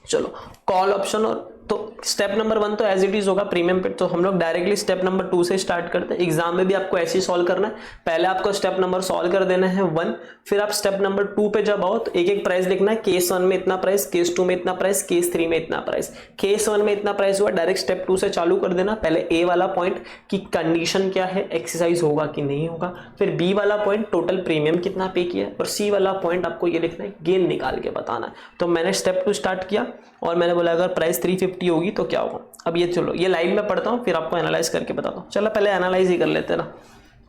चलो कॉल ऑप्शन। और तो स्टेप नंबर 1 तो एज इट इज होगा प्रीमियम पे, तो हम लोग डायरेक्टली स्टेप नंबर 2 से स्टार्ट करते हैं। एग्जाम में भी आपको ऐसे ही सॉल्व करना है, पहले आपको स्टेप नंबर सॉल्व कर देना है 1, फिर आप स्टेप नंबर 2 पे जब आओ तो एक एक प्राइस लिखना है। केस 1 में इतना प्राइस, केस 2 में इतना प्राइस, केस 3 में इतना प्राइस। केस 1 में इतना प्राइस हुआ, डायरेक्ट स्टेप 2 से चालू कर देना। पहले ए वाला पॉइंट की कंडीशन क्या है, एक्सरसाइज होगा कि नहीं होगा, फिर बी वाला पॉइंट टोटल प्रीमियम कितना पे किया, और सी वाला पॉइंट आपको ये लिखना है, गेन निकाल के बताना है। तो मैंने स्टेप 2 स्टार्ट किया और मैंने बोला अगर प्राइस 350 होगी तो क्या होगा। अब ये चलो ये लाइन में पढ़ता हूँ फिर आपको एनालाइज करके बताता हूँ। चलो पहले एनालाइज ही कर लेते हैं ना,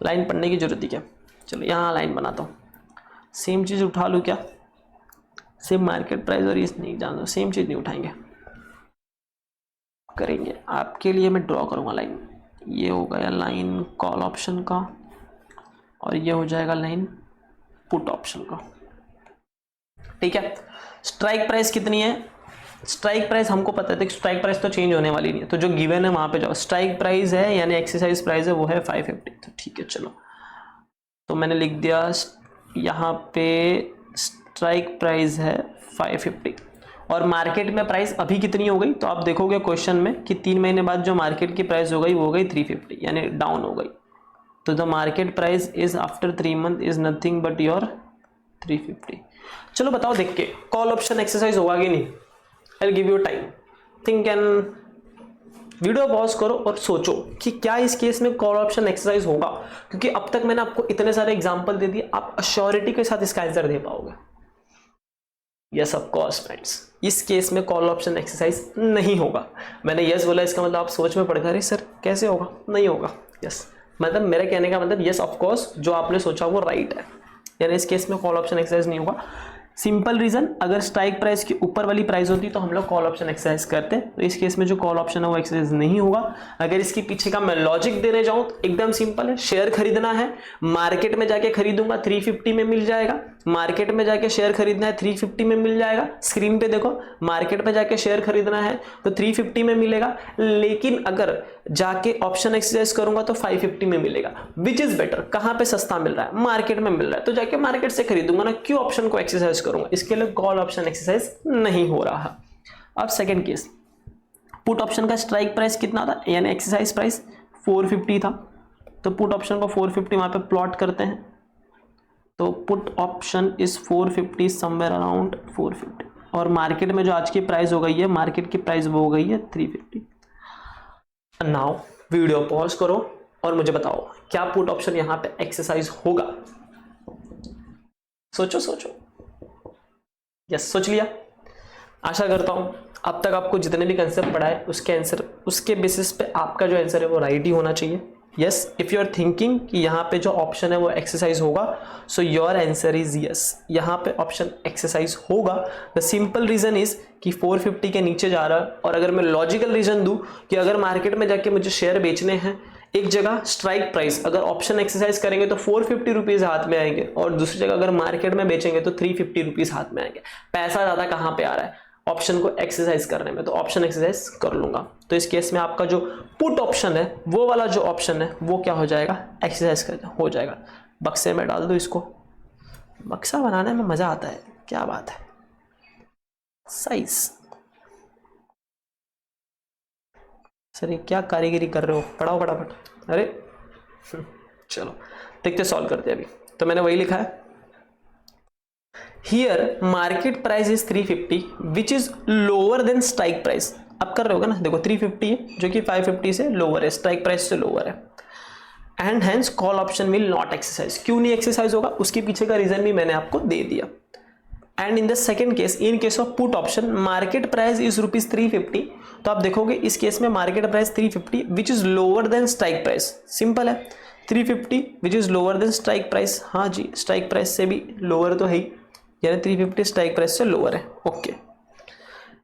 लाइन पढ़ने की जरूरत ही क्या। चलो यहाँ लाइन बनाता हूँ, सेम चीज़ उठा लूँ क्या, सेम मार्केट प्राइस और ये नहीं जानता, सेम चीज़ नहीं उठाएंगे, करेंगे आपके लिए। मैं ड्रॉ करूँगा लाइन, ये हो गया लाइन कॉल ऑप्शन का और ये हो जाएगा लाइन पुट ऑप्शन का। ठीक है, स्ट्राइक प्राइस कितनी है, स्ट्राइक प्राइस हमको पता है, स्ट्राइक प्राइस तो चेंज होने वाली नहीं है, तो जो गिवन है वहां पे जाओ। स्ट्राइक प्राइस है यानी एक्सरसाइज प्राइस है वो है 550। तो ठीक है चलो, तो मैंने लिख दिया यहाँ पे स्ट्राइक प्राइस है 550 और मार्केट में प्राइस अभी कितनी हो गई, तो आप देखोगे क्वेश्चन में कि 3 महीने बाद जो मार्केट की प्राइस हो गई वो हो गई 350 यानी डाउन हो गई। तो the market price is after 3 month is nothing but your 350। चलो बताओ देख के कॉल ऑप्शन एक्सरसाइज होगा कि नहीं। I'll give you time, think and video pause करो और सोचो कि क्या इस केस में कॉल ऑप्शन एक्सरसाइज होगा, क्योंकि अब तक मैंने आपको इतने सारे एग्जांपल दे दिए, आप अश्योरिटी के साथ इसका आंसर दे पाओगे। यस ऑफ कोर्स फ्रेंड्स, इस केस में कॉल ऑप्शन एक्सरसाइज नहीं होगा। मैंने यस बोला इसका मतलब आप सोच में पड़ गए, अरे सर कैसे होगा, नहीं होगा। यस मतलब मेरे कहने का मतलब यस ऑफ कोर्स जो आपने सोचा वो राइट है, यानी इस केस में कॉल ऑप्शन एक्सरसाइज नहीं होगा। सिंपल रीजन, अगर स्ट्राइक प्राइस की ऊपर वाली प्राइस होती तो हम लोग कॉल ऑप्शन एक्सरसाइज करते, तो इस केस में जो कॉल ऑप्शन है वो एक्सरसाइज नहीं होगा। अगर इसके पीछे का मैं लॉजिक देने जाऊं तो एकदम सिंपल है, शेयर खरीदना है, मार्केट में जाके खरीदूंगा 350 में मिल जाएगा, मार्केट में जाके शेयर खरीदना है 350 में मिल जाएगा। स्क्रीन पे देखो, मार्केट में जाके शेयर खरीदना है तो 350 में मिलेगा, लेकिन अगर जाके ऑप्शन एक्सरसाइज करूंगा तो 550 में मिलेगा। विच इज बेटर, कहां पे सस्ता मिल रहा है, मार्केट में मिल रहा है तो जाके मार्केट से खरीदूंगा ना, क्यों ऑप्शन को एक्सरसाइज करूंगा। इसके लिए कॉल ऑप्शन एक्सरसाइज नहीं हो रहा। अब सेकंड केस, पुट ऑप्शन का स्ट्राइक प्राइस कितना था यानी एक्सरसाइज प्राइस 450 था, तो पुट ऑप्शन को 450 वहां पे प्लॉट करते हैं, तो put option is 450 somewhere around 450 और मार्केट में जो आज की प्राइस हो गई है, मार्केट की प्राइस वो हो गई है 350। नाउ वीडियो पॉज करो और मुझे बताओ क्या पुट ऑप्शन यहां पे एक्सरसाइज होगा। सोचो सोचो, यस सोच लिया। आशा करता हूं अब तक आपको जितने भी कंसेप्ट पढ़ा है उसके आंसर, उसके बेसिस पे आपका जो आंसर है वो राइट ही होना चाहिए। Yes if you are thinking कि यहाँ पे जो ऑप्शन है वो एक्सरसाइज होगा, so your answer is yes, यहाँ पे ऑप्शन एक्सरसाइज होगा। द सिंपल रीजन इज कि 450 के नीचे जा रहा है, और अगर मैं लॉजिकल रीजन दूं कि अगर मार्केट में जाके मुझे शेयर बेचने हैं, एक जगह स्ट्राइक प्राइस अगर ऑप्शन एक्सरसाइज करेंगे तो 450 रुपीज हाथ में आएंगे, और दूसरी जगह अगर मार्केट में बेचेंगे तो 350 रुपीज हाथ में आएंगे। पैसा ज्यादा कहां पे आ रहा है, ऑप्शन को एक्सरसाइज करने में, तो ऑप्शन एक्सरसाइज कर लूंगा। तो इस केस में आपका जो पुट ऑप्शन है वो वाला जो ऑप्शन है वो क्या हो जाएगा, एक्सरसाइज हो जाएगा। बक्से में डाल दो इसको, बक्सा बनाने में मजा आता है, क्या बात है। साइज, सर ये क्या कारीगरी कर रहे हो, पढ़ाओ फटाफट। अरे चलो देखते सॉल्व करते हैं अभी। तो मैंने वही लिखा है, here market price is 350 which is lower than strike price. आप कर रहे होगा ना, देखो 350 है जो कि 550 से लोअर है, स्ट्राइक प्राइस से लोअर है, and hence call option will not exercise. क्यों नहीं एक्सरसाइज होगा, उसके पीछे का रीजन भी मैंने आपको दे दिया। And in the second case, in case of put option market price is ₹350, तो आप देखोगे इस केस में market price 350 which is lower than strike price. Simple है, 350 which is lower than strike price. हाँ जी, स्ट्राइक प्राइस से भी लोअर तो है ही, यानी 350 स्ट्राइक प्राइस से लोअर है। Okay,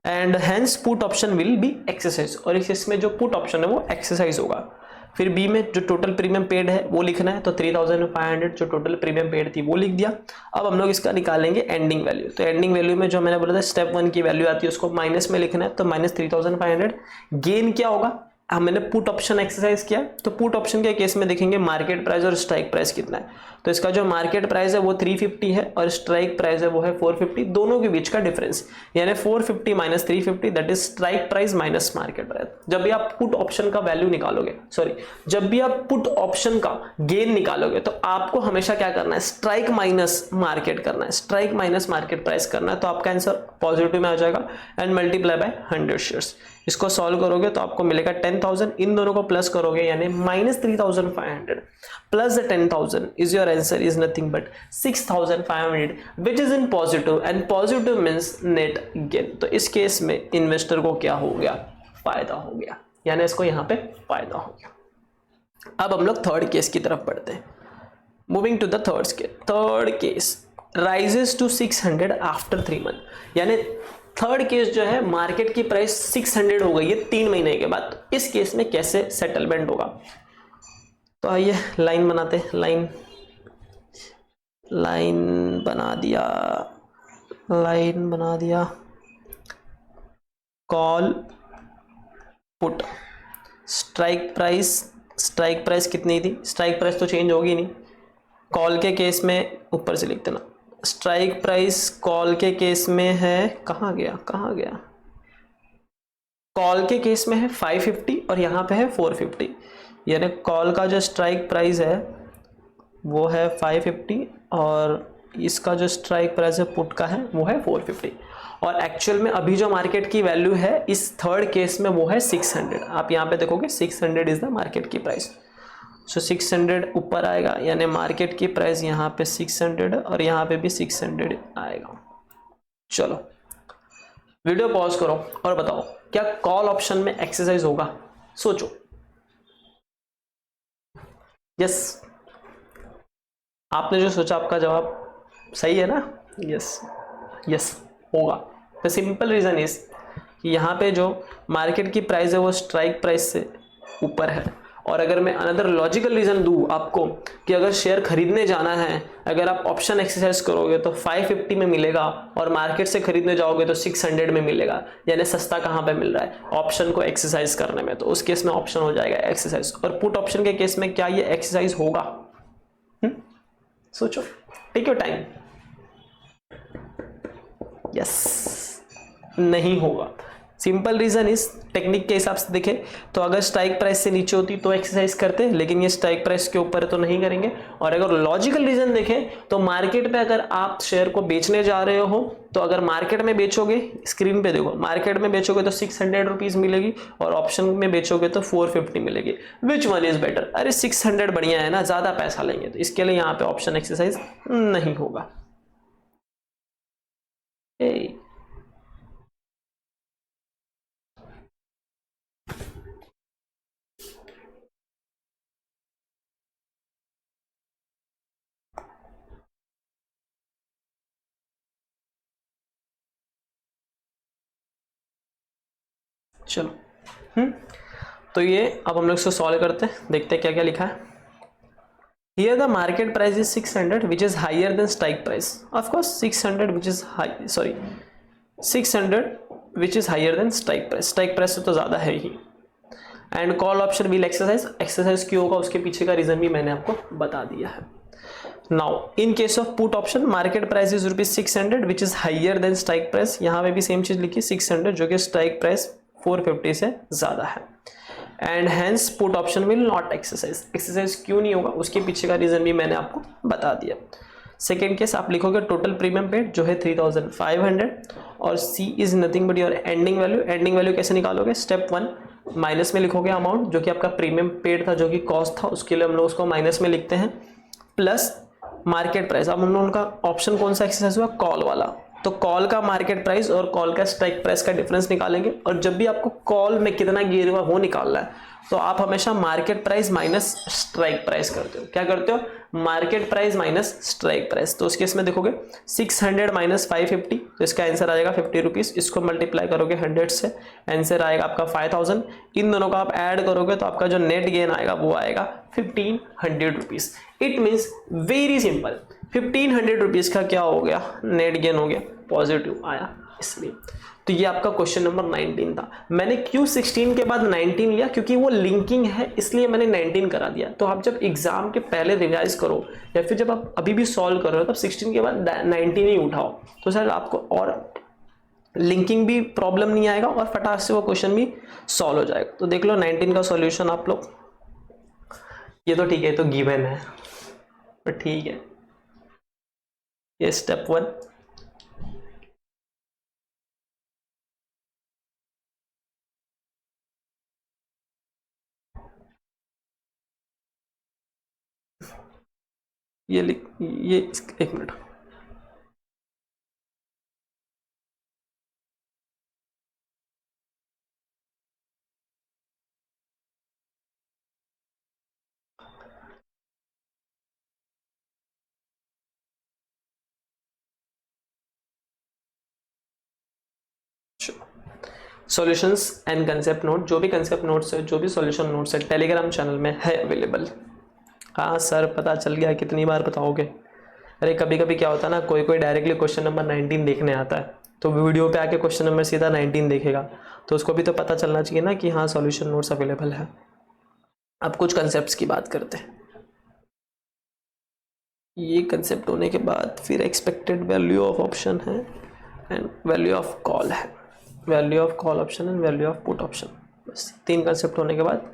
and hence put option will be exercise, और इस केस में जो पुट ऑप्शन है वो एक्सरसाइज होगा। फिर बी में जो टोटल प्रीमियम पेड है वो लिखना है, तो 3500 जो टोटल प्रीमियम पेड थी वो लिख दिया। अब हम लोग इसका निकालेंगे एंडिंग वैल्यू। तो एंडिंग वैल्यू में जो मैंने बोला था स्टेप 1 की वैल्यू आती है उसको माइनस में लिखना है, तो -3500। गेन क्या होगा, मैंने पुट ऑप्शन एक्सरसाइज किया, तो पुट ऑप्शन के केस में देखेंगे मार्केट प्राइस और स्ट्राइक प्राइस कितना है। तो इसका जो मार्केट प्राइस है वो 350 है और स्ट्राइक प्राइस है वो है 450, दोनों के बीच का डिफरेंस, यानी 450 minus 350 that is strike price minus market price. जब भी आप पुट ऑप्शन का वैल्यू निकालोगे, सॉरी, जब भी आप पुट ऑप्शन का गेन निकालोगे तो आपको हमेशा क्या करना है, स्ट्राइक माइनस मार्केट करना है, स्ट्राइक माइनस मार्केट प्राइस करना है। तो आपका आंसर पॉजिटिव में आ जाएगा एंड मल्टीप्लाई बाय 100 शेयर्स। इसको सॉल्व करोगे तो आपको मिलेगा 10,000, इन दोनों को प्लस करोगे यानी -3500 plus 10,000 is your answer is nothing but 6,500 which is in positive, and positive means net gain. तो इस केस में इन्वेस्टर को क्या हो गया, फायदा हो गया, यानी इसको यहां पे फायदा हो गया। अब हम लोग थर्ड केस की तरफ बढ़ते हैं। Moving to the third case, rises to 600 after 3 month, यानी थर्ड केस जो है मार्केट की प्राइस 600 हो गई है 3 महीने के बाद। तो इस केस में कैसे सेटलमेंट होगा, तो आइए लाइन बनाते हैं। लाइन बना दिया। कॉल पुट, स्ट्राइक प्राइस कितनी थी, स्ट्राइक प्राइस तो चेंज होगी नहीं। कॉल के केस में ऊपर से लिख देना, स्ट्राइक प्राइस कॉल के केस में है, कहां गया, कॉल के केस में है 550 और यहां पे है 450, यानी कॉल का जो स्ट्राइक प्राइस है वो है 550 और इसका जो स्ट्राइक प्राइस है पुट का है वो है 450, और एक्चुअल में अभी जो मार्केट की वैल्यू है इस थर्ड केस में वो है 600। आप यहां पे देखोगे 600 इज द मार्केट की प्राइस, सो 600 ऊपर आएगा, यानी मार्केट की प्राइस यहाँ पे 600 और यहाँ पे भी 600 आएगा। चलो वीडियो पॉज करो और बताओ क्या कॉल ऑप्शन में एक्सरसाइज होगा, सोचो। यस, आपने जो सोचा आपका जवाब सही है ना, यस होगा। द सिंपल रीजन इज कि यहाँ पे जो मार्केट की प्राइस है वो स्ट्राइक प्राइस से ऊपर है, और अगर मैं अनदर लॉजिकल रीजन दूं आपको कि अगर शेयर खरीदने जाना है, अगर आप ऑप्शन एक्सरसाइज करोगे तो 550 में मिलेगा और मार्केट से खरीदने जाओगे तो 600 में मिलेगा, यानी सस्ता कहां पे मिल रहा है, ऑप्शन को एक्सरसाइज करने में। तो उस केस में ऑप्शन हो जाएगा एक्सरसाइज, और पुट ऑप्शन के केस में क्या ये एक्सरसाइज होगा, सोचो, टेक योर टाइम। यस, नहीं होगा। सिंपल रीजन इस टेक्निक के हिसाब से देखें तो अगर स्ट्राइक प्राइस से नीचे होती तो एक्सरसाइज करते, लेकिन ये स्ट्राइक प्राइस के ऊपर है तो नहीं करेंगे। और अगर लॉजिकल रीजन देखें तो मार्केट पे अगर आप शेयर को बेचने जा रहे हो तो अगर मार्केट में बेचोगे, स्क्रीन पे देखो, मार्केट में बेचोगे तो 600 रुपीज मिलेगी और ऑप्शन में बेचोगे तो 450 मिलेगी। Which one is better? अरे 600 बढ़िया है ना, ज्यादा पैसा लेंगे, तो इसके लिए यहाँ पे ऑप्शन एक्सरसाइज नहीं होगा। चलो तो ये अब हम लोग इसको सॉल्व करते हैं, देखते हैं क्या क्या लिखा है। Here the market price is 600 which is higher than strike price. Of course 600 which is high, sorry 600 which is higher than strike price. Strike price से तो ज़्यादा है ही। And call option will exercise क्यों होगा उसके पीछे का रीज़न भी मैंने आपको बता दिया है। Now in case of put option market price is ₹600 which is higher than strike price. यहाँ पे भी सेम चीज़ लिखी 600 जो कि strike price 450 से ज़्यादा है। And hence put option will not exercise क्यों नहीं होगा, उसके पीछे का रीजन भी मैंने आपको बता दिया। सेकेंड केस आप लिखोगे टोटल प्रीमियम पेड जो है 3500 और C is nothing but your ending value. Ending value कैसे निकालोगे, स्टेप 1 माइनस में लिखोगे अमाउंट जो कि आपका प्रीमियम पेड था, जो कि कॉस्ट था, उसके लिए हम लोग उसको माइनस में लिखते हैं, प्लस मार्केट प्राइस। अब हम लोगों का ऑप्शन कौन सा एक्सरसाइज हुआ, कॉल वाला, तो कॉल का मार्केट प्राइस और कॉल का स्ट्राइक प्राइस का डिफरेंस निकालेंगे। और जब भी आपको कॉल में कितना गिर हुआ वो निकालना है तो आप हमेशा market price minus strike price करते हो। क्या करते हो, market price minus strike price. तो उस केस में देखोगे 600 माइनस 550, तो इसका आंसर आएगा 50 रुपीज। इसको मल्टीप्लाई करोगे 100 से, आंसर आएगा आपका 5000। इन दोनों का आप ऐड करोगे तो आपका जो नेट गेन आएगा वो आएगा 1500 rupees. It means very simple, 1500 rupees का क्या हो गया, नेट गेन हो गया, पॉजिटिव आया इसलिए। तो ये आपका क्वेश्चन नंबर 19 था। मैंने क्यों 16 के बाद 19 लिया, क्योंकि वो लिंकिंग है इसलिए मैंने 19 करा दिया। तो आप जब एग्जाम के पहले रिवाइज करो या फिर जब आप अभी भी सॉल्व कर रहे हो तब 16 के बाद 19 ही उठाओ, तो सर आपको और लिंकिंग भी प्रॉब्लम नहीं आएगा और फटाक से वो क्वेश्चन भी सॉल्व हो जाएगा। तो देख लो 19 का सॉल्यूशन आप लोग, ये तो ठीक है, तो गिवन है, तो ठीक है, ये स्टेप 1। ये एक minute, solutions and concept note, जो भी कंसेप्ट नोट्स है, जो भी सॉल्यूशन नोट्स है, टेलीग्राम चैनल में है अवेलेबल। हाँ सर पता चल गया, कितनी बार बताओगे। अरे कभी कभी क्या होता है ना, कोई कोई डायरेक्टली क्वेश्चन नंबर 19 देखने आता है तो वीडियो पे आके क्वेश्चन नंबर सीधा 19 देखेगा, तो उसको भी तो पता चलना चाहिए ना कि हाँ सॉल्यूशन नोट्स अवेलेबल है। अब कुछ कंसेप्ट की बात करते हैं। ये कंसेप्ट होने के बाद फिर एक्सपेक्टेड वैल्यू ऑफ ऑप्शन है एंड वैल्यू ऑफ कॉल है, value of call option and value of put option. बस 3 कंसेप्ट होने के बाद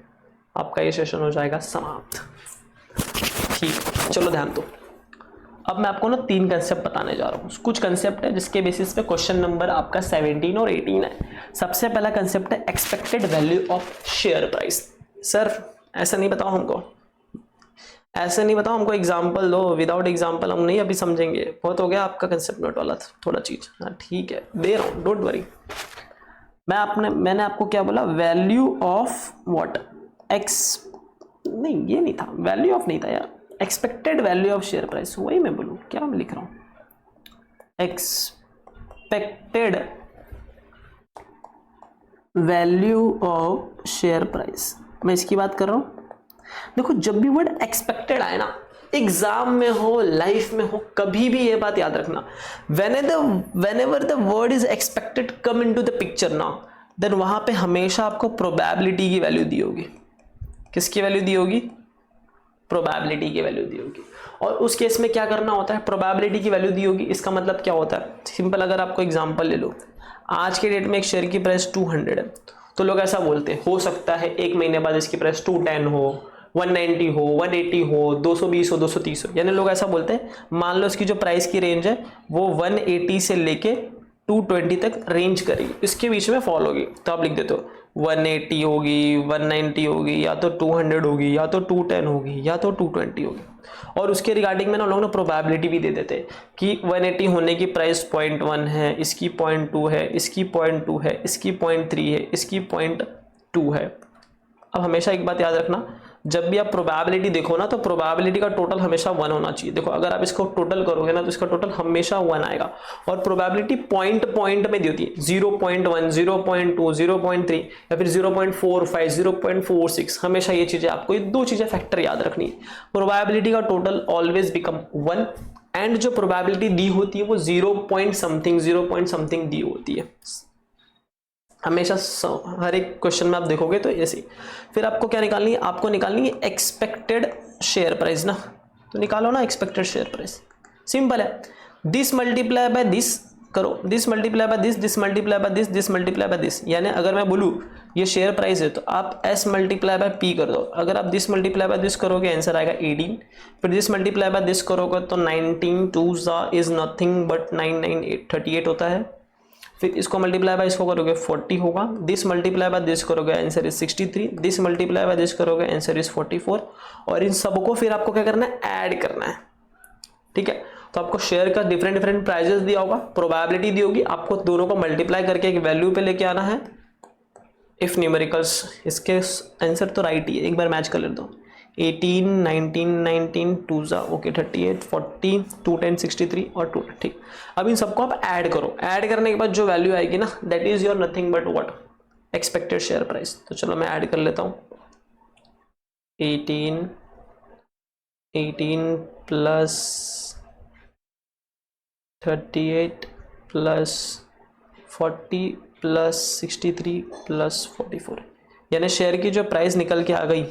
आपका ये सेशन हो जाएगा समाप्त। ठीक, चलो ध्यान दो। अब मैं आपको ना 3 कंसेप्ट बताने जा रहा हूँ। कुछ कंसेप्ट है जिसके बेसिस पे क्वेश्चन नंबर आपका 17 और 18 है। सबसे पहला कंसेप्ट है expected value of share price. Sir ऐसा नहीं बताओ हमको, ऐसे नहीं बताओ हमको, एग्जाम्पल दो, विदाउट एग्जाम्पल हम नहीं अभी समझेंगे। बहुत हो गया आपका कंसेप्ट नोट वाला थोड़ा चीज। हाँ ठीक है, दे रहा हूँ, डोंट वरी। मैंने आपको क्या बोला, वैल्यू ऑफ व्हाट, एक्स नहीं, ये नहीं था, वैल्यू ऑफ नहीं था यार, expected value of share price, वही मैं बोलूँ, क्या मैं लिख रहा हूँ, expected value of share price, मैं इसकी बात कर रहा हूँ। देखो जब भी वर्ड एक्सपेक्टेड आए ना, एग्जाम में हो, लाइफ में हो, कभी भी ये बात याद रखना, whenever the word is expected come into the picture now, then वहां पे हमेशा आपको प्रोबेबिलिटी की वैल्यू दी होगी। किसकी वैल्यू दी होगी, प्रोबेबिलिटी की वैल्यू दी होगी। और उस केस में क्या करना होता है, प्रोबेबिलिटी की वैल्यू दी होगी, इसका मतलब क्या होता है, सिंपल, अगर आपको एग्जांपल ले लो, आज के डेट में एक शेयर की प्राइस 200 है, तो लोग ऐसा बोलते हैं हो सकता है 1 महीने बाद इसकी प्राइस 210 हो, 190 हो, 180 हो, 220 हो, 230 हो, यानी लोग ऐसा बोलते हैं। मान लो इसकी जो प्राइस की रेंज है वो 180 से लेके 220 तक रेंज करेगी, इसके बीच में फॉल होगी, तो आप लिख देते हो 180 होगी, 190 होगी, या तो 200 होगी, या तो 210 होगी, या तो 220 होगी। और उसके रिगार्डिंग में ना लोग ना प्रोबेबिलिटी भी दे देते हैं कि 180 होने की प्राइस 0.1 है, इसकी 0.2 है, इसकी 0.2 है, इसकी 0.3 है, इसकी 0.2 है। अब हमेशा एक बात याद रखना, जब भी आप प्रोबेबिलिटी देखो ना, तो प्रोबेबिलिटी का टोटल हमेशा 1 होना चाहिए। देखो अगर आप इसको टोटल करोगे ना तो इसका टोटल हमेशा 1 आएगा। और प्रोबेबिलिटी पॉइंट में दी होती है, 0.1, 0.2, 0.3 या फिर 0.45, 0.46, हमेशा ये चीजें आपको, ये 2 चीजें फैक्टर याद रखनी है। प्रोबेबिलिटी का टोटल ऑलवेज बिकम 1 एंड जो प्रोबेबिलिटी दी होती है वो 0 समथिंग दी होती है हमेशा। हर एक क्वेश्चन में आप देखोगे तो ऐसे। फिर आपको क्या निकालनी है, आपको निकालनी है एक्सपेक्टेड शेयर प्राइस ना, तो निकालो ना एक्सपेक्टेड शेयर प्राइस, सिंपल है, दिस मल्टीप्लाई बाय दिस करो, this multiply by this, this multiply by this, this multiply by this. यानी अगर मैं बोलूँ ये शेयर प्राइस है तो आप एस मल्टीप्लाई बाय पी कर दो। अगर आप दिस मल्टीप्लाई बाय दिस करोगे आंसर आएगा 18, फिर दिस मल्टीप्लाई बाय दिस करोगे तो 19 2 इज नथिंग बट 9 9 8 38 होता है। फिर इसको मल्टीप्लाई बाय इसको करोगे 40 होगा, दिस मल्टीप्लाई बाय दिस करोगे answer is 63, this multiply by this करोगे आंसर इज 44। और इन सबको फिर आपको क्या करना है, ऐड करना है। ठीक है, तो आपको शेयर का डिफरेंट डिफरेंट प्राइजेस दिया होगा, प्रोबेबिलिटी दी होगी, आपको दोनों को मल्टीप्लाई करके एक वैल्यू पे लेके आना है। इफ न्यूमेरिकल्स, इसके आंसर तो राइट ही है, एक बार मैच कर लेता हूँ। 18 19 19 2 ओके 38 40 2 10 63 और 2। ठीक, अब इन सबको आप ऐड करो, ऐड करने के बाद जो वैल्यू आएगी ना that is your nothing but what, expected share price. तो चलो मैं ऐड कर लेता हूँ। 18 प्लस 38 प्लस 40 प्लस 63 प्लस 44, यानी शेयर की जो प्राइस निकल के आ गई,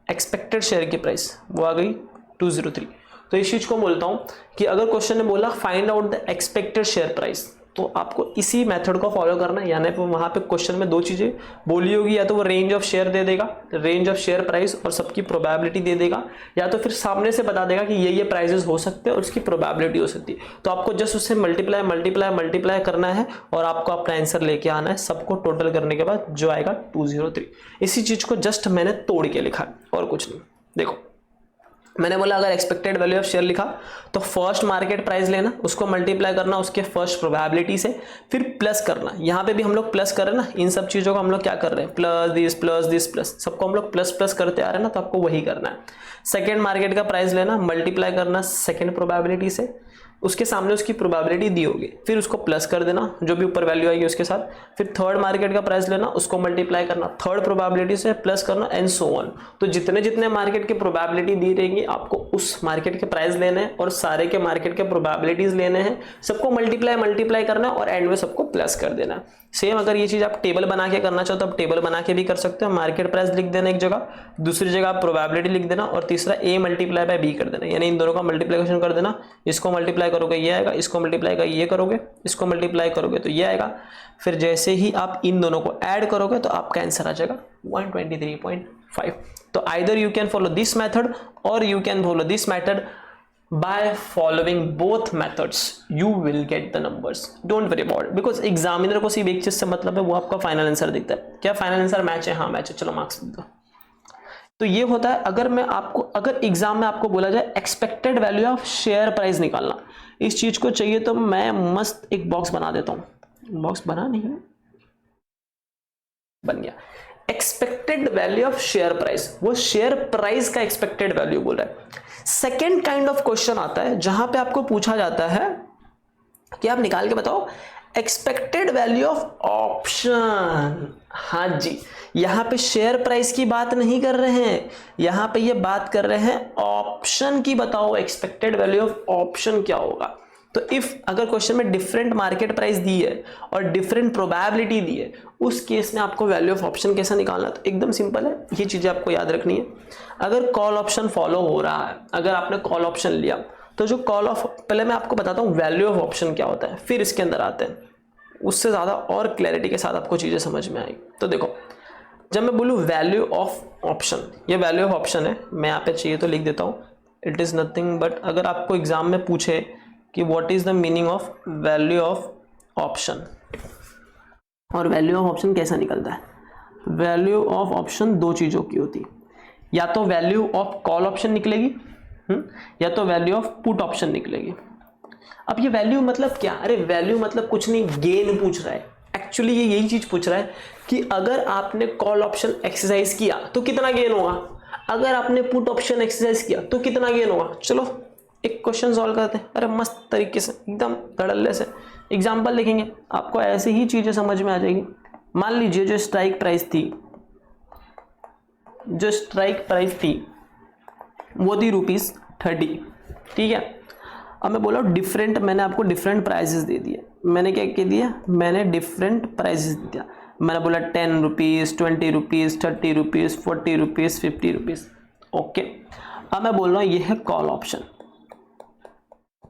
एक्सपेक्टेड शेयर की प्राइस वो आ गई 203। तो इस चीज को बोलता हूं कि अगर क्वेश्चन ने बोला find out the expected share price, तो आपको इसी मेथड को फॉलो करना है। यानी वहां पे क्वेश्चन में दो चीजें बोली होगी, या तो वो रेंज ऑफ शेयर दे देगा, रेंज ऑफ शेयर प्राइस और सबकी प्रोबेबिलिटी दे देगा, या तो फिर सामने से बता देगा कि ये प्राइजेस हो सकते हैं और उसकी प्रोबेबिलिटी हो सकती है। तो आपको जस्ट उससे मल्टीप्लाई मल्टीप्लाई मल्टीप्लाई करना है और आपको अपना आंसर लेके आना है। सबको टोटल करने के बाद जो आएगा 203। इसी चीज को जस्ट मैंने तोड़ के लिखा और कुछ नहीं। देखो मैंने बोला अगर एक्सपेक्टेड वैल्यू ऑफ शेयर लिखा तो फर्स्ट मार्केट प्राइस लेना, उसको मल्टीप्लाई करना उसके फर्स्ट प्रोबेबिलिटी से, फिर प्लस करना। यहाँ पे भी हम लोग प्लस कर रहे हैं ना, इन सब चीजों को हम लोग क्या कर रहे हैं, प्लस दिस प्लस, सबको हम लोग प्लस प्लस करते आ रहे हैं ना, तो आपको वही करना है। सेकेंड मार्केट का प्राइस लेना, मल्टीप्लाई करना सेकेंड प्रोबेबिलिटी से, उसके सामने उसकी प्रोबेबिलिटी दी होगी, फिर उसको प्लस कर देना जो भी ऊपर वैल्यू आएगी उसके साथ। फिर थर्ड मार्केट का प्राइस लेना, उसको मल्टीप्लाई करना थर्ड प्रोबेबिलिटी से, प्लस करना एंड सो ऑन। तो जितने जितने मार्केट की प्रोबेबिलिटी दी रहेंगी आपको उस मार्केट के प्राइस लेने हैं और सारे के मार्केट के प्रोबेबिलिटीज लेने हैं, सबको मल्टीप्लाई मल्टीप्लाई करना है और एंड में सबको प्लस कर देना है। सेम अगर ये चीज आप टेबल बना के करना चाहो तो आप टेबल बना के भी कर सकते हो। मार्केट प्राइस लिख देना एक जगह, दूसरी जगह आप प्रोबेबिलिटी लिख देना और तीसरा ए मल्टीप्लाई बाय बी कर देना, यानी इन दोनों का मल्टीप्लिकेशन कर देना। इसको मल्टीप्लाई करोगे ये आएगा, इसको मल्टीप्लाई का ये करोगे, इसको मल्टीप्लाई करोगे तो ये आएगा। फिर जैसे ही आप इन दोनों को ऐड करोगे तो आपका आंसर आ जाएगा 123.5। तो either you can follow this method और you can follow this method. By following both methods you will get the numbers, don't worry about it, because examiner को सिर्फ एक चीज से मतलब है, वो आपका फाइनल आंसर दिखता है। क्या फाइनल आंसर मैच है? हाँ मैच है, चलो मार्क्स दे दो। तो ये होता है अगर मैं आपको, अगर एग्जाम में आपको बोला जाए expected value of share price निकालना, इस चीज को चाहिए तो मैं मस्त एक बॉक्स बना देता हूं। बॉक्स बना नहीं है, बन गया। Expected value of share price, वो शेयर प्राइस का एक्सपेक्टेड वैल्यू बोल रहा है। सेकेंड काइंड ऑफ क्वेश्चन आता है जहां पे आपको पूछा जाता है कि आप निकाल के बताओ एक्सपेक्टेड वैल्यू ऑफ ऑप्शन। हाँ जी, यहां पे शेयर प्राइस की बात नहीं कर रहे हैं, यहां पे ये बात कर रहे हैं ऑप्शन की। बताओ एक्सपेक्टेड वैल्यू ऑफ ऑप्शन क्या होगा। तो इफ अगर क्वेश्चन में डिफरेंट मार्केट प्राइस दी है और डिफरेंट प्रोबेबिलिटी दी है, उस केस में आपको वैल्यू ऑफ ऑप्शन कैसा निकालना, तो एकदम सिंपल है, ये चीजें आपको याद रखनी है। अगर कॉल ऑप्शन फॉलो हो रहा है, अगर आपने कॉल ऑप्शन लिया तो जो कॉल ऑफ, पहले मैं आपको बताता हूँ वैल्यू ऑफ ऑप्शन क्या होता है, फिर इसके अंदर आते हैं, उससे ज्यादा और क्लैरिटी के साथ आपको चीजें समझ में आएगी। तो देखो जब मैं बोलूँ वैल्यू ऑफ ऑप्शन, ये वैल्यू ऑफ ऑप्शन है, मैं यहाँ पे चाहिए तो लिख देता हूँ, इट इज नथिंग बट, अगर आपको एग्जाम में पूछे कि what is the meaning of value of option और वैल्यू ऑफ ऑप्शन कैसा निकलता है, वैल्यू ऑफ ऑप्शन दो चीजों की होती है, या तो वैल्यू ऑफ कॉल ऑप्शन निकलेगी या तो वैल्यू ऑफ पुट ऑप्शन निकलेगी। अब ये वैल्यू मतलब क्या, अरे वैल्यू मतलब कुछ नहीं, गेन पूछ रहा है। एक्चुअली ये यही चीज पूछ रहा है कि अगर आपने कॉल ऑप्शन एक्सरसाइज किया तो कितना गेन होगा, अगर आपने पुट ऑप्शन एक्सरसाइज किया तो कितना गेन होगा। चलो एक क्वेश्चन सॉल्व करते हैं, अरे मस्त तरीके से एकदम धड़ल्ले से एग्जाम्पल लिखेंगे, आपको ऐसी ही चीजें समझ में आ जाएगी। मान लीजिए जो स्ट्राइक प्राइस थी, जो स्ट्राइक प्राइस थी वो थी ₹30, ठीक है। अब मैं बोला डिफरेंट, मैंने आपको डिफरेंट प्राइसेस दे दिए, मैंने क्या कह दिया, मैंने डिफरेंट प्राइसेस दिया, मैंने बोला ₹10, ₹20, ₹30, ₹40, ₹50, ओके। अब मैं बोल रहा हूँ ये है कॉल ऑप्शन,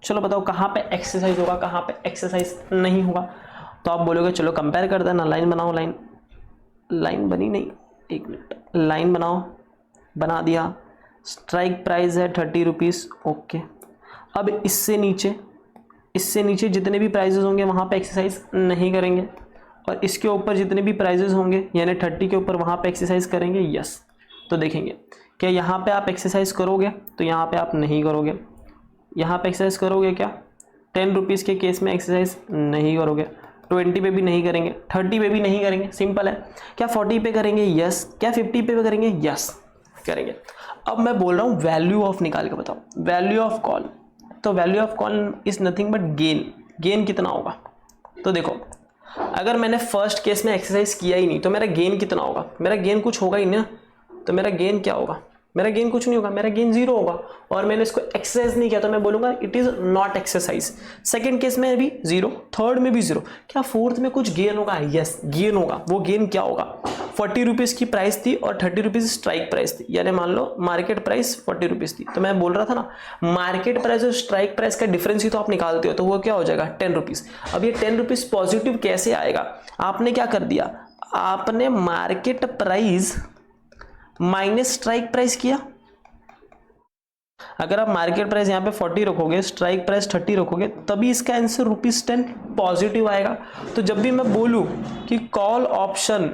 चलो बताओ कहाँ पे एक्सरसाइज होगा, कहाँ पे एक्सरसाइज नहीं होगा। तो आप बोलोगे चलो कंपेयर कर देना, लाइन बनाओ, लाइन बनी नहीं, एक मिनट, लाइन बनाओ, बना दिया। स्ट्राइक प्राइस है 30 रुपीज़, ओके। अब इससे नीचे जितने भी प्राइजेस होंगे वहाँ पे एक्सरसाइज नहीं करेंगे, और इसके ऊपर जितने भी प्राइजेस होंगे यानी 30 के ऊपर वहाँ पे एक्सरसाइज करेंगे, यस। तो देखेंगे क्या यहाँ पे आप एक्सरसाइज करोगे, तो यहाँ पे आप नहीं करोगे। यहाँ पे एक्सरसाइज करोगे क्या, 10 रुपीज़ के केस में एक्सरसाइज नहीं करोगे, 20 पे भी नहीं करेंगे, 30 पे भी नहीं करेंगे, सिंपल है। क्या 40 पे करेंगे, यस। क्या 50 पे करेंगे, यस करेंगे। अब मैं बोल रहा हूँ वैल्यू ऑफ निकाल के बताओ, वैल्यू ऑफ कॉल। तो value of call is nothing but gain कितना होगा। तो देखो अगर मैंने फर्स्ट केस में एक्सरसाइज किया ही नहीं तो मेरा गेन कितना होगा, मेरा गेन कुछ होगा ही ना। तो मेरा गेन क्या होगा, मेरा गेन कुछ नहीं होगा, मेरा गेन 0 होगा। और मैंने इसको एक्सरसाइज नहीं किया तो मैं बोलूंगा it is not exercise. Second case में भी 0, थर्ड में भी 0। क्या फोर्थ में कुछ गेन होगा, यस गेन होगा। वो गेन क्या होगा, 40 रुपीज़ की प्राइस थी और 30 रुपीज़ स्ट्राइक प्राइस थी, यानी मान लो मार्केट प्राइस 40 रुपीज़ थी। तो मैं बोल रहा था ना मार्केट प्राइस और स्ट्राइक प्राइस का डिफरेंस ही तो आप निकालते हो, तो वो क्या हो जाएगा 10 रुपीज़। अब ये 10 रुपीज़ पॉजिटिव कैसे आएगा, आपने क्या कर दिया, आपने market price minus strike price किया। अगर आप मार्केट प्राइस यहाँ पे 40 रखोगे, स्ट्राइक प्राइस 30 रखोगे, तभी इसका आंसर ₹10 पॉजिटिव आएगा। तो जब भी मैं बोलूं कि कॉल ऑप्शन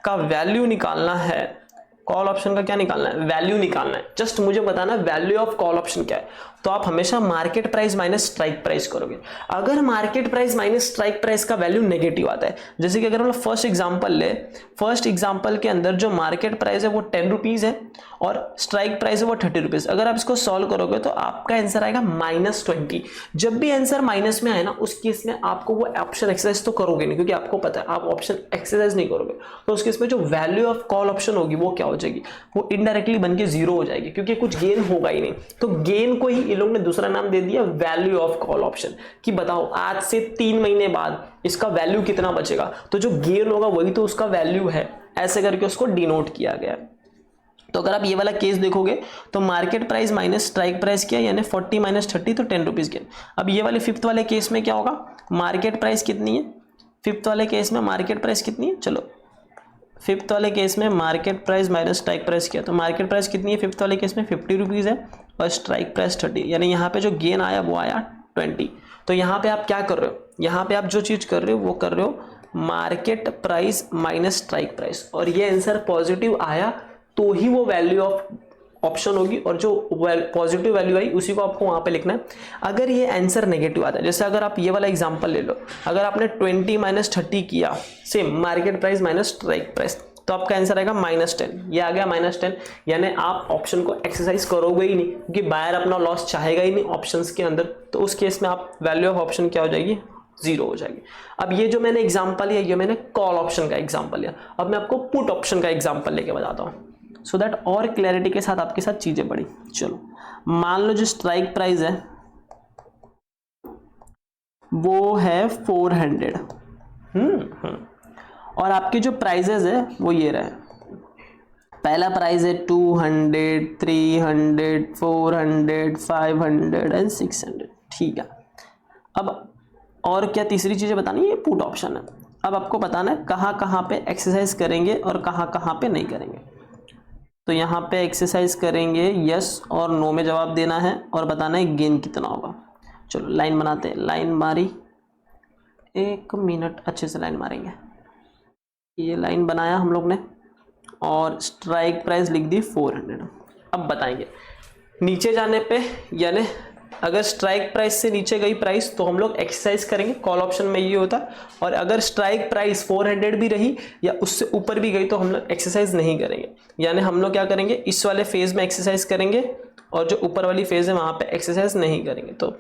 का वैल्यू निकालना है, कॉल ऑप्शन का क्या निकालना है, वैल्यू निकालना है, जस्ट मुझे बताना वैल्यू ऑफ कॉल ऑप्शन क्या है, तो आप हमेशा market price minus strike price करोगे। अगर market price minus strike price का वैल्यू नेगेटिव आता है, जैसे कि अगर हम फर्स्ट एग्जांपल ले, फर्स्ट एग्जांपल के अंदर जो मार्केट प्राइस है वो 10 रुपीज़ है और स्ट्राइक प्राइस है वो 30 रुपीज़। अगर आप इसको सॉल्व करोगे तो आपका आंसर आएगा -20। जब भी आंसर माइनस में आए ना उस केस में आपको वो ऑप्शन एक्सरसाइज तो करोगे नहीं, क्योंकि आपको पता है आप ऑप्शन एक्सरसाइज नहीं करोगे, तो उस केस में जो वैल्यू ऑफ कॉल ऑप्शन होगी वो क्या हो जाएगी, वो इनडायरेक्टली बन के 0 हो जाएगी, क्योंकि कुछ गेन होगा ही नहीं। तो गेन को ही इन लोगों ने दूसरा नाम दे दिया वैल्यू ऑफ कॉल ऑप्शन, कि बताओ आज से 3 महीने बाद इसका वैल्यू कितना बचेगा, तो जो गेन होगा वही तो उसका वैल्यू है, ऐसे करके उसको डिनोट किया गया है। तो अगर आप ये वाला केस देखोगे तो market price minus strike price किया, यानी 40 माइनस 30 तो 10 रुपीज गेन। अब ये वाले फिफ्थ वाले केस में क्या होगा, मार्केट प्राइस कितनी है, फिफ्थ वाले केस में मार्केट प्राइस कितनी है, चलो फिफ्थ वाले केस में market price minus strike price किया, तो मार्केट प्राइस कितनी है फिफ्थ वाले केस में 50 रुपीज़ है और स्ट्राइक प्राइस 30, यानी यहाँ पे जो गेन आया वो आया 20। तो यहाँ पे आप क्या कर रहे हो, यहाँ पे आप जो चीज़ कर रहे हो वो कर रहे हो market price minus strike price, और ये आंसर पॉजिटिव आया तो ही वो वैल्यू ऑफ ऑप्शन होगी, और जो पॉजिटिव वैल्यू आई उसी को आपको वहां पे लिखना है। अगर ये आंसर नेगेटिव आता है, जैसे अगर आप ये वाला एग्जांपल ले लो, अगर आपने 20 माइनस 30 किया, same market price minus strike price, तो आपका आंसर आएगा -10। ये आ गया -10, यानी आप ऑप्शन को एक्सरसाइज करोगे ही नहीं, क्योंकि बायर अपना लॉस चाहेगा ही नहीं ऑप्शंस के अंदर, तो उस केस में आप वैल्यू ऑफ ऑप्शन क्या हो जाएगी, 0 हो जाएगी। अब ये जो मैंने एग्जांपल लिया, ये मैंने कॉल ऑप्शन का एग्जांपल लिया, अब मैं आपको पुट ऑप्शन का एग्जांपल लेके बताता हूँ, सो दैट और क्लैरिटी के साथ आपके साथ चीजें बढ़ी। चलो मान लो जो स्ट्राइक प्राइस है वो है 400, और आपके जो प्राइजेस है वो ये रहे, पहला प्राइस है 200, 300, 400, 500 एंड 600, ठीक है। अब और क्या तीसरी चीजें बतानी है, पुट ऑप्शन है। अब आपको बताना है कहाँ कहाँ पे एक्सरसाइज करेंगे और कहाँ कहाँ पे नहीं करेंगे। तो यहाँ पे एक्सरसाइज करेंगे यस और नो में जवाब देना है और बताना है गेन कितना होगा। चलो लाइन बनाते हैं, लाइन मारी, 1 मिनट अच्छे से लाइन मारेंगे। ये लाइन बनाया हम लोग ने और स्ट्राइक प्राइस लिख दी 400। अब बताएंगे नीचे जाने पे, यानी अगर स्ट्राइक प्राइस से नीचे गई प्राइस तो हम लोग एक्सरसाइज करेंगे, कॉल ऑप्शन में ये होता है, और अगर स्ट्राइक प्राइस 400 भी रही या उससे ऊपर भी गई तो हम लोग एक्सरसाइज नहीं करेंगे। यानी हम लोग क्या करेंगे, इस वाले फेज में एक्सरसाइज करेंगे और जो ऊपर वाली फेज है वहां पे एक्सरसाइज नहीं करेंगे। तो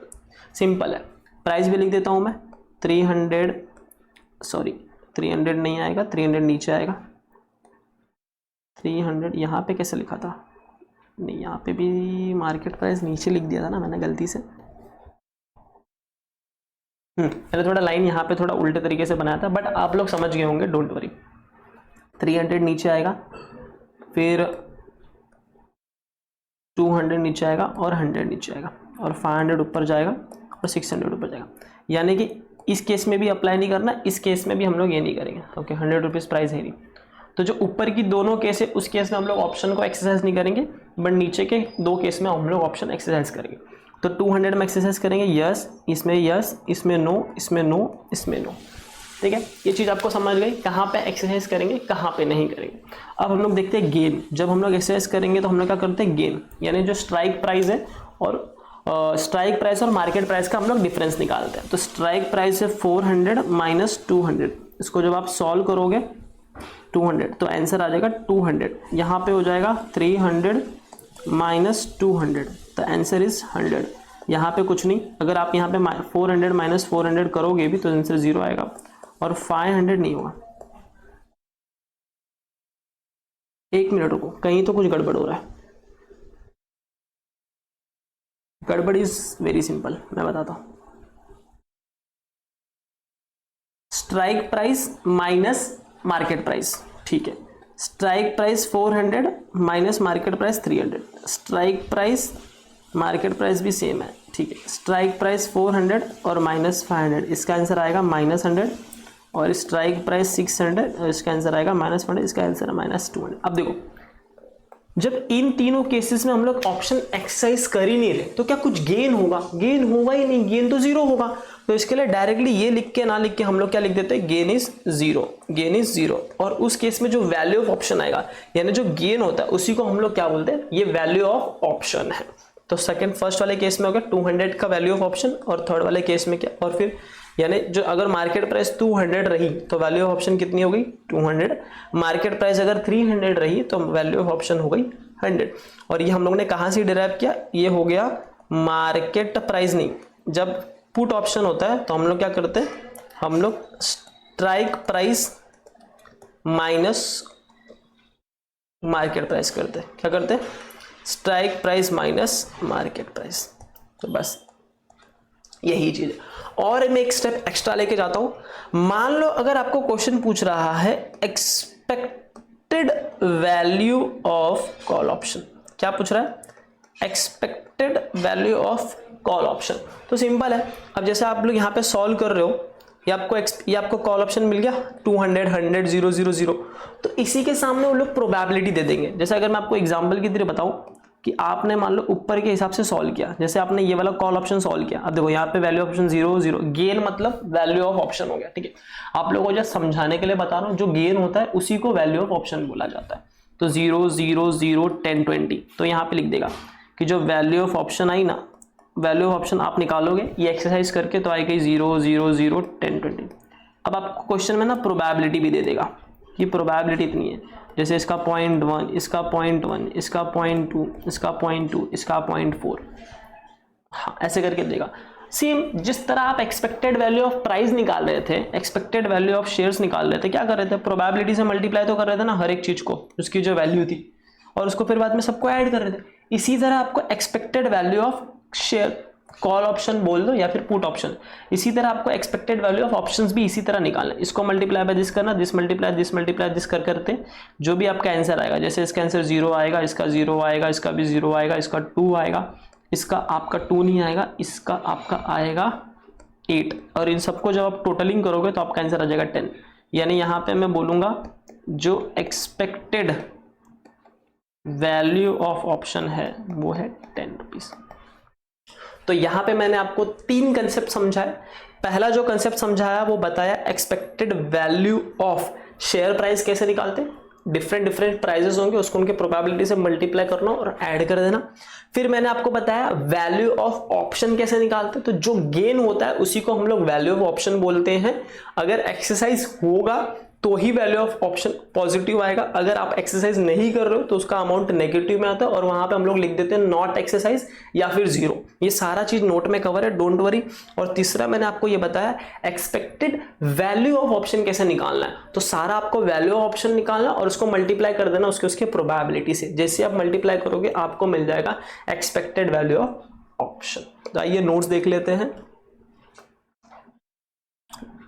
सिंपल है, प्राइस भी लिख देता हूं मैं 300 नहीं आएगा, 300 नीचे आएगा। 300 यहाँ पे कैसे लिखा था, नहीं यहाँ पे भी मार्केट प्राइस नीचे लिख दिया था ना मैंने गलती से, मैंने थोड़ा लाइन यहाँ पे थोड़ा उल्टे तरीके से बनाया था, बट आप लोग समझ गए होंगे, डोंट वरी। 300 नीचे आएगा, फिर 200 नीचे आएगा और 100 नीचे आएगा और 500 ऊपर जाएगा और 600 ऊपर जाएगा, यानी कि इस केस में भी अप्लाई नहीं करना, इस केस में भी हम लोग ये नहीं करेंगे। ओके, 100 रुपीज़ प्राइस है नहीं, तो जो ऊपर की दोनों केस है उस केस में हम लोग ऑप्शन को एक्सरसाइज नहीं करेंगे, बट नीचे के दो केस में हम लोग ऑप्शन एक्सरसाइज करेंगे। तो 200 में एक्सरसाइज करेंगे, यस, इसमें नो, इसमें नो, इसमें नो। ठीक है, ये चीज़ आपको समझ गई, कहाँ पे एक्सरसाइज करेंगे, कहाँ पे नहीं करेंगे। अब हम लोग देखते हैं गेन। जब हम लोग एक्सरसाइज करेंगे तो हम लोग क्या करते हैं, गेन, यानी जो स्ट्राइक प्राइस है और स्ट्राइक प्राइस और मार्केट प्राइस का हम लोग डिफरेंस निकालते हैं। तो स्ट्राइक प्राइस है 400 माइनस 200, इसको जब आप सॉल्व करोगे 200 तो आंसर आ जाएगा 200। यहाँ पे हो जाएगा 300 माइनस 200, तो आंसर इज 100। यहाँ पे कुछ नहीं, अगर आप यहाँ पे 400 माइनस 400 करोगे भी तो आंसर 0 आएगा, और 500 नहीं होगा। एक मिनट रुको, कहीं तो कुछ गड़बड़ हो रहा है। गड़बड़ इज वेरी सिंपल, मैं बताता हूं। Strike price minus market price, ठीक है, strike price 400 minus market price 300, strike price market price भी सेम है, ठीक है। स्ट्राइक प्राइस 400 और माइनस 500, इसका आंसर आएगा माइनस 100, और स्ट्राइक प्राइस 600 और इसका आंसर आएगा माइनस 100, इसका आंसर है माइनस 200। अब देखो, जब इन तीनों केसेस में हम लोग ऑप्शन एक्सरसाइज कर ही नहीं रहे तो क्या कुछ गेन होगा? गेन होगा ही नहीं, गेन तो 0 होगा। तो इसके लिए डायरेक्टली ये लिख के ना लिख के हम लोग क्या लिख देते हैं, गेन इज 0, गेन इज 0। और उस केस में जो वैल्यू ऑफ ऑप्शन आएगा, यानी जो गेन होता है उसी को हम लोग क्या बोलते हैं, ये वैल्यू ऑफ ऑप्शन है। तो फर्स्ट वाले केस में हो गया 200 का वैल्यू ऑफ ऑप्शन, और थर्ड वाले केस में क्या, और फिर यानी जो अगर मार्केट प्राइस 200 रही तो वैल्यू ऑफ ऑप्शन कितनी हो गई, 200। मार्केट प्राइस अगर 300 रही तो वैल्यू ऑफ ऑप्शन हो गई 100। और ये हम लोग ने कहां से डिराइव किया, ये हो गया मार्केट प्राइस। नहीं, जब पुट ऑप्शन होता है तो हम लोग क्या करते हैं, हम लोग strike price minus market price करते हैं। क्या करते हैं, strike price minus market price. तो बस यही चीज है। और मैं एक स्टेप एक्स्ट्रा लेके जाता हूं। मान लो अगर आपको क्वेश्चन पूछ रहा है expected value of call option, क्या पूछ रहा है, expected value of call option. तो सिंपल है, अब जैसे आप लोग यहाँ पे सॉल्व कर रहे हो, ये आपको कॉल ऑप्शन मिल गया 200 100 0 0 0, तो इसी के सामने वो लोग प्रोबेबिलिटी दे देंगे। जैसे अगर मैं आपको एग्जांपल की तरह बताऊं कि आपने मान लो ऊपर के हिसाब से सॉल्व किया, जैसे आपने ये वाला कॉल ऑप्शन सॉल्व किया, अब देखो यहाँ पे वैल्यू ऑप्शन 0 0, गेन मतलब वैल्यू ऑफ ऑप्शन हो गया, ठीक है। आप लोगों को जस्ट समझाने के लिए बता रहा हूँ, जो गेन होता है उसी को वैल्यू ऑफ ऑप्शन बोला जाता है। तो 0 0 0 10 20, तो यहाँ पे लिख देगा कि जो वैल्यू ऑफ ऑप्शन आई ना, वैल्यू ऑफ ऑप्शन आप निकालोगे ये एक्सरसाइज करके तो आएगी 0 0 0 10 20। अब आपको क्वेश्चन में ना प्रोबेबिलिटी भी दे देगा कि प्रोबेबिलिटी इतनी है, जैसे इसका 0.1, इसका 0.1, इसका 0.2, इसका 0.2, इसका 0.4, हाँ ऐसे करके देगा। सेम जिस तरह आप एक्सपेक्टेड वैल्यू ऑफ प्राइस निकाल रहे थे, एक्सपेक्टेड वैल्यू ऑफ शेयर्स निकाल रहे थे, क्या कर रहे थे, प्रोबेबिलिटी से मल्टीप्लाई तो कर रहे थे ना हर एक चीज को, उसकी जो वैल्यू थी, और उसको फिर बाद में सबको ऐड कर रहे थे। इसी तरह आपको expected value of share, call option बोल दो या फिर पुट ऑप्शन, इसी तरह आपको एक्सपेक्टेड वैल्यू ऑफ ऑप्शंस भी इसी तरह निकालना है। इसको मल्टीप्लाई बाय दिस करना, दिस मल्टीप्लाई दिस कर करते जो भी आपका आंसर आएगा, जैसे इसका आंसर 0 आएगा, इसका 0 आएगा, इसका भी 0 आएगा, इसका 2 आएगा, इसका आपका 2 नहीं आएगा, इसका आपका आएगा 8, और इन सबको जब आप टोटलिंग करोगे तो आपका आंसर आ जाएगा 10। यानी यहाँ पे मैं बोलूंगा जो एक्सपेक्टेड वैल्यू ऑफ ऑप्शन है वो है 10 रुपीज। तो यहां पे मैंने आपको 3 कंसेप्ट समझाए। पहला जो कंसेप्ट समझाया वो बताया expected value of share price कैसे निकालते, डिफरेंट प्राइजेस होंगे, उसको उनके प्रोबेबिलिटी से मल्टीप्लाई करना और ऐड कर देना। फिर मैंने आपको बताया वैल्यू ऑफ ऑप्शन कैसे निकालते, तो जो गेन होता है उसी को हम लोग वैल्यू ऑफ ऑप्शन बोलते हैं। अगर एक्सरसाइज होगा तो ही वैल्यू ऑफ ऑप्शन पॉजिटिव आएगा, अगर आप एक्सरसाइज नहीं कर रहे हो तो उसका अमाउंट नेगेटिव में आता है, और वहां पे हम लोग लिख देते हैं नॉट एक्सरसाइज या फिर 0। ये सारा चीज नोट में कवर है, डोंट वरी। और तीसरा मैंने आपको ये बताया एक्सपेक्टेड वैल्यू ऑफ ऑप्शन कैसे निकालना है, तो सारा आपको वैल्यू ऑफ ऑप्शन निकालना और उसको मल्टीप्लाई कर देना उसके प्रोबेबिलिटी से। जैसे आप मल्टीप्लाई करोगे आपको मिल जाएगा एक्सपेक्टेड वैल्यू ऑफ ऑप्शन। तो आइए नोट्स देख लेते हैं।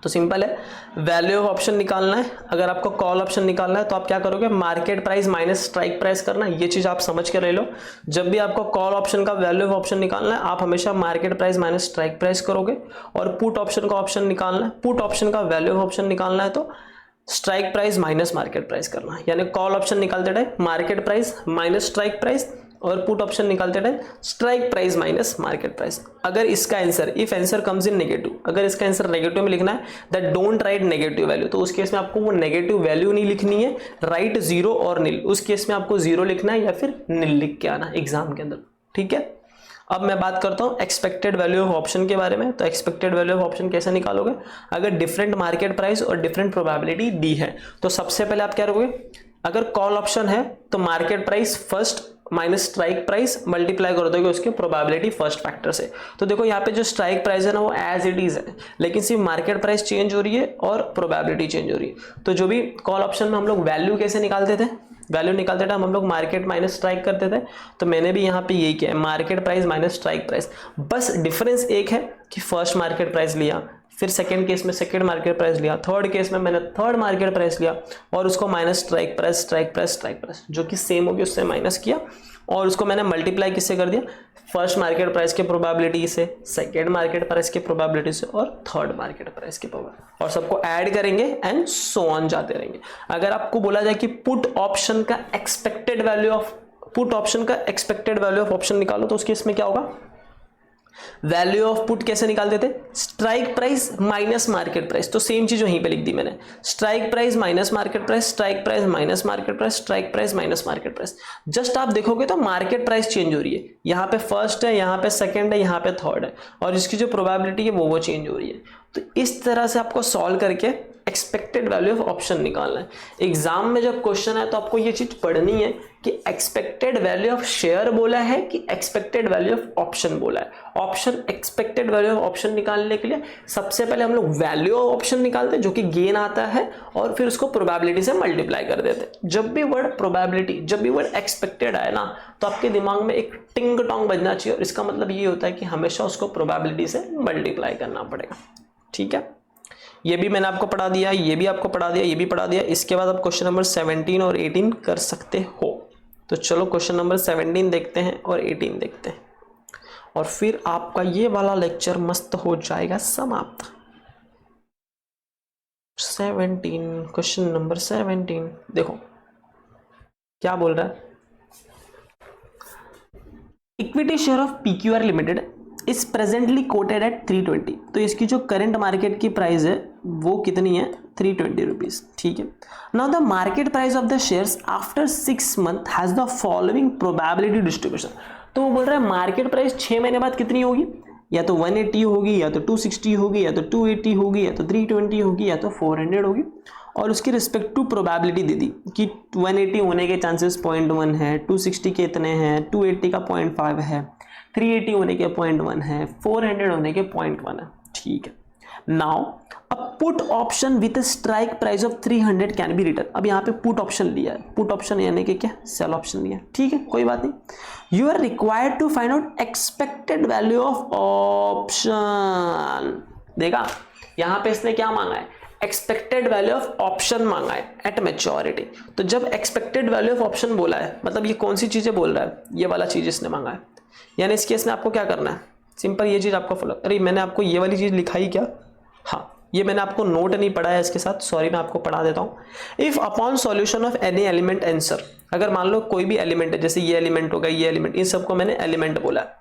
तो सिंपल है, वैल्यू ऑफ ऑप्शन निकालना है। अगर आपको कॉल ऑप्शन निकालना है तो आप क्या करोगे, market price minus strike price करना है। ये चीज आप समझ के ले लो। जब भी आपको कॉल ऑप्शन का वैल्यू ऑफ ऑप्शन निकालना है, आप हमेशा market price minus strike price करोगे। और पुट ऑप्शन का ऑप्शन निकालना है, पुट ऑप्शन का वैल्यू ऑफ ऑप्शन निकालना है तो strike price minus market price करना है। यानी कॉल ऑप्शन निकालते time market price minus strike price, और पुट ऑप्शन निकालते time strike price minus market price. अगर इसका answer, if answer comes in negative, अगर इसका आंसर नेगेटिव में लिखना है, that don't write negative value, तो उस केस में आपको वो नेगेटिव वैल्यू नहीं लिखनी है, राइट जीरो और नील। उस केस में आपको जीरो लिखना है या फिर नील लिख के आना एग्जाम के अंदर, ठीक है। अब मैं बात करता हूं एक्सपेक्टेड वैल्यू ऑफ ऑप्शन के बारे में। तो एक्सपेक्टेड वैल्यू ऑफ ऑप्शन कैसे निकालोगे, अगर डिफरेंट मार्केट प्राइस और डिफरेंट प्रोबेबिलिटी दी है तो सबसे पहले आप क्या करोगे, अगर कॉल ऑप्शन है तो market price first minus strike price multiply कर दोगे उसके प्रोबेबिलिटी फर्स्ट फैक्टर से। तो देखो यहाँ पे जो स्ट्राइक प्राइस है ना वो एज इट इज है, लेकिन सिर्फ मार्केट प्राइस चेंज हो रही है और प्रोबेबिलिटी चेंज हो रही है। तो जो भी कॉल ऑप्शन में हम लोग वैल्यू कैसे निकालते थे, वैल्यू निकालते टाइम हम लोग मार्केट माइनस स्ट्राइक करते थे। तो मैंने भी यहाँ पे यही किया है, market price minus strike price. बस डिफरेंस एक है कि फर्स्ट मार्केट प्राइस लिया, फिर सेकंड केस में सेकंड मार्केट प्राइस लिया, थर्ड केस में मैंने थर्ड मार्केट प्राइस लिया और उसको minus strike price strike price strike price जो कि सेम होगी उससे माइनस किया और उसको मैंने मल्टीप्लाई किससे कर दिया, फर्स्ट मार्केट प्राइस के प्रोबेबिलिटी से, सेकंड मार्केट प्राइस के प्रोबेबिलिटी से और थर्ड मार्केट प्राइस के प्रोबेबिलिटी, और सबको ऐड करेंगे एंड सो ऑन जाते रहेंगे। अगर आपको बोला जाए कि पुट ऑप्शन का एक्सपेक्टेड वैल्यू ऑफ ऑप्शन निकालो तो उसके इसमें क्या होगा, वैल्यू ऑफ पुट कैसे निकालते थे, strike price minus market price. तो सेम चीज वहीं पे लिख दी मैंने, strike price minus market price, strike price minus market price, strike price minus market price. Just आप देखोगे तो मार्केट प्राइस चेंज हो रही है, यहाँ पे फर्स्ट है, यहाँ पे सेकंड है, यहाँ पे थर्ड है, और इसकी जो प्रोबेबिलिटी है वो चेंज हो रही है। तो इस तरह से आपको सॉल्व करके एक्सपेक्टेड वैल्यू ऑफ ऑप्शन निकालना है। एग्जाम में जब क्वेश्चन है तो आपको ये चीज पढ़नी है कि एक्सपेक्टेड वैल्यू ऑफ शेयर बोला है कि एक्सपेक्टेड वैल्यू ऑफ ऑप्शन बोला है। Option expected value of option निकालने के लिए सबसे पहले हम लोग वैल्यू ऑफ ऑप्शन निकालते हैं जो कि गेन आता है और फिर उसको प्रोबेबिलिटी से मल्टीप्लाई कर देते हैं। जब भी वर्ड प्रोबेबिलिटी, जब भी वर्ड एक्सपेक्टेड आए ना तो आपके दिमाग में एक टिंग टोंग बजना चाहिए, और इसका मतलब ये होता है कि हमेशा उसको प्रोबेबिलिटी से मल्टीप्लाई करना पड़ेगा, ठीक है। ये भी मैंने आपको पढ़ा दिया, ये भी आपको पढ़ा दिया, ये भी पढ़ा दिया। इसके बाद आप क्वेश्चन नंबर 17 और 18 कर सकते हो। तो चलो क्वेश्चन नंबर 17 देखते हैं और 18 देखते हैं, और फिर आपका ये वाला लेक्चर मस्त हो जाएगा समाप्त। 17, क्वेश्चन नंबर 17 देखो क्या बोल रहा है, equity share of PQR limited is presently quoted at 320। तो इसकी जो करंट मार्केट की प्राइस है वो कितनी है, 320 रुपीज, ठीक है। Now the market price of the shares after 6 month has the following probability distribution. तो वो बोल रहा है मार्केट प्राइस 6 महीने बाद कितनी होगी, या तो 180 होगी, या तो 260 होगी, या तो 280 होगी, या तो 320 होगी, या तो 400 होगी, और उसकी रिस्पेक्ट टू प्रोबेबिलिटी दे दी कि 180 होने के चांसेस 0.1 है, 260 के इतने हैं, 280 का 0.5 है, 380 होने के 0.1 है, 400 होने के 0.1 है, ठीक है। Now a put option with a strike price of 300 can be return. अब यहाँ पे पुट ऑप्शन लिया है, पुट ऑप्शन यानी कि क्या, सेल ऑप्शन लिया, ठीक है, कोई बात नहीं। You are required to find out expected value of option. देखा यहाँ पे इसने क्या मांगा है, एक्सपेक्टेड वैल्यू ऑफ ऑप्शन मांगा है एट मैच्योरिटी। तो जब एक्सपेक्टेड वैल्यू ऑफ ऑप्शन बोला है मतलब ये कौन सी चीजें बोल रहा है, ये वाला चीज इसने मांगा है। यानी इस केस में आपको क्या करना है, सिंपल ये चीज आपको फॉलो, अरे मैंने आपको ये वाली चीज लिखाई क्या, हाँ ये मैंने आपको नोट नहीं पढ़ा है इसके साथ, सॉरी मैं आपको पढ़ा देता हूं। If upon solution of any element answer, अगर मान लो कोई भी एलिमेंट है, जैसे ये एलिमेंट होगा, ये एलिमेंट, इन सबको मैंने एलिमेंट बोला है।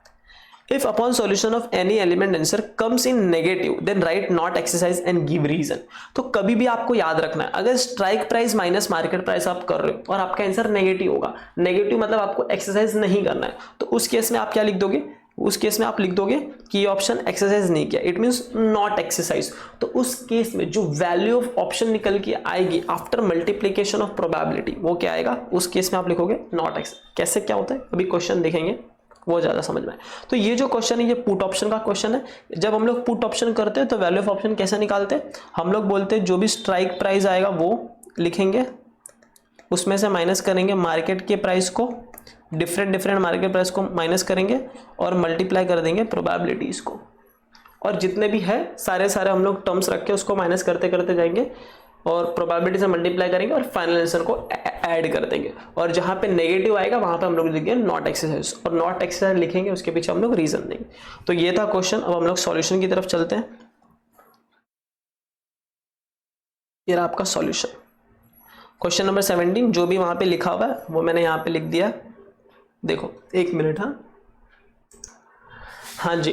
If upon solution of any element answer comes in negative, then write not exercise and give reason। तो कभी भी आपको याद रखना है, अगर strike price minus market price आप कर रहे हो और आपका आंसर नेगेटिव होगा, नेगेटिव मतलब आपको एक्सरसाइज नहीं करना है, तो उस केस में आप क्या लिख दोगे, उस केस में आप लिख दोगे कि ये ऑप्शन एक्सरसाइज नहीं किया, इट मींस नॉट एक्सरसाइज। तो उस केस में जो वैल्यू ऑफ ऑप्शन निकल के आएगी आफ्टर मल्टीप्लीकेशन ऑफ प्रोबेबिलिटी वो क्या आएगा, उस केस में आप लिखोगे नॉट एक्सरसाइज। कैसे क्या होता है अभी क्वेश्चन देखेंगे वो ज्यादा समझ में आए। तो ये जो क्वेश्चन है ये पुट ऑप्शन का क्वेश्चन है। जब हम लोग पुट ऑप्शन करते हैं तो वैल्यू ऑफ ऑप्शन कैसे निकालते हैं, हम लोग बोलते हैं जो भी स्ट्राइक प्राइस आएगा वो लिखेंगे, उसमें से माइनस करेंगे मार्केट के प्राइस को, डिफरेंट मार्केट प्राइस को माइनस करेंगे और मल्टीप्लाई कर देंगे प्रोबेबिलिटीज को, और जितने भी है सारे सारे हम लोग टर्म्स रख के उसको माइनस करते करते जाएंगे और प्रोबेबिलिटी से मल्टीप्लाई करेंगे और फाइनल आंसर को ऐड कर देंगे, और जहां पे नेगेटिव आएगा वहां पे हम लोग लिखेंगे नॉट एक्सरसाइज, और नॉट एक्सरसाइज लिखेंगे उसके पीछे हम लोग रीजन देंगे। तो ये था क्वेश्चन। अब हम लोग सॉल्यूशन की तरफ चलते हैं। ये रहा आपका सॉल्यूशन। क्वेश्चन नंबर 17 जो भी वहां पे लिखा हुआ है वो मैंने यहाँ पे लिख दिया। देखो 1 मिनट। हाँ जी,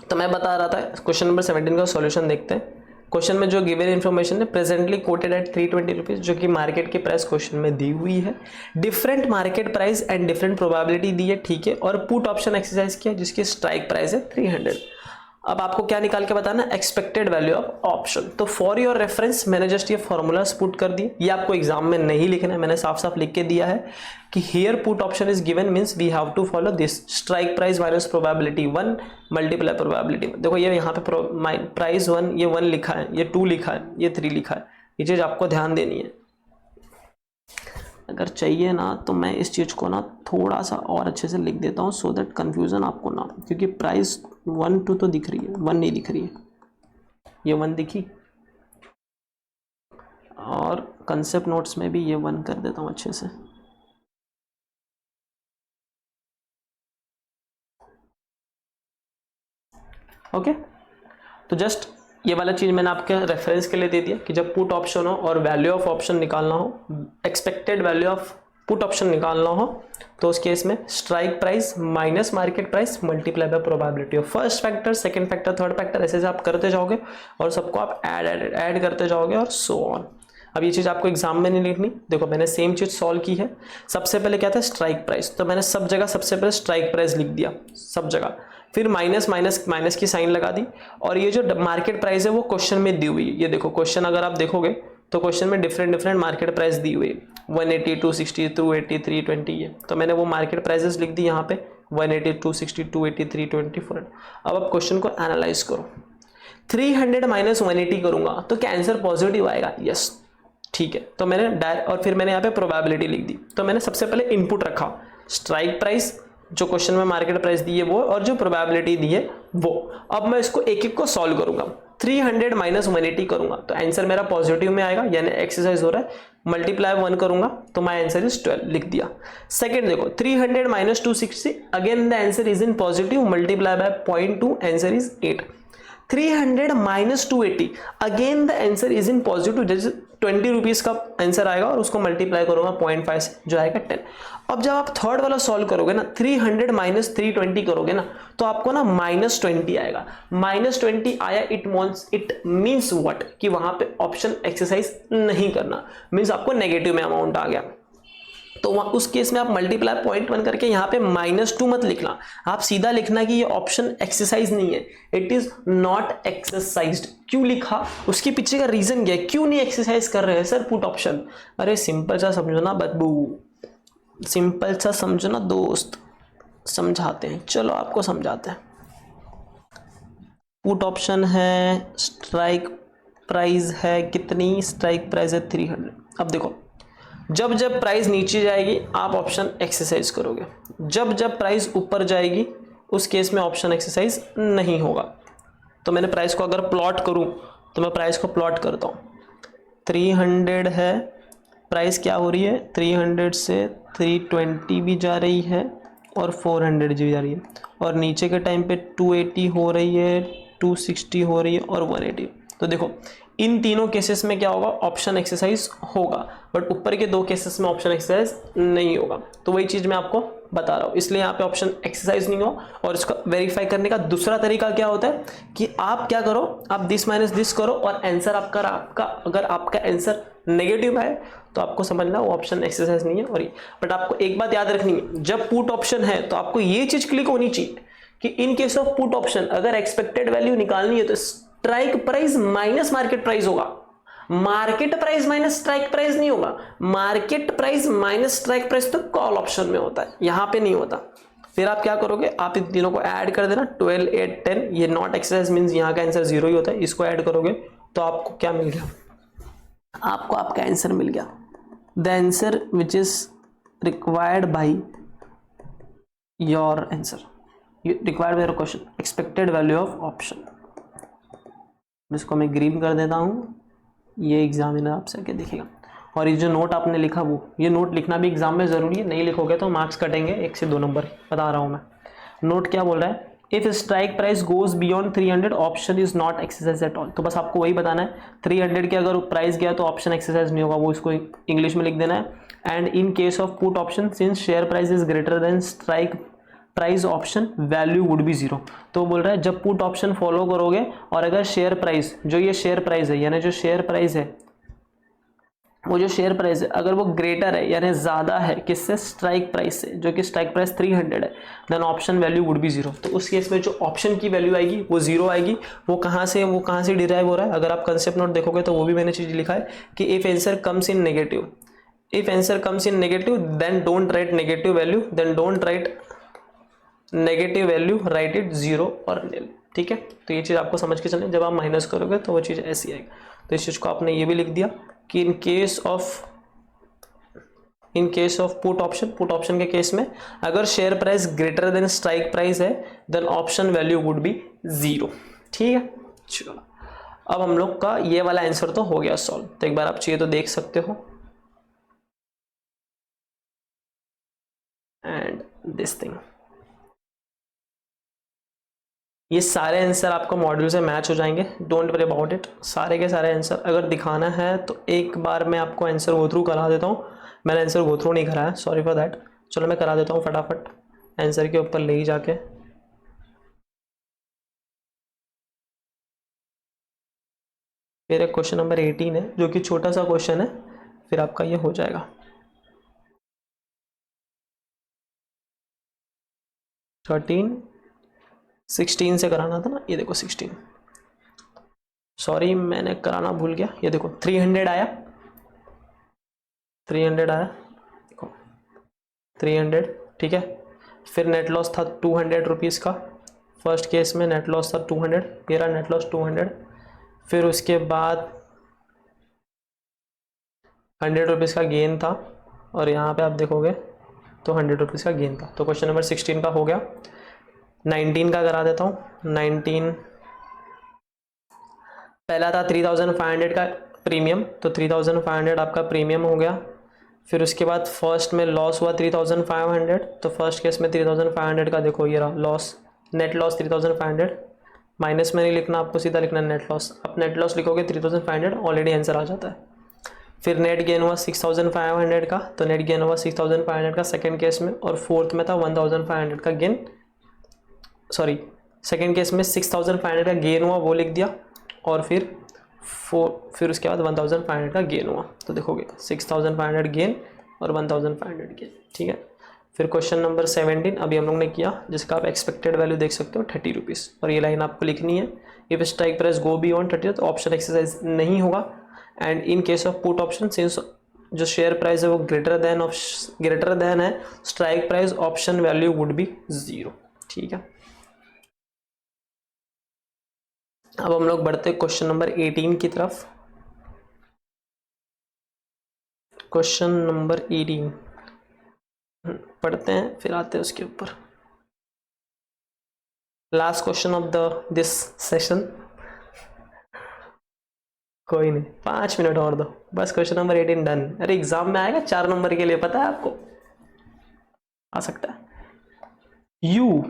तो मैं बता रहा था क्वेश्चन नंबर 17 का सॉल्यूशन देखते हैं। क्वेश्चन में जो गिवन इन्फॉर्मेशन है प्रेजेंटली कोटेड एट 320 रुपीज, जो कि मार्केट की प्राइस क्वेश्चन में दी हुई है। Different market price and different probability दी है, ठीक है। और पुट ऑप्शन एक्सरसाइज किया जिसकी स्ट्राइक प्राइस है 300। अब आपको क्या निकाल के बताना, एक्सपेक्टेड वैल्यू ऑफ ऑप्शन। तो फॉर योर रेफरेंस मैंने जस्ट ये फॉर्मूलास पुट कर दिए, ये आपको एग्जाम में नहीं लिखना है, मैंने साफ साफ लिख के दिया है कि here put option is given means we have to follow this, strike price minus probability 1 multiply probability. देखो ये यहाँ पे प्राइस 1, ये 1 लिखा है, ये 2 लिखा है, ये 3 लिखा है, ये चीज आपको ध्यान देनी है। अगर चाहिए ना तो मैं इस चीज को ना थोड़ा सा और अच्छे से लिख देता हूँ सो दैट कंफ्यूजन आपको ना, क्योंकि प्राइस 1 2 तो दिख रही है, 1 नहीं दिख रही है, ये 1 दिखी, और कंसेप्ट नोट्स में भी ये 1 कर देता हूँ अच्छे से। ओके, तो जस्ट ये वाला चीज मैंने आपके रेफरेंस के लिए दे दिया कि जब पुट ऑप्शन हो और वैल्यू ऑफ ऑप्शन निकालना हो, expected value of put option निकालना हो, तो उस केस में strike price minus market price multiply by probability of first factor, second factor, third factor, ऐसे आप करते जाओगे और सबको आप ऐड करते जाओगे और सो ऑन। अब ये चीज आपको एग्जाम में नहीं लिखनी। देखो मैंने सेम चीज सॉल्व की है। सबसे पहले क्या था, स्ट्राइक प्राइस, तो मैंने सब जगह सबसे पहले स्ट्राइक प्राइस लिख दिया सब जगह, फिर माइनस माइनस माइनस की साइन लगा दी, और ये जो मार्केट प्राइस है वो क्वेश्चन में दी हुई है। ये देखो क्वेश्चन अगर आप देखोगे तो क्वेश्चन में डिफरेंट मार्केट प्राइस दी हुई है, 180, 260, 280, 320 ये, तो मैंने वो मार्केट प्राइसेस लिख दी यहाँ पे 180, 260, 280, 320, 400। अब आप क्वेश्चन को एनालाइज करो, 300 माइनस 180 करूंगा तो क्या आंसर पॉजिटिव आएगा? यस, ठीक है। तो मैंने डायरेक्ट, और फिर मैंने यहाँ पे प्रोबेबिलिटी लिख दी। तो मैंने सबसे पहले इनपुट रखा स्ट्राइक प्राइस, जो क्वेश्चन में मार्केट प्राइस दी है वो, और जो प्रोबेबिलिटी दी है वो। अब मैं इसको एक एक को सॉल्व करूंगा। 300 माइनस 180 करूंगा तो आंसर मेरा पॉजिटिव में आएगा, यानी एक्सरसाइज हो रहा है। मल्टीप्लाई 1 करूंगा तो माय आंसर इज 12, लिख दिया। सेकंड देखो 300 minus 260, again the answer is in positive, multiply by 0.2, answer is 8। 300 minus 280, again the answer is in positive, जैसे 20 रुपीज का आंसर आएगा और उसको मल्टीप्लाई करूंगा 0.5 से, जो आएगा 10। अब जब आप थर्ड वाला सॉल्व करोगे ना, 300 माइनस 320 करोगे ना, तो आपको ना -20 आएगा। -20 आया, इट मीन्स व्हाट, कि वहां पे ऑप्शन एक्सरसाइज नहीं करना, मीन्स आपको नेगेटिव में अमाउंट आ गया। तो उस केस में आप मल्टीप्लाई 0.1 करके यहाँ पे -2 मत लिखना, आप सीधा लिखना कि ये ऑप्शन एक्सरसाइज नहीं है, इट इज नॉट एक्सरसाइज्ड। क्यों लिखा, उसके पीछे का रीजन क्या है, क्यों नहीं एक्सरसाइज कर रहे हैं सर पुट ऑप्शन? अरे सिंपल सा समझो ना बदबू, सिंपल सा समझो ना दोस्त, समझाते हैं, चलो आपको समझाते हैं। पुट ऑप्शन है, स्ट्राइक प्राइस है कितनी, स्ट्राइक प्राइस है 300। अब देखो जब जब प्राइस नीचे जाएगी आप ऑप्शन एक्सरसाइज करोगे, जब जब प्राइस ऊपर जाएगी उस केस में ऑप्शन एक्सरसाइज नहीं होगा। तो मैंने प्राइस को अगर प्लॉट करूं तो मैं प्राइस को प्लॉट करता हूं, 300 है प्राइस, क्या हो रही है 300 से 320 भी जा रही है और 400 भी जा रही है, और नीचे के टाइम पे 280 हो रही है, 260 हो रही है और 180। तो देखो इन तीनों केसेस में क्या होगा, ऑप्शन एक्सरसाइज होगा, बट ऊपर के दो केसेस में ऑप्शन एक्सरसाइज नहीं होगा। तो वही चीज मैं आपको बता रहा हूँ, इसलिए यहाँ पे ऑप्शन एक्सरसाइज नहीं हो। और इसको वेरीफाई करने का दूसरा तरीका क्या होता है कि आप क्या करो, आप दिस माइनस दिस करो और आंसर आपका अगर आपका आंसर नेगेटिव है तो आपको समझना वो ऑप्शन एक्सरसाइज नहीं है। और बट आपको एक बात याद रखनी है, जब पुट ऑप्शन है तो आपको ये चीज क्लिक होनी चाहिए कि in case of put option अगर एक्सपेक्टेड वैल्यू निकालनी है तो strike price minus market price होगा, market price minus strike price नहीं होगा। Market price minus strike price तो कॉल ऑप्शन में होता है, यहां पे नहीं होता। फिर आप क्या करोगे, आप इन तीनों को ऐड कर देना, 12, 8, 10, ये नॉट एक्सरसाइज मींस यहां का आंसर 0 ही होता है, इसको ऐड करोगे तो आपको क्या मिल गया, आपको आपका आंसर मिल गया, the answer which is required by your answer, required by question expected value of option, इसको मैं ग्रीन कर देता हूँ, ये एग्जामिनर आपसे क्या दिखेगा। और ये जो नोट आपने लिखा वो, ये नोट लिखना भी एग्जाम में जरूरी है, नहीं लिखोगे तो मार्क्स कटेंगे 1 से 2 नंबर, बता रहा हूँ मैं। नोट क्या बोल रहा है, if strike price goes beyond 300 option is not exercise at all. तो बस आपको वही बताना है, 300 के अगर प्राइस गया तो ऑप्शन एक्सरसाइज नहीं होगा, वो इसको इंग्लिश में लिख देना है। And in case of put option since share price is greater than strike price option value would be 0। तो बोल रहा है जब पुट ऑप्शन फॉलो करोगे और अगर शेयर प्राइस, जो ये शेयर प्राइस है यानी जो शेयर प्राइस है, वो जो शेयर प्राइस है अगर वो ग्रेटर है यानी ज्यादा है किससे, स्ट्राइक प्राइस से, जो कि स्ट्राइक प्राइस 300 है, then option value would be 0। तो उस केस में जो ऑप्शन की वैल्यू आएगी वो 0 आएगी। वो कहाँ से डिराइव हो रहा है, अगर आप कंसेप्ट नोट देखोगे तो वो भी मैंने चीज लिखा है कि if answer comes in negative, if answer comes in negative then don't write negative value, then don't write negative value, write it 0 और nil। ठीक है, तो ये चीज आपको समझ के चलनी, जब आप माइनस करोगे तो वो चीज ऐसी आएगी। तो इस चीज को आपने ये भी लिख दिया कि in case of put option के केस में अगर share price greater than strike price है then option value would be 0। ठीक है, चलो अब हम लोग का ये वाला आंसर तो हो गया सॉल्व। तो एक बार आप चाहिए तो देख सकते हो, एंड दिस थिंग, ये सारे आंसर आपको मॉड्यूल से मैच हो जाएंगे, डोंट वरी अबाउट इट। सारे के सारे आंसर अगर दिखाना है तो एक बार मैं आपको आंसर गो थ्रू करा देता हूँ। मैंने आंसर गो थ्रू नहीं कराया, सॉरी फॉर दैट। चलो मैं करा देता हूँ फटाफट आंसर के ऊपर ले ही जाके। फिर एक क्वेश्चन नंबर 18 है जो कि छोटा सा क्वेश्चन है, फिर आपका ये हो जाएगा। 16 से कराना था ना, ये देखो 16, सॉरी मैंने कराना भूल गया। ये देखो 300 आया, 300 आया, देखो 300। ठीक है, फिर नेट लॉस था 200 रुपीज़ का, फर्स्ट केस में नेट लॉस था 200, ये रहा नेट लॉस 200। फिर उसके बाद 100 रुपीज़ का गेन था, और यहाँ पे आप देखोगे तो 100 रुपीज़ का गेन था। तो क्वेश्चन नंबर 16 का हो गया। 19 का करा देता हूँ। 19 पहला था 3500 का प्रीमियम, तो 3500 आपका प्रीमियम हो गया। फिर उसके बाद फर्स्ट में लॉस हुआ 3500, तो फर्स्ट केस में 3500 का देखो ये रहा लॉस, नेट लॉस 3500, माइनस में नहीं लिखना आपको, सीधा लिखना नेट लॉस। अब नेट लॉस लिखोगे 3500, ऑलरेडी आंसर आ जाता है। फिर नेट गेन हुआ 6500 का, तो नेट गेन हुआ 6500 का सेकंड केस में, और फोर्थ में था 1500 का गेन, सॉरी सेकंड केस में 6500 का गेन हुआ वो लिख दिया, और फिर उसके बाद 1500 का गेन हुआ। तो देखोगे 6500 गेन और 1500 गेन। ठीक है, फिर क्वेश्चन नंबर 17 अभी हम लोग ने किया, जिसका आप एक्सपेक्टेड वैल्यू देख सकते हो 30 रुपीज़, और ये लाइन आपको लिखनी है। If strike price go beyond 30 तो ऑप्शन एक्सरसाइज नहीं होगा। And in case of put option since जो शेयर प्राइस है वो ग्रेटर देन है strike price, option value would be 0। ठीक है, अब हम लोग बढ़ते क्वेश्चन नंबर 18 की तरफ। क्वेश्चन नंबर 18 पढ़ते हैं, फिर आते हैं उसके ऊपर। Last question of this session, कोई नहीं 5 मिनट और दो बस, क्वेश्चन नंबर 18 डन। अरे एग्जाम में आएगा 4 नंबर के लिए, पता है आपको, आ सकता है। You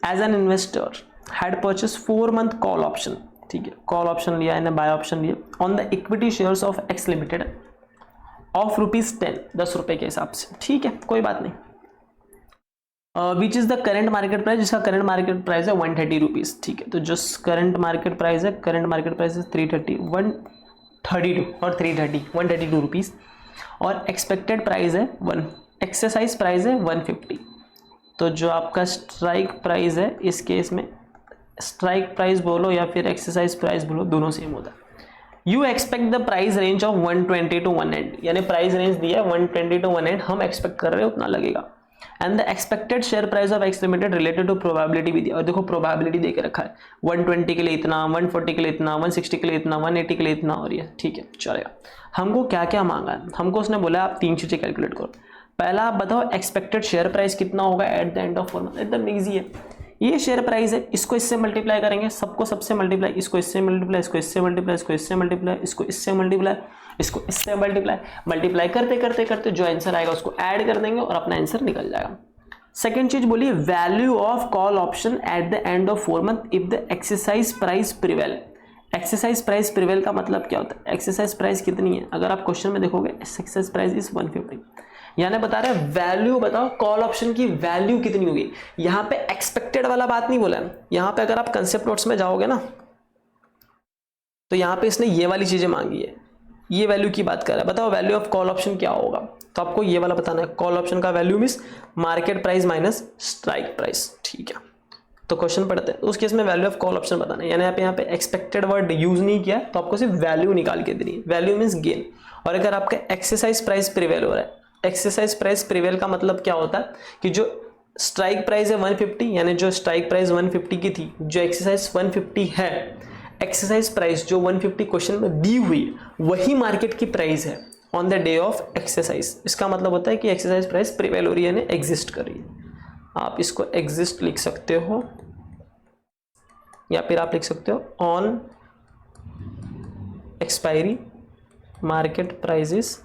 as an investor had purchase 4 month call option, ठीक है, कॉल ऑप्शन लिया है, बाय ऑप्शन लिया on the equity shares of X limited of ₹10, 10 रुपए के हिसाब से। ठीक है, कोई बात नहीं। Which is the current market price, जिसका करंट मार्केट प्राइस है 130 रुपीज। ठीक है, तो जो करंट मार्केट प्राइस है 330, 132 और 330, 132 रुपीज, और एक्सपेक्टेड प्राइस है एक्सरसाइज प्राइस है 150। तो जो आपका स्ट्राइक प्राइस है, इस केस में स्ट्राइक प्राइस बोलो या फिर एक्सरसाइज प्राइस बोलो, दोनों सेम होता है। You expect the price range of 120 to 180, यानी प्राइस रेंज दिया है 120 to 180, हम एक्सपेक्ट कर रहे हैं उतना लगेगा। And the expected share price of X limited related to probability भी दिया, और देखो प्रोबेबिलिटी दे के रखा है 120 के लिए इतना, 140 के लिए इतना, 160 के लिए इतना, 180 के लिए इतना, और ये ठीक है चलेगा। हमको क्या क्या मांगा है, हमको उसने बोला आप 3 चीजें कैलकुलेट करो। पहला आप बताओ एक्सपेक्टेड शेयर प्राइस कितना होगा at the end of 4 month, एकदम ईजी है। ये शेयर प्राइस है, इसको इससे मल्टीप्लाई करेंगे, सबको सबसे मल्टीप्लाई, इसको इससे मल्टीप्लाई, इसको इससे मल्टीप्लाई, इसको इससे मल्टीप्लाई, इसको इससे मल्टीप्लाई, इसको इससे मल्टीप्लाई करते करते करते जो आंसर आएगा उसको ऐड कर देंगे और अपना आंसर निकल जाएगा। सेकेंड चीज बोलिए, value of call option at the end of 4 month if the exercise price prevail. Exercise price prevail का मतलब क्या होता है? एक्सरसाइज प्राइस कितनी है? अगर आप क्वेश्चन में देखोगे एक्सरसाइज प्राइस इज 150, यानी बता रहे हैं वैल्यू बताओ कॉल ऑप्शन की वैल्यू कितनी होगी। यहां पे एक्सपेक्टेड वाला बात नहीं बोला है, यहां पे अगर आप कंसेप्ट नोट्स में जाओगे ना तो यहां पे इसने ये वाली चीजें मांगी है, ये वैल्यू की बात कर रहा है। बताओ वैल्यू ऑफ कॉल ऑप्शन क्या होगा, तो आपको ये वाला बताना है। कॉल ऑप्शन का value means market price minus strike price, ठीक है। तो क्वेश्चन पढ़ते हैं, उस केस में वैल्यू ऑफ कॉल ऑप्शन बताना है, यानी यहाँ पे एक्सपेक्टेड वर्ड यूज नहीं किया तो आपको सिर्फ वैल्यू निकाल के देनी है। Value means gain. और अगर आपका एक्सरसाइज प्राइस प्रिवेल हो रहा है, एक्सरसाइज प्राइस प्रिवेल का मतलब क्या होता है कि जो स्ट्राइक प्राइस है 150, यानी जो स्ट्राइक प्राइस 150 की थी, जो एक्सरसाइज 150 है, एक्सरसाइज प्राइस जो 150 क्वेश्चन में दी हुई है वही मार्केट की प्राइस है on the day of exercise. इसका मतलब होता है कि एक्सरसाइज प्राइस प्रिवेल हो रही है, यानी एग्जिस्ट कर रही है। आप इसको एग्जिस्ट लिख सकते हो या फिर आप लिख सकते हो ऑन एक्सपायरी मार्केट प्राइसेस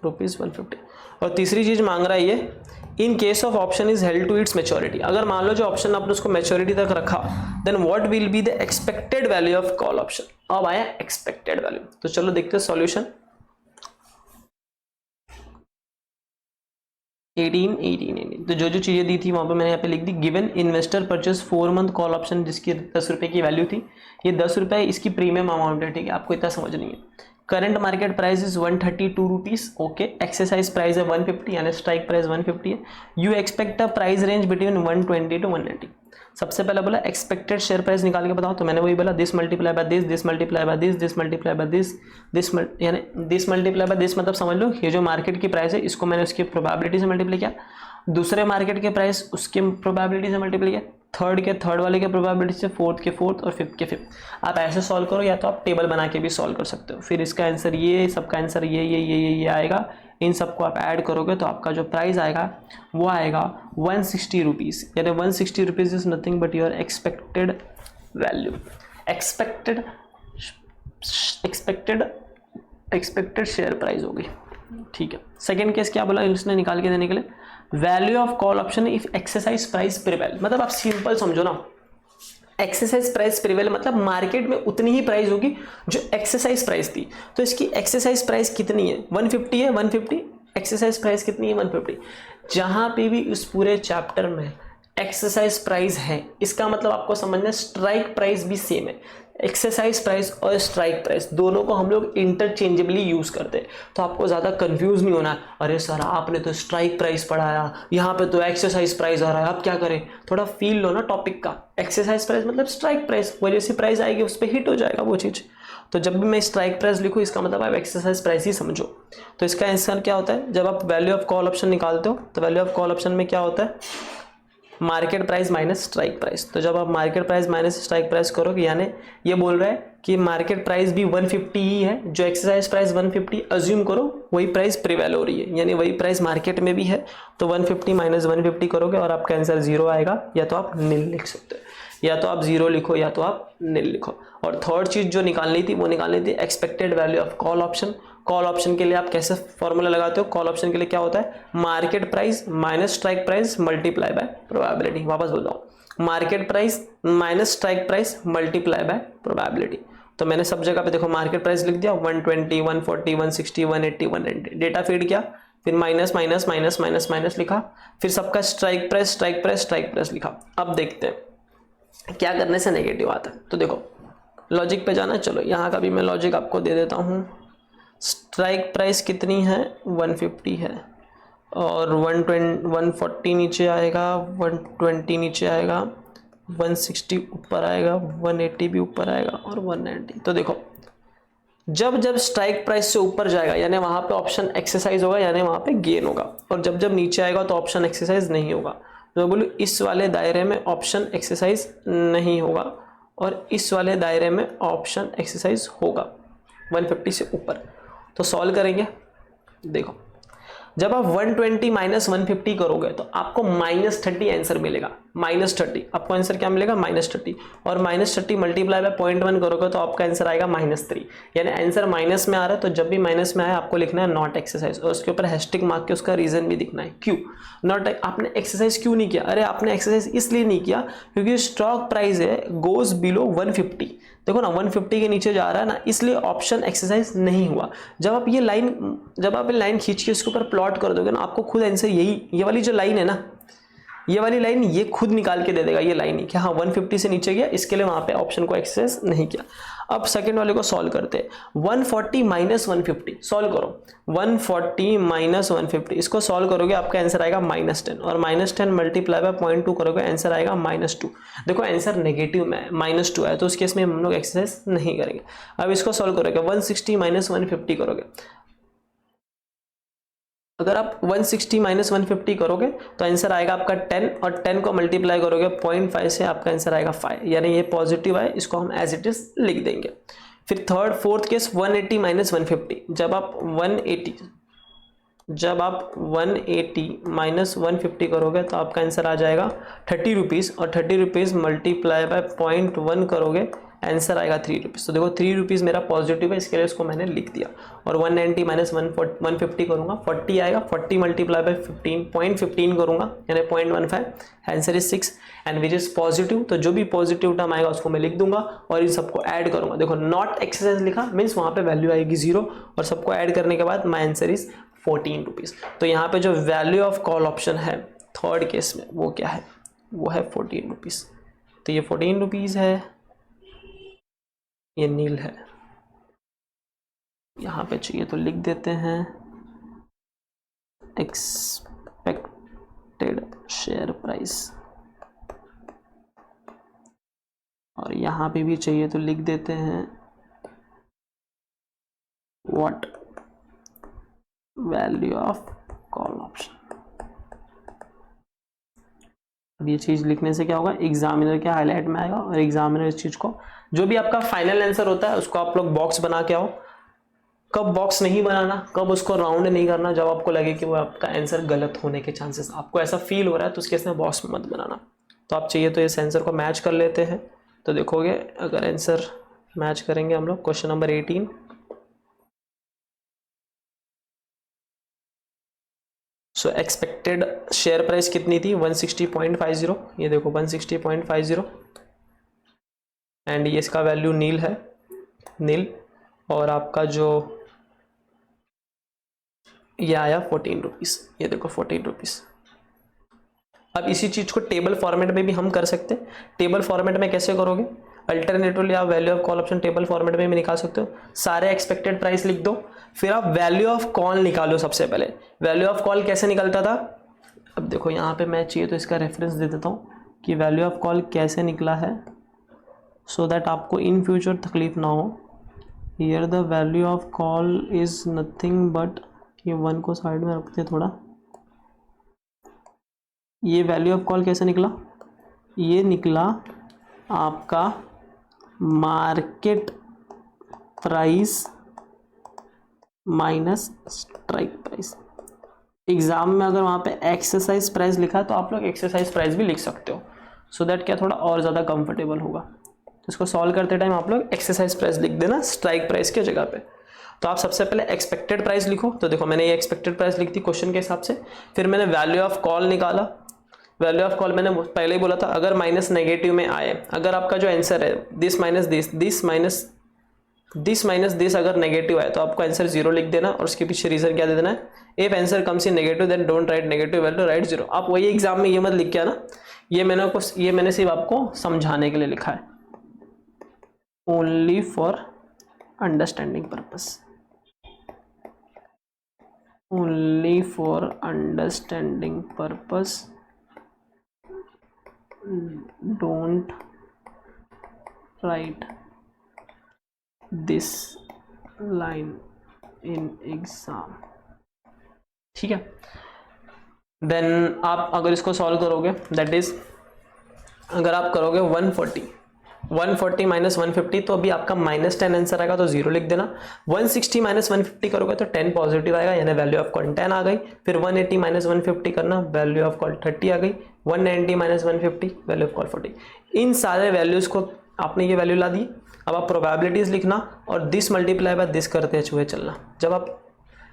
₹150। और तीसरी चीज मांग रहा है ये, in case of option is held to its maturity. अगर मान लो जो ऑप्शन आपने उसको मेच्योरिटी तक रखा, then what will be the expected value of call option. अब आया एक्सपेक्टेड वैल्यू, तो चलो देखते हैं सॉल्यूशन। 18 तो जो जो चीजें दी थी वहां पे मैंने यहाँ पे लिख दी। Given investor purchase 4 month call option जिसकी 10 रुपए की वैल्यू थी, ये 10 रुपए इसकी प्रीमियम अमाउंट है, ठीक है, आपको इतना समझ नहीं है। Current market price is 132 rupees, okay. Exercise price है 150, यानी स्ट्राइक प्राइस 150 है। You expect a price range between 120 to 190। सबसे पहले बोला एक्सपेक्टेड शेयर प्राइस निकाल के बताओ, तो मैंने वही बोला this multiply by this, this multiply by this, this multiply by this, यानी दिस मल्टीप्लाई बाय दिस मतलब समझ लो ये जो मार्केट की प्राइस है इसको मैंने उसकी प्रोबेबिलिटी से मल्टीप्लाई किया, दूसरे मार्केट के प्राइस उसके प्रोबेबिलिटी से मल्टीप्लाई किया, थर्ड के थर्ड वाले के प्रोबेबिलिटी से, फोर्थ के फोर्थ और फिफ्थ के फिफ्थ। आप ऐसे सॉल्व करो या तो आप टेबल बना के भी सॉल्व कर सकते हो। फिर इसका आंसर ये, सबका आंसर ये आएगा। इन सबको आप ऐड करोगे तो आपका जो प्राइस आएगा वो आएगा 160 रुपीज़, यानी 160 rupees is nothing but your expected value, expected share price होगी, ठीक है। सेकेंड केस क्या बोला इसने निकाल के देने के लिए, value of call option if exercise price prevail. मतलब आप सिंपल समझो ना, एक्सरसाइज प्राइस प्रिवेल मतलब मार्केट में उतनी ही प्राइस होगी जो एक्सरसाइज प्राइस थी। तो इसकी एक्सरसाइज प्राइस कितनी है? 150 है, 150। एक्सरसाइज प्राइस कितनी है? 150। जहां पे भी उस पूरे चैप्टर में एक्सरसाइज प्राइस है, इसका मतलब आपको समझना स्ट्राइक प्राइस भी सेम है। एक्सरसाइज प्राइस और स्ट्राइक प्राइस दोनों को हम लोग इंटरचेंजेबली यूज करते हैं, तो आपको ज्यादा कंफ्यूज नहीं होना। अरे सर आपने तो स्ट्राइक प्राइस पढ़ाया, यहाँ पे तो एक्सरसाइज प्राइस आ रहा है, अब क्या करें? थोड़ा फील लो ना टॉपिक का। एक्सरसाइज प्राइस मतलब स्ट्राइक प्राइस, वो जैसी प्राइस आएगी उस पर हिट हो जाएगा वो चीज। तो जब भी मैं स्ट्राइक प्राइस लिखूँ इसका मतलब आप एक्सरसाइज प्राइस ही समझो। तो इसका आंसर क्या होता है? जब आप वैल्यू ऑफ कॉल ऑप्शन निकालते हो तो वैल्यू ऑफ कॉल ऑप्शन में क्या होता है? Market price minus strike price. तो जब आप market price minus strike price करोगे, यानी ये बोल रहा है कि मार्केट प्राइस भी 150 ही है, जो एक्सरसाइज प्राइस 150 अज्यूम करो वही प्राइस प्रिवेल हो रही है, यानी वही प्राइस मार्केट में भी है। तो 150 माइनस 150 करोगे और आपका आंसर 0 आएगा, या तो आप नील लिख सकते हो, या तो आप 0 लिखो या तो आप नील लिखो। और थर्ड चीज जो निकालनी थी वो निकालनी थी expected value of call option. Call option के लिए आप कैसे फॉर्मूला लगाते हो? कॉल ऑप्शन के लिए क्या होता है? Market price minus strike price multiply by probability. वापस बोल रहा हूं, market price minus strike price multiply by probability. तो मैंने सब जगह पे देखो मार्केट प्राइस लिख दिया 120, 140, 160, 180, 190, डेटा फीड किया, फिर minus minus minus minus minus लिखा, फिर सबका strike price strike price strike price लिखा। अब देखते हैं क्या करने से नेगेटिव आता है। तो देखो लॉजिक पे जाना, चलो यहाँ का भी मैं लॉजिक आपको दे देता हूँ। स्ट्राइक प्राइस कितनी है? 150 है, और 140 नीचे आएगा, 120 नीचे आएगा, 160 ऊपर आएगा, 180 भी ऊपर आएगा और 190। तो देखो जब जब स्ट्राइक प्राइस से ऊपर जाएगा यानी वहां पे ऑप्शन एक्सरसाइज होगा, यानी वहां पे गेन होगा, और जब जब नीचे आएगा तो ऑप्शन एक्सरसाइज नहीं होगा। तो मैं बोलूँ इस वाले दायरे में ऑप्शन एक्सरसाइज नहीं होगा और इस वाले दायरे में ऑप्शन एक्सरसाइज होगा 150 से ऊपर। तो सॉल्व करेंगे। देखो जब आप 120 माइनस 150 करोगे तो आपको -30 आंसर मिलेगा। -30, आपको आंसर क्या मिलेगा -30, और -30 मल्टीप्लाई बाय 0.1 करोगे तो आपका आंसर आएगा -3। यानी आंसर माइनस में आ रहा है, तो जब भी माइनस में आए आपको लिखना है नॉट एक्सरसाइज, और उसके ऊपर हैशटैग मार्क के उसका रीजन भी दिखना है। क्यों नॉट, आपने एक्सरसाइज क्यों नहीं किया? अरे आपने एक्सरसाइज इसलिए नहीं किया क्योंकि स्टॉक प्राइस है गोज बिलो 150, देखो ना 150 के नीचे जा रहा है ना, इसलिए ऑप्शन एक्सरसाइज नहीं हुआ। जब आप ये लाइन खींच के इसके ऊपर प्लॉट कर दोगे ना, आपको खुद आंसर यही, ये वाली जो लाइन है ना, ये वाली लाइन ये खुद निकाल के दे देगा ये लाइन ही कि हाँ 150 से नीचे गया, इसके लिए वहां पे ऑप्शन को एक्सरसाइज नहीं किया। अब सेकंड वाले को सॉल्व करते हैं। 140 माइनस 150 सॉल्व करो, 140 माइनस 150 इसको सॉल्व करोगे आपका आंसर आएगा -10, और -10 मल्टीप्लाई बाय 0.2 करोगे आंसर आएगा -2। देखो आंसर नेगेटिव में है, -2 है, तो उस केस में हम लोग एक्सरसाइज नहीं करेंगे। अब इसको सॉल्व करोगे 160 माइनस 150 करोगे, अगर आप 160 माइनस 150 करोगे तो आंसर आएगा आपका 10, और 10 को मल्टीप्लाई करोगे 0.5 से आपका आंसर आएगा 5, यानी ये पॉजिटिव है, इसको हम एज इट इज लिख देंगे। फिर फोर्थ केस 180 माइनस 150, जब आप 180 माइनस 150 करोगे तो आपका आंसर आ जाएगा 30 रुपीज़, और 30 रुपीज़ मल्टीप्लाई बाय 0.1 करोगे आंसर आएगा 3 रुपीज़। तो देखो 3 रुपीज़ मेरा पॉजिटिव है, इसके लिए इसको मैंने लिख दिया। और 190 माइनस 150 करूँगा 40 आएगा, 40 मल्टीप्लाई बाय 0.15 करूँगा यानी 0.15, answer is 6 and which is positive. तो जो भी पॉजिटिव टर्म आएगा उसको मैं लिख दूंगा और इन सबको ऐड करूँगा। देखो नॉट एक्सरसाइज लिखा मीन्स वहाँ पे वैल्यू आएगी 0, और सबको ऐड करने के बाद माई आंसर इज 14 रुपीज़। तो यहाँ पे जो वैल्यू ऑफ कॉल ऑप्शन है थर्ड केस में वो क्या है, वो है 14 रुपीज़। तो ये 14 रुपीज़ है, ये नील है, यहाँ पे चाहिए तो लिख देते हैं एक्सपेक्टेड शेयर प्राइस, और यहाँ पे भी चाहिए तो लिख देते हैं what value of call option. अब ये चीज लिखने से क्या होगा, एग्जामिनर के हाईलाइट में आएगा, और एग्जामिनर इस चीज को, जो भी आपका फाइनल आंसर होता है उसको आप लोग बॉक्स बना के आओ। कब बॉक्स नहीं बनाना, कब उसको राउंड नहीं करना, जब आपको लगे कि वो आपका आंसर गलत होने के चांसेस, आपको ऐसा फील हो रहा है तो उसके इसमें बॉक्स मत बनाना। तो आप चाहिए तो इस आंसर को मैच कर लेते हैं, तो देखोगे अगर आंसर मैच करेंगे हम लोग क्वेश्चन नंबर 18, सो एक्सपेक्टेड शेयर प्राइस कितनी थी 160.50, ये देखो 160.50, एंड ये इसका वैल्यू नील है, नील, और आपका जो ये आया 14 रुपीज़, ये देखो 14 रुपीज़। अब इसी चीज को टेबल फॉर्मेट में भी हम कर सकते हैं। टेबल फॉर्मेट में कैसे करोगे, अल्टरनेटिवली आप value of call option table format में भी निकाल सकते हो। सारे एक्सपेक्टेड प्राइस लिख दो, फिर आप वैल्यू ऑफ कॉल निकालो। सबसे पहले वैल्यू ऑफ कॉल कैसे निकलता था, अब देखो यहाँ पे मैं चाहिए तो इसका रेफरेंस दे देता हूँ कि वैल्यू ऑफ कॉल कैसे निकला है, सो दैट आपको इन फ्यूचर तकलीफ ना हो। Here the value of call is nothing but, ये 1 को साइड में रखते थोड़ा, ये वैल्यू ऑफ कॉल कैसे निकला, ये निकला आपका market price minus strike price. Exam में अगर वहाँ पे एक्सरसाइज प्राइस लिखा है तो आप लोग एक्सरसाइज प्राइस भी लिख सकते हो, सो दैट क्या थोड़ा और ज़्यादा कंफर्टेबल होगा। तो इसको सॉल्व करते टाइम आप लोग एक्सरसाइज प्राइस लिख देना स्ट्राइक प्राइस की जगह पे। तो आप सबसे पहले एक्सपेक्टेड प्राइस लिखो, तो देखो मैंने ये एक्सपेक्टेड प्राइस लिख दी क्वेश्चन के हिसाब से, फिर मैंने वैल्यू ऑफ कॉल निकाला। वैल्यू ऑफ कॉल मैंने पहले ही बोला था, अगर माइनस नेगेटिव में आए, अगर आपका जो आंसर है this minus this, this minus this अगर नेगेटिव आए तो आपको आंसर 0 लिख देना, और उसके पीछे रीजन क्या दे देना है, if answer comes in negative then don't write negative value, write 0। आप वही एग्जाम में ये मत लिख के आना, ये मैंने सिर्फ आपको समझाने के लिए लिखा है, only for understanding purpose, only for understanding purpose, don't write this line in exam। ठीक है, देन आप अगर इसको सॉल्व करोगे, दैट इज अगर आप करोगे 140 माइनस 150 तो अभी आपका -10 आंसर आएगा, तो 0 लिख देना। 160 माइनस 150 करोगे तो 10 पॉजिटिव आएगा, यानी वैल्यू ऑफ कॉल 10 आ गई। फिर 180 माइनस 150 करना, वैल्यू ऑफ कॉल 30 आ गई। 190 माइनस 150, वैल्यू ऑफ कॉल 40। इन सारे वैल्यूज को आपने ये वैल्यू ला दी। अब आप प्रोबेबिलिटीज लिखना और दिस मल्टीप्लाई बाय दिस करते हुए चलना।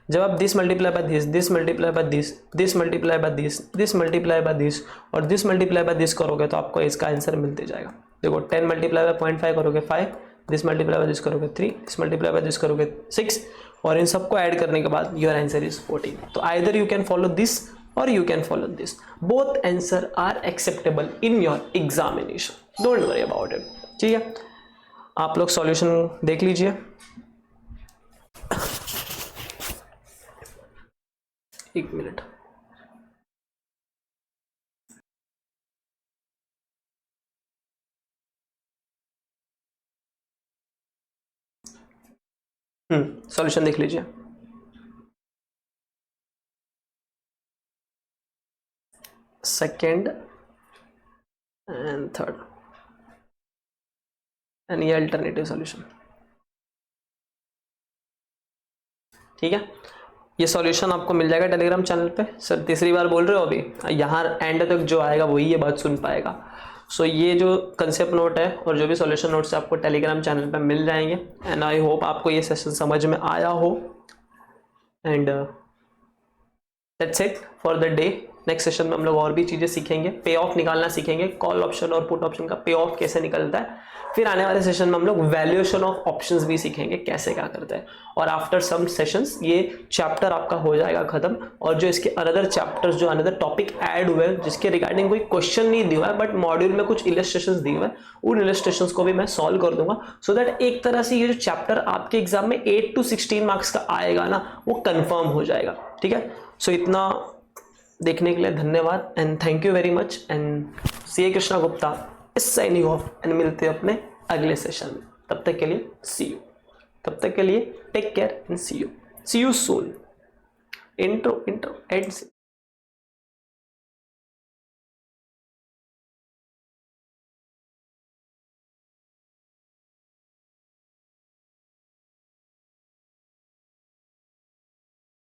जब आप this multiply by this multiply by this multiply by this multiply by this और दिस मल्टीप्लाई बाय दिस करोगे तो आपको इसका आंसर मिलते जाएगा। देखो 10 मल्टीप्लाई बाय 0.5 करोगे 5, दिस मल्टीप्लाई बाय दिस करोगे 3, दिस मल्टीप्लाई बाय दिस करोगे 6 और इन सबको ऐड करने के बाद योर आंसर इज 14। तो either you can follow this और you can follow this, both answer are acceptable in your examination, don't worry about it. ठीक है, आप लोग सॉल्यूशन देख लीजिए। एक मिनट। सॉल्यूशन देख लीजिए। सेकेंड एंड थर्ड एंड ये अल्टरनेटिव सॉल्यूशन। ठीक है, ये सॉल्यूशन आपको मिल जाएगा टेलीग्राम चैनल पे। सर तीसरी बार बोल रहे हो अभी, यहाँ एंड तक जो आएगा वही ये बात सुन पाएगा। सो ये जो कंसेप्ट नोट है और जो भी सॉल्यूशन नोट्स आपको टेलीग्राम चैनल पे मिल जाएंगे। एंड आई होप आपको ये सेशन समझ में आया हो। And that's it for the day. Next session में हम लोग और भी चीज़ें सीखेंगे, पे ऑफ निकालना सीखेंगे, कॉल ऑप्शन और पुट ऑप्शन का पे ऑफ कैसे निकलता है। फिर आने वाले सेशन में हम लोग वैल्यूएशन ऑफ ऑप्शंस भी सीखेंगे, कैसे क्या करते हैं। और आफ्टर सम सेशंस ये चैप्टर आपका हो जाएगा खत्म। और जो इसके अनदर चैप्टर्स, जो अनदर टॉपिक ऐड हुए हैं जिसके रिगार्डिंग कोई क्वेश्चन नहीं दिया है बट मॉड्यूल में कुछ इलस्ट्रेशंस दिए हुए हैं, उन इलस्ट्रेशंस को भी मैं सॉल्व कर दूंगा। सो दैट एक तरह से ये जो चैप्टर आपके एग्जाम में 8 to 16 मार्क्स का आएगा ना, वो कंफर्म हो जाएगा। ठीक है, सो इतना देखने के लिए धन्यवाद and thank you very much. And C Krishna Gupta is signing off and मिलते हैं अपने अगले सेशन में। तब तक के लिए सी यू। तब तक के लिए take care and see you soon. Intro and